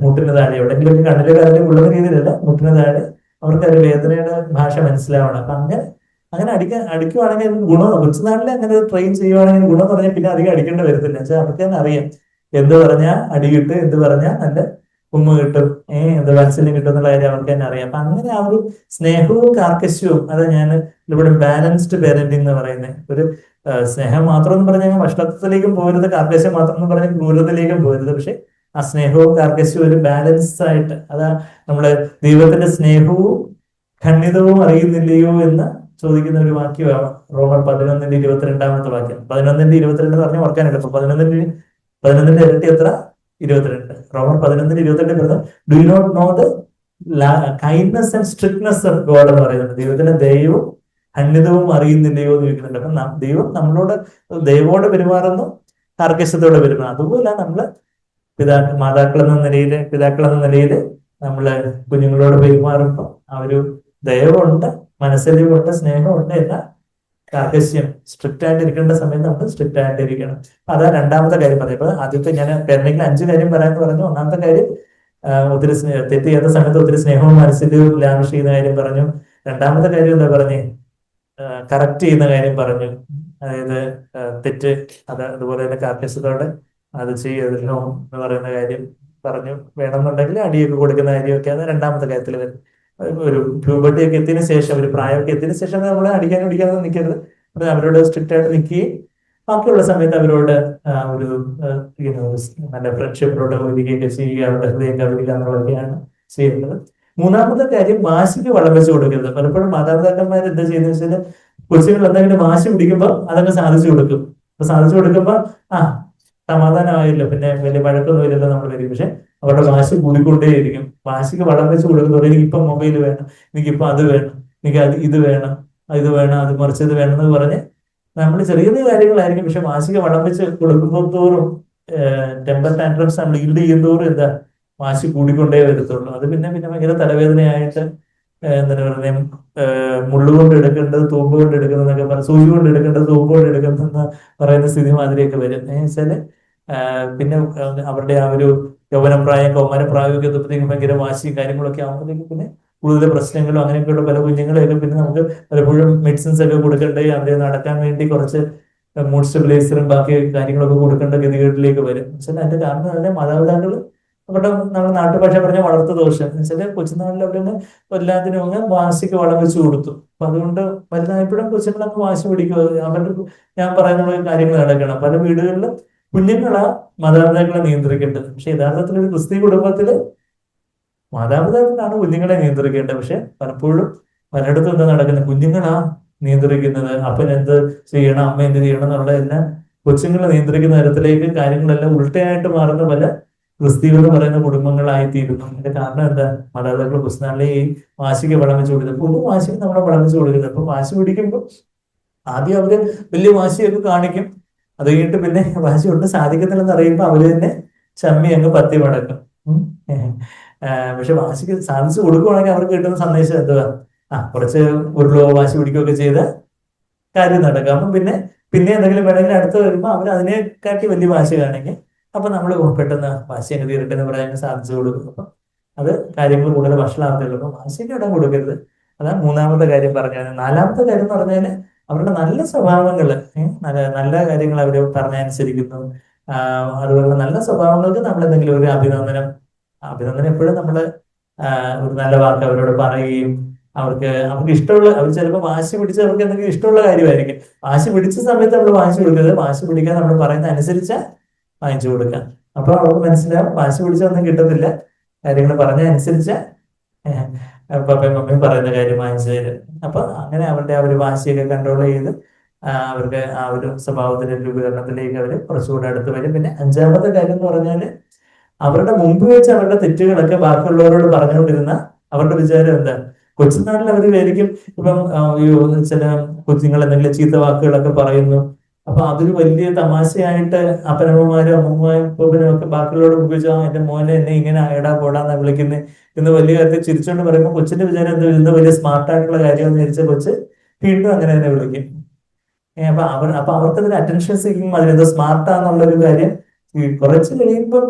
മുട്ടിന് താഴെ എവിടെയെങ്കിലും കണ്ണിലെ കാര്യം ഉള്ള രീതിയിലല്ല, മുട്ടിന് താഴെ അവർക്ക് ഒരു വേദനയുടെ ഭാഷ മനസ്സിലാവണം. അപ്പൊ അങ്ങനെ അടിക്കുവാണെങ്കിൽ ഗുണം, കൊച്ചുനാളിലെ അങ്ങനെ ട്രെയിൻ ചെയ്യുവാണെങ്കിൽ ഗുണം പറഞ്ഞാൽ പിന്നെ അധികം അടിക്കേണ്ടി വരത്തില്ല. വെച്ചാൽ അവർക്ക് തന്നെ അറിയാം എന്ത് പറഞ്ഞാൽ അടി കിട്ടും, എന്ത് പറഞ്ഞാൽ നല്ല ഉമ്മ കിട്ടും, എന്ത് വാത്സല്യം കിട്ടും എന്നുള്ള കാര്യം അവർക്ക് തന്നെ അറിയാം. അപ്പൊ അങ്ങനെ ആ ഒരു സ്നേഹവും കാർക്കശ്യവും, അത് ഞാൻ ഇവിടെ ബാലൻസ്ഡ് പേരന്റിംഗ് എന്ന് പറയുന്നത്. ഒരു സ്നേഹം മാത്രം എന്ന് പറഞ്ഞാൽ വഷളത്വത്തിലേക്കും പോകരുത്, കാർക്കശ്യം മാത്രം എന്ന് പറഞ്ഞാൽ ക്രൂരതയിലേക്കും പോകരുത്. പക്ഷെ ആ സ്നേഹവും കാർക്കശ്യവും ഒരു ബാലൻസ് ആയിട്ട്, അതാ നമ്മള് ദൈവത്തിന്റെ സ്നേഹവും ഖണ്ഡിതവും അറിയുന്നില്ലയോ എന്ന് ചോദിക്കുന്ന ഒരു വാക്യമാണ് റോമർ 11:22 വാക്യം. 11:22 എന്ന് പറഞ്ഞാൽ ഓർക്കാൻ എളുപ്പം. 11ന്റെ ഇരട്ടി എത്ര? 22. റോമർ 11:22 പറയുന്നത് do you not know the kindness and strictness of God എന്ന് പറയുന്നുണ്ട്. ദൈവത്തിന്റെ ദൈവവും ഖണ്ഡിതവും അറിയുന്നില്ലയോ എന്ന് ചോദിക്കുന്നുണ്ട്. അപ്പൊ ദൈവം നമ്മളോട് ദൈവത്തോട് പെരുമാറുന്നു, കാർക്കശ്യത്തോടെ പെരുമാറുന്നു. അതുപോലെ നമ്മള് മാതാക്കൾ എന്ന നിലയിൽ നമ്മള് കുഞ്ഞുങ്ങളോട് പെരുമാറുമ്പോൾ ആ ഒരു ദയവുണ്ട്, മനസ്സലിവുണ്ട്, സ്നേഹമുണ്ട്. എന്നാൽ കാർക്കശ്യം, സ്ട്രിക്റ്റ് ആയിട്ട് ഇരിക്കേണ്ട സമയത്ത് നമ്മൾ സ്ട്രിക്റ്റ് ആയിട്ട് ഇരിക്കണം. അതാ രണ്ടാമത്തെ കാര്യം പറഞ്ഞത്. ഇപ്പൊ ആദ്യത്തെ ഞാൻ പേരന്റിംഗിൽ 5 കാര്യം പറയാന്ന് പറഞ്ഞു. ഒന്നാമത്തെ കാര്യം ഒത്തിരി തെറ്റ് ചെയ്യുന്ന സമയത്ത് ഒത്തിരി സ്നേഹവും മനസ്സിലും ലാവിഷ് ചെയ്യുന്ന കാര്യം പറഞ്ഞു. രണ്ടാമത്തെ കാര്യം എന്താ പറഞ്ഞേ? കറക്റ്റ് ചെയ്യുന്ന കാര്യം പറഞ്ഞു. അതായത് തെറ്റ് അതുപോലെ തന്നെ കാർക്കശ്യത്തോടെ അത് ചെയ്യരുതല്ലോ എന്ന് പറയുന്ന കാര്യം പറഞ്ഞു. വേണമെന്നുണ്ടെങ്കിൽ അടിയൊക്കെ കൊടുക്കുന്ന കാര്യമൊക്കെ അത് രണ്ടാമത്തെ കാര്യത്തിൽ വരും. ഒരു പ്യൂബർട്ടി ഒക്കെ എത്തിയതിനു ശേഷം, ഒരു പ്രായമൊക്കെ എത്തിയതിനു ശേഷം നമ്മൾ അടിക്കാനും പിടിക്കാനും നിൽക്കരുത്. അവരോട് സ്ട്രിക്റ്റ് ആയിട്ട് നിൽക്കുകയും ബാക്കിയുള്ള സമയത്ത് അവരോട് ഒരു നല്ല ഫ്രണ്ട്ഷിപ്പിലൂടെ ഒതുക്കുകയൊക്കെ ചെയ്യുക, അവരുടെ ഹൃദയം കവിയുക എന്നുള്ളതൊക്കെയാണ് ചെയ്യുന്നത്. മൂന്നാമത്തെ കാര്യം വാശിക്ക് വളം വെച്ച് കൊടുക്കരുത്. പലപ്പോഴും മാതാപിതാക്കന്മാർ എന്താ ചെയ്യുന്നത് വെച്ചാൽ കൊച്ചുങ്ങൾ എന്തെങ്കിലും വാശി പിടിക്കുമ്പോൾ അതങ്ങ് സാധിച്ചു കൊടുക്കും. അപ്പൊ സാധിച്ചു കൊടുക്കുമ്പോൾ സമാധാനമായല്ലോ, പിന്നെ വലിയ വഴക്കൊന്നും ഇല്ലല്ലോ നമ്മൾ വരും. പക്ഷെ അവരുടെ വാശി കൂടിക്കൊണ്ടേയിരിക്കും. വാശിക്ക് വളം വെച്ച് കൊടുക്കുന്നത് എനിക്കിപ്പൊ മൊബൈൽ വേണം, എനിക്കിപ്പൊ അത് വേണം, എനിക്ക് ഇത് വേണം, അത് മറിച്ചത് വേണം എന്ന് പറഞ്ഞ് നമ്മൾ ചെറിയ ചെറിയ കാര്യങ്ങളായിരിക്കും. പക്ഷെ വാശിക്ക് വളം വെച്ച് കൊടുക്കുമ്പോൾ തോറും ടെമ്പർ ടാൻട്രംസ് നമ്മൾ ഈൽഡ് ചെയ്യുന്നതോറും എന്താ വാശി കൂടിക്കൊണ്ടേ വരത്തുള്ളൂ. അത് പിന്നെ ഭയങ്കര തലവേദനയായിട്ട് എന്താണ് പറയുന്നത്, മുള്ളുകൊണ്ട് എടുക്കേണ്ടത് തൂമ്പ് കൊണ്ട് എടുക്കുന്നതെന്നൊക്കെ പറഞ്ഞ്, സൂചി കൊണ്ട് എടുക്കേണ്ടത് തൂമ്പ് കൊണ്ട് എടുക്കുന്നതെന്ന് പറയുന്ന സ്ഥിതി മാതിരിയൊക്കെ വരും. വെച്ചാല് പിന്നെ അവരുടെ ആ ഒരു യൗവനപ്രായം, കൗമാരപ്രായമൊക്കെ എത്തുമ്പോഴത്തേക്കും ഭയങ്കര വാശിയും കാര്യങ്ങളൊക്കെ ആകുമ്പോഴത്തേക്കും പിന്നെ കൂടുതൽ പ്രശ്നങ്ങളും അങ്ങനെയൊക്കെയുള്ള പല കുഞ്ഞുങ്ങളെയൊക്കെ പിന്നെ നമുക്ക് പലപ്പോഴും മെഡിസിൻസ് ഒക്കെ കൊടുക്കേണ്ടത്, അവരെ നടക്കാൻ വേണ്ടി കുറച്ച് മൂഡ് സ്റ്റെബിലൈസറും ബാക്കി കാര്യങ്ങളൊക്കെ കൊടുക്കേണ്ട ഗതികേട്ടിലേക്ക് വരും. വെച്ചാൽ അതിന്റെ കാരണം തന്നെ മാതാപിതാക്കൾ അവിടെ നമ്മുടെ നാട്ടുഭാഷ പറഞ്ഞ വളർത്തു ദോഷം എന്നുവെച്ചാൽ കൊച്ചുനാളിൽ അവരങ്ങ് എല്ലാത്തിനും അങ്ങ് വാശിക്ക് വളം വെച്ച് കൊടുത്തു. അപ്പൊ അതുകൊണ്ട് വലുതായപ്പോഴും കൊച്ചുങ്ങളങ്ങ് വാശി പിടിക്കുക. അവരുടെ ഞാൻ പറയുന്ന കാര്യങ്ങൾ നടക്കണം. പല വീടുകളിലും കുഞ്ഞുങ്ങളാ മാതാപിതാക്കളെ നിയന്ത്രിക്കേണ്ടത്. പക്ഷെ യഥാർത്ഥത്തിൽ ഒരു ക്രിസ്തീയ കുടുംബത്തില് മാതാപിതാക്കളാണ് കുഞ്ഞുങ്ങളെ നിയന്ത്രിക്കേണ്ടത്. പക്ഷെ പലപ്പോഴും പലയിടത്തും എന്താ നടക്കുന്നത്, കുഞ്ഞുങ്ങളാ നിയന്ത്രിക്കുന്നത്. അപ്പൻ എന്ത് ചെയ്യണം, അമ്മ എന്ത് ചെയ്യണം എന്നുള്ളതെല്ലാം കൊച്ചുങ്ങളെ നിയന്ത്രിക്കുന്ന തരത്തിലേക്ക് കാര്യങ്ങളെല്ലാം ഉൾട്ടയായിട്ട് മാറുന്ന പല ക്രിസ്തീയ എന്ന് പറയുന്ന കുടുംബങ്ങളായിത്തീരുന്നു. അതിന്റെ കാരണം എന്താ? മാതാപിതാക്കൾ ക്രിസ്തുനാളിലെ ഈ വാശിക്ക് വളം വെച്ച് കൊടുക്കുന്നത്. ഒരു വാശിക്ക് നമ്മളെ വളം വെച്ച് കൊടുക്കുന്നത്. അപ്പൊ വാശി പിടിക്കുമ്പോൾ ആദ്യം അവര് വലിയ വാശിയൊക്കെ കാണിക്കും. അത് കഴിഞ്ഞിട്ട് പിന്നെ വാശി കൊണ്ട് സാധിക്കത്തില്ലെന്ന് അറിയുമ്പോൾ അവര് തന്നെ ചമ്മി അങ്ങ് പത്തി മടക്കും. പക്ഷെ വാശിക്ക് സാധിച്ചു കൊടുക്കുവാണെങ്കിൽ അവർക്ക് കിട്ടുന്ന സന്ദേശം എന്തുവാ? കുറച്ച് ഉരുളോ വാശി പിടിക്കുകയൊക്കെ ചെയ്ത് കാര്യം നടക്കാം. അപ്പം പിന്നെ എന്തെങ്കിലും വേണമെങ്കിൽ അടുത്ത് വരുമ്പോൾ അവർ അതിനെക്കാട്ടി വലിയ വാശി കാണിക്കും. അപ്പൊ നമ്മൾ പെട്ടെന്ന് വാശി അങ്ങ് തീരട്ടെ എന്ന് പറയാൻ സാധിച്ചു കൊടുക്കും. അപ്പൊ അത് കാര്യങ്ങൾ കൂടുതൽ വഷളാവുന്നുള്ളൂ. അപ്പൊ വാശിക്ക് ഇടം കൊടുക്കരുത്. അതാണ് മൂന്നാമത്തെ കാര്യം പറഞ്ഞത്. നാലാമത്തെ കാര്യം എന്ന് പറഞ്ഞാൽ അവരുടെ നല്ല സ്വഭാവങ്ങള്, നല്ല കാര്യങ്ങൾ അവർ പറഞ്ഞനുസരിക്കുന്നു. അതുപോലെ നല്ല സ്വഭാവങ്ങൾക്ക് നമ്മൾ എന്തെങ്കിലും ഒരു അഭിനന്ദനം എപ്പോഴും നമ്മള് ഒരു നല്ല വാക്ക് അവരോട് പറയുകയും അവർക്ക് ഇഷ്ടമുള്ള, അവർ ചിലപ്പോൾ വാശി പിടിച്ച് അവർക്ക് എന്തെങ്കിലും ഇഷ്ടമുള്ള കാര്യമായിരിക്കും. വാശി പിടിച്ച സമയത്ത് നമ്മൾ വാശി കൊടുക്കരുത്. വാശി പിടിക്കാൻ നമ്മൾ പറയുന്ന അനുസരിച്ച് വാങ്ങിച്ചു കൊടുക്കാം. അപ്പൊ അവർക്ക് മനസ്സിലാവും വാശി പിടിച്ചൊന്നും കിട്ടത്തില്ല, കാര്യങ്ങൾ പറഞ്ഞ അനുസരിച്ച് പപ്പയും മമ്മയും പറയുന്ന കാര്യം വാങ്ങിച്ചു തരും. അപ്പൊ അങ്ങനെ അവരുടെ ആ ഒരു വാശിയൊക്കെ കൺട്രോൾ ചെയ്ത് അവർക്ക് ആ ഒരു സ്വഭാവത്തിന്റെ രൂപീകരണത്തിലേക്ക് അവർ കുറച്ചുകൂടെ അടുത്ത് വരും. പിന്നെ അഞ്ചാമത്തെ കാര്യം എന്ന് പറഞ്ഞാല് അവരുടെ മുമ്പ് വെച്ച് അവരുടെ തെറ്റുകളൊക്കെ ബാക്കിയുള്ളവരോട് പറഞ്ഞുകൊണ്ടിരുന്ന അവരുടെ വിചാരം എന്താ? കൊച്ചുനാളിൽ അവർ വിചാരിക്കും ഇപ്പം ചില കുഞ്ഞുങ്ങൾ എന്തെങ്കിലും ചീത്ത വാക്കുകളൊക്കെ പറയുന്നു. അപ്പൊ അതൊരു വലിയ തമാശയായിട്ട് അപ്പനമ്മമാരും അമ്മൂമ്മയും ഒക്കെ ബാക്കിയുള്ളവരോട് ഉപയോഗിച്ചാൽ എന്റെ മോനെ എന്നെ ഇങ്ങനെ എടാ പോടാന്നാ വിളിക്കുന്നത് എന്ന് വലിയ കാര്യത്തിൽ ചിരിച്ചോണ്ട് പറയുമ്പോൾ കൊച്ചിന്റെ വിചാരം എന്താ, ഇന്ന് വലിയ സ്മാർട്ടായിട്ടുള്ള കാര്യമെന്ന് വിചാരിച്ച കൊച്ച് വീണ്ടും അങ്ങനെ തന്നെ വിളിക്കും. അപ്പൊ അവർക്കതിന് അറ്റൻഷൻ സീക്കിങ് അതിനെന്തോ സ്മാർട്ടാന്നുള്ളൊരു കാര്യം കുറച്ച് കഴിയുമ്പോൾ,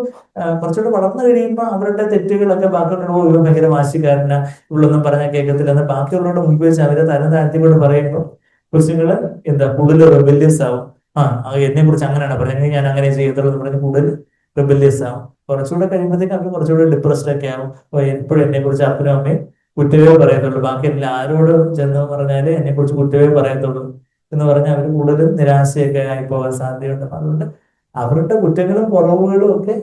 കുറച്ചുകൂടെ വളർന്നു കഴിയുമ്പോൾ അവരുടെ തെറ്റുകളൊക്കെ ബാക്കിയുള്ളവരോട് ഇവ ഭയങ്കര വാശിക്കാരന, ഇവളൊന്നും പറഞ്ഞാൽ കേൾക്കത്തില്ലെന്ന് ബാക്കിയുള്ളവരുടെ മുമ്പ് വെച്ച് അവരെ തരം താഴ്ത്തിക്കൊണ്ട് പറയുമ്പോൾ കൊച്ചുങ്ങള് എന്താ കൂടുതൽ റിബല്യസ് ആവും. എന്നെ കുറിച്ച് അങ്ങനെയാണ് പറഞ്ഞത്, ഞാൻ അങ്ങനെ ചെയ്യത്തുള്ളൂ എന്ന് പറഞ്ഞ് കൂടുതൽ റിബല്യസ് ആവും. കുറച്ചുകൂടെ കഴിയുമ്പോഴത്തേക്ക് അവർ കുറച്ചുകൂടെ ഡിപ്രസ്ഡ് ഒക്കെ ആവും. അപ്പൊ എപ്പോഴും എന്നെ കുറിച്ച് അപ്പനും അമ്മയും കുറ്റവേ പറയത്തുള്ളൂ, ബാക്കി എല്ലാ ആരോട് ചെന്ന് പറഞ്ഞാല് എന്നെ കുറിച്ച് കുറ്റവേ പറയത്തുള്ളൂ എന്ന് പറഞ്ഞാൽ അവർ കൂടുതൽ നിരാശയൊക്കെ ആയി പോകാൻ സാധ്യതയുണ്ട്. അപ്പൊ അതുകൊണ്ട് അവരുടെ കുറ്റങ്ങളും കുറവുകളും ഒക്കെ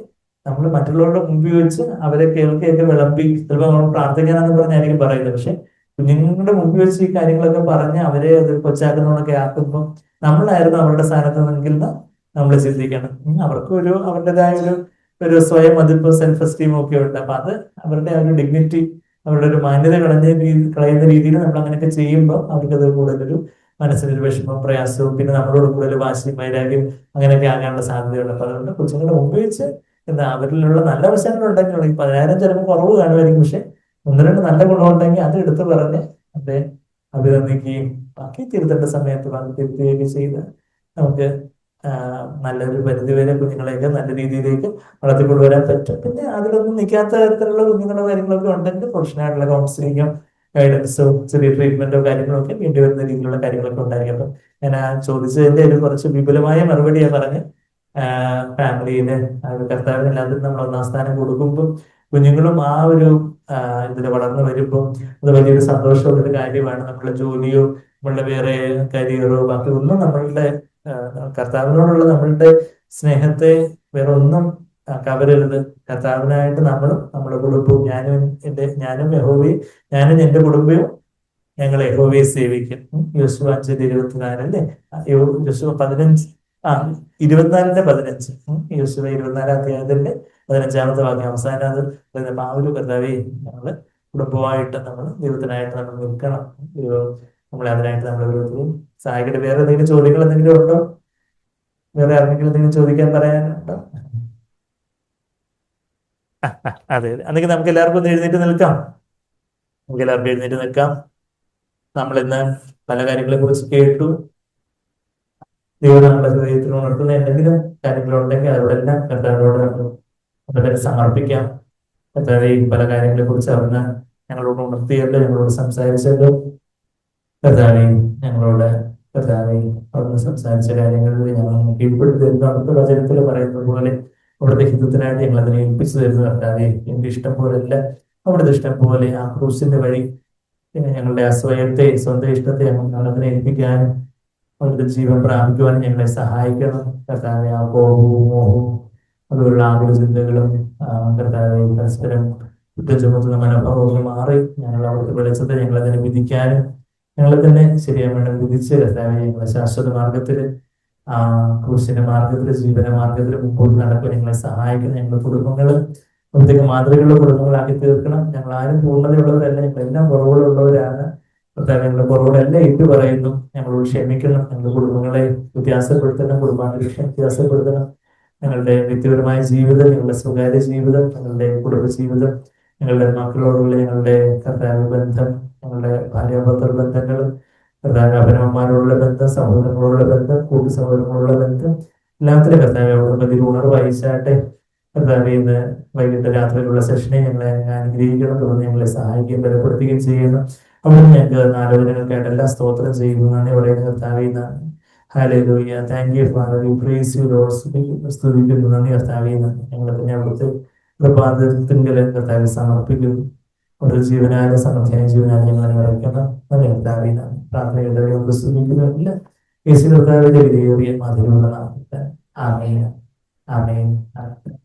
നമ്മൾ മറ്റുള്ളവരുടെ മുമ്പിൽ വെച്ച് അവരെ കേൾക്കുകയൊക്കെ വിളമ്പി, ചിലപ്പോൾ നമ്മൾ പ്രാർത്ഥിക്കാനെന്ന് പറഞ്ഞായിരിക്കും പറയുന്നത്, പക്ഷെ കുഞ്ഞുങ്ങളുടെ മുമ്പിൽ വെച്ച് ഈ കാര്യങ്ങളൊക്കെ പറഞ്ഞ് അവരെ അത് കൊച്ചാക്കുന്നതൊക്കെ ആക്കുമ്പോൾ നമ്മളായിരുന്നു അവരുടെ സ്ഥാനത്ത് നിന്നെങ്കിൽ നമ്മൾ ചിന്തിക്കണം. അവർക്ക് അവരുടേതായ ഒരു സ്വയം മതിപ്പ്, സെൽഫ് എസ്റ്റീം ഒക്കെ ഉണ്ട്. അപ്പൊ അത് അവരുടെ ആ ഒരു ഡിഗ്നിറ്റി, അവരുടെ ഒരു മാന്യത കളയുന്ന രീതിയിൽ നമ്മൾ അങ്ങനെയൊക്കെ ചെയ്യുമ്പോൾ അവർക്കത് കൂടുതലൊരു മനസ്സിനൊരു വിഷമവും പ്രയാസവും, പിന്നെ നമ്മളോട് കൂടുതൽ വാശിയും വൈരാഗ്യം അങ്ങനെയൊക്കെ ആകാനുള്ള സാധ്യതയുണ്ട്. അപ്പൊ അതുകൊണ്ട് കൊച്ചുങ്ങളുടെ മുമ്പിൽ വെച്ച് എന്താ അവരിലുള്ള നല്ല വശങ്ങളുണ്ടെങ്കിൽ, ഈ 10,000 ചിലപ്പോൾ കുറവ് കാണുമായിരിക്കും, പക്ഷെ 1-2 നല്ല ഗുണമുണ്ടെങ്കിൽ അത് എടുത്തു പറഞ്ഞ് അവരെ അഭിനന്ദിക്കുകയും ബാക്കി തിരുത്തേണ്ട സമയത്ത് ബാക്കി തിരുത്തുകയൊക്കെ ചെയ്ത് നമുക്ക് നല്ലൊരു പരിധിവരെ കുഞ്ഞുങ്ങളെയൊക്കെ നല്ല രീതിയിലേക്ക് വളർത്തിക്കൊണ്ടുവരാൻ പറ്റും. പിന്നെ അതിലൊന്നും നിൽക്കാത്ത തരത്തിലുള്ള കുഞ്ഞുങ്ങളോ കാര്യങ്ങളൊക്കെ ഉണ്ടെങ്കിൽ പ്രൊഫഷണലായിട്ടുള്ള കൗൺസിലിങ്ങോ ഗൈഡൻസോ ചെറിയ ട്രീറ്റ്മെന്റോ കാര്യങ്ങളൊക്കെ വേണ്ടി വരുന്ന രീതിയിലുള്ള കാര്യങ്ങളൊക്കെ ഉണ്ടായിരിക്കും. അപ്പം ഞാൻ ആ ചോദിച്ചതിന്റെ ഒരു കുറച്ച് വിപുലമായ മറുപടിയാണ് പറഞ്ഞ്, ഫാമിലിയില് കർത്താവിന് എല്ലാത്തിനും നമ്മൾ 1-ാം സ്ഥാനം കൊടുക്കുമ്പോൾ കുഞ്ഞുങ്ങളും ആ ഒരു ഇതിൽ വളർന്നു വരുമ്പോൾ അത് വലിയൊരു സന്തോഷമുള്ളൊരു കാര്യമാണ്. നമ്മളുടെ ജോലിയോ നമ്മളുടെ വേറെ കരിയറോ ബാക്കി ഒന്നും നമ്മളുടെ കർത്താവിനോടുള്ള നമ്മളുടെ സ്നേഹത്തെ വേറെ ഒന്നും കവരരുത്. കർത്താവിനായിട്ട് നമ്മളും നമ്മുടെ കുടുംബവും, ഞാനും യഹോവയും, ഞാനും എന്റെ കുടുംബവും ഞങ്ങൾ യഹോവയെ സേവിക്കും. യോശുവ 5:24 അല്ലേ? യോശുവ 15 24:15 യോശുവ 24 അധ്യായത്തിന്റെ 15-ാമത്തെ വാക്യം അവസാനം അത് പറയുന്നത്. ആ ഒരു കർത്താവെ ഞങ്ങള് കുടുംബമായിട്ട് നമ്മൾ ദൈവത്തിനായിട്ട് നമ്മൾ നിൽക്കണം. നമ്മളെ അതിനായിട്ട് നമ്മൾ ഓരോരുത്തരും സഹായിക്കട്ടെ. വേറെ എന്തെങ്കിലും ചോദ്യങ്ങൾ എന്തെങ്കിലും ഉണ്ടോ? വേറെ ആർക്കെങ്കിലും എന്തെങ്കിലും ചോദിക്കാൻ പറയാനുണ്ടോ? അതെ, അല്ലെങ്കിൽ നമുക്ക് എല്ലാവർക്കും ഒന്ന് എഴുന്നേറ്റ് നിൽക്കാം. നമ്മൾ ഇന്ന് പല കാര്യങ്ങളെ കുറിച്ച് കേട്ടു. ദൈവം നമ്മുടെ ഹൃദയത്തിൽ ഉണർത്തുന്ന എന്തെങ്കിലും കാര്യങ്ങളുണ്ടെങ്കിൽ അവിടെല്ലാം കർത്താവിനോട് നമുക്ക് സമർപ്പിക്കാം. കർത്താവെ, പല കാര്യങ്ങളെ കുറിച്ച് അവിടുന്ന് ഞങ്ങളോട് ഉണർത്തിയല്ലോ, ഞങ്ങളോട് സംസാരിച്ചല്ലോ. കർത്താവെ, അവിടുന്ന് സംസാരിച്ച കാര്യങ്ങളിൽ ഞങ്ങൾ കീഴ്പ്പെടുത്തി തരുന്നു. അടുത്ത വചനത്തിൽ പറയുന്നത് പോലെ അവിടുത്തെ ഹിതത്തിനായിട്ട് ഞങ്ങൾ അതിനെ ഏൽപ്പിച്ചു തരുന്നു. കർത്താവെ, എന്റെ ഇഷ്ടം പോലെയല്ല അവിടുത്തെ ഇഷ്ടം പോലെ ആ ക്രൂസിന്റെ വഴി ഞങ്ങളുടെ ആ സ്വന്തം ഇഷ്ടത്തെ ഞങ്ങൾ അതിനെ ഏൽപ്പിക്കാനും അവരുടെ ജീവൻ പ്രാപിക്കുവാനും ഞങ്ങളെ സഹായിക്കണം. കർത്താവെ, ആ കോപവും മോഹവും അതുപോലുള്ള ആകുല ചിന്തകളും കർത്താവെ പരസ്പരം കുറ്റം ചുമത്തുന്ന മനോഭാവങ്ങൾ മാറി ഞങ്ങൾ അവിടുത്തെ വെളിച്ചത്തെ ഞങ്ങളതിനെ വിധിക്കാനും ഞങ്ങളെ തന്നെ ശരിയാൻ വേണം വിധിച്ച് കർത്താവെ ഞങ്ങളെ ശാശ്വത മാർഗത്തിൽ, ക്രൂശിന്റെ മാർഗത്തിൽ, ജീവന മാർഗത്തിൽ മുമ്പോട്ട് നടക്കാൻ ഞങ്ങളെ സഹായിക്കണം. ഞങ്ങളുടെ കുടുംബങ്ങൾ പ്രത്യേക മാതൃകയുള്ള കുടുംബങ്ങളാക്കി തീർക്കണം. ഞങ്ങൾ ആരും പൂർണ്ണതയുള്ളവരല്ല, ഞങ്ങളെല്ലാം കുറവുകളുള്ളവരാണ്. കർത്താവെ, ഞങ്ങളുടെ കുറവുകളെല്ലാം ഏറ്റു പറയുന്നു. ഞങ്ങളോട് ക്ഷമിക്കണം. ഞങ്ങളുടെ കുടുംബങ്ങളെ വ്യത്യാസപ്പെടുത്തണം, കുടുംബാന്തരീക്ഷം വ്യത്യാസപ്പെടുത്തണം. ഞങ്ങളുടെ വ്യക്തിപരമായ ജീവിതം, ഞങ്ങളുടെ സ്വകാര്യ ജീവിതം, ഞങ്ങളുടെ കുടുംബ ജീവിതം, ഞങ്ങളുടെ മക്കളോടുള്ള ഞങ്ങളുടെ കർത്താവ് ബന്ധം, ഞങ്ങളുടെ ഭാര്യാഭർത്തൃ ബന്ധങ്ങൾ, കർത്താവ് അപ്പനമ്മമാരോടുള്ള ബന്ധം, സഹോദരങ്ങളോടുള്ള ബന്ധം, കൂട്ടു സഹോദരങ്ങളോടുള്ള ബന്ധം, എല്ലാത്തിലും കർത്താവ് അവിടെ വലിയ ഉണർവ് അയച്ചാട്ടെ. കർത്താവ്, ഇന്ന് വൈകിട്ട് രാത്രിയിലുള്ള സെഷനെ ഞങ്ങളെ അനുഗ്രഹിക്കണം, തുടർന്ന് ഞങ്ങളെ സഹായിക്കുകയും ബലപ്പെടുത്തുകയും ചെയ്യുന്നു. അവിടെ ഞങ്ങൾക്ക് ആലോചനകൾക്കായിട്ട് എല്ലാ സ്തോത്രം ചെയ്യുന്നു. നന്ദി പറയുന്ന കർത്താവെ, hallelujah, thank you father, we praise you lord. സ്തുതിക്കുന്നു. നന്ദി കർത്താവെ. ഞങ്ങളെ തന്നെ അവിടുത്തെ കൃപാതിങ്കൽ കർത്താവെ സമർപ്പിക്കുന്നു. ഒരു ജീവനായ സമൃദ്ധിയായ ജീവനായ ഞങ്ങളെ നിറയ്ക്കണം. നന്ദി കർത്താവെ. പ്രാർത്ഥനയുടെ സ്തുതിക്കുന്നില്ല യേശു കർത്താവിന്റെ വിലയേറിയ മധുരമുള്ള നാമത്തിൽ. ആമേൻ, ആമേൻ, ആമേൻ.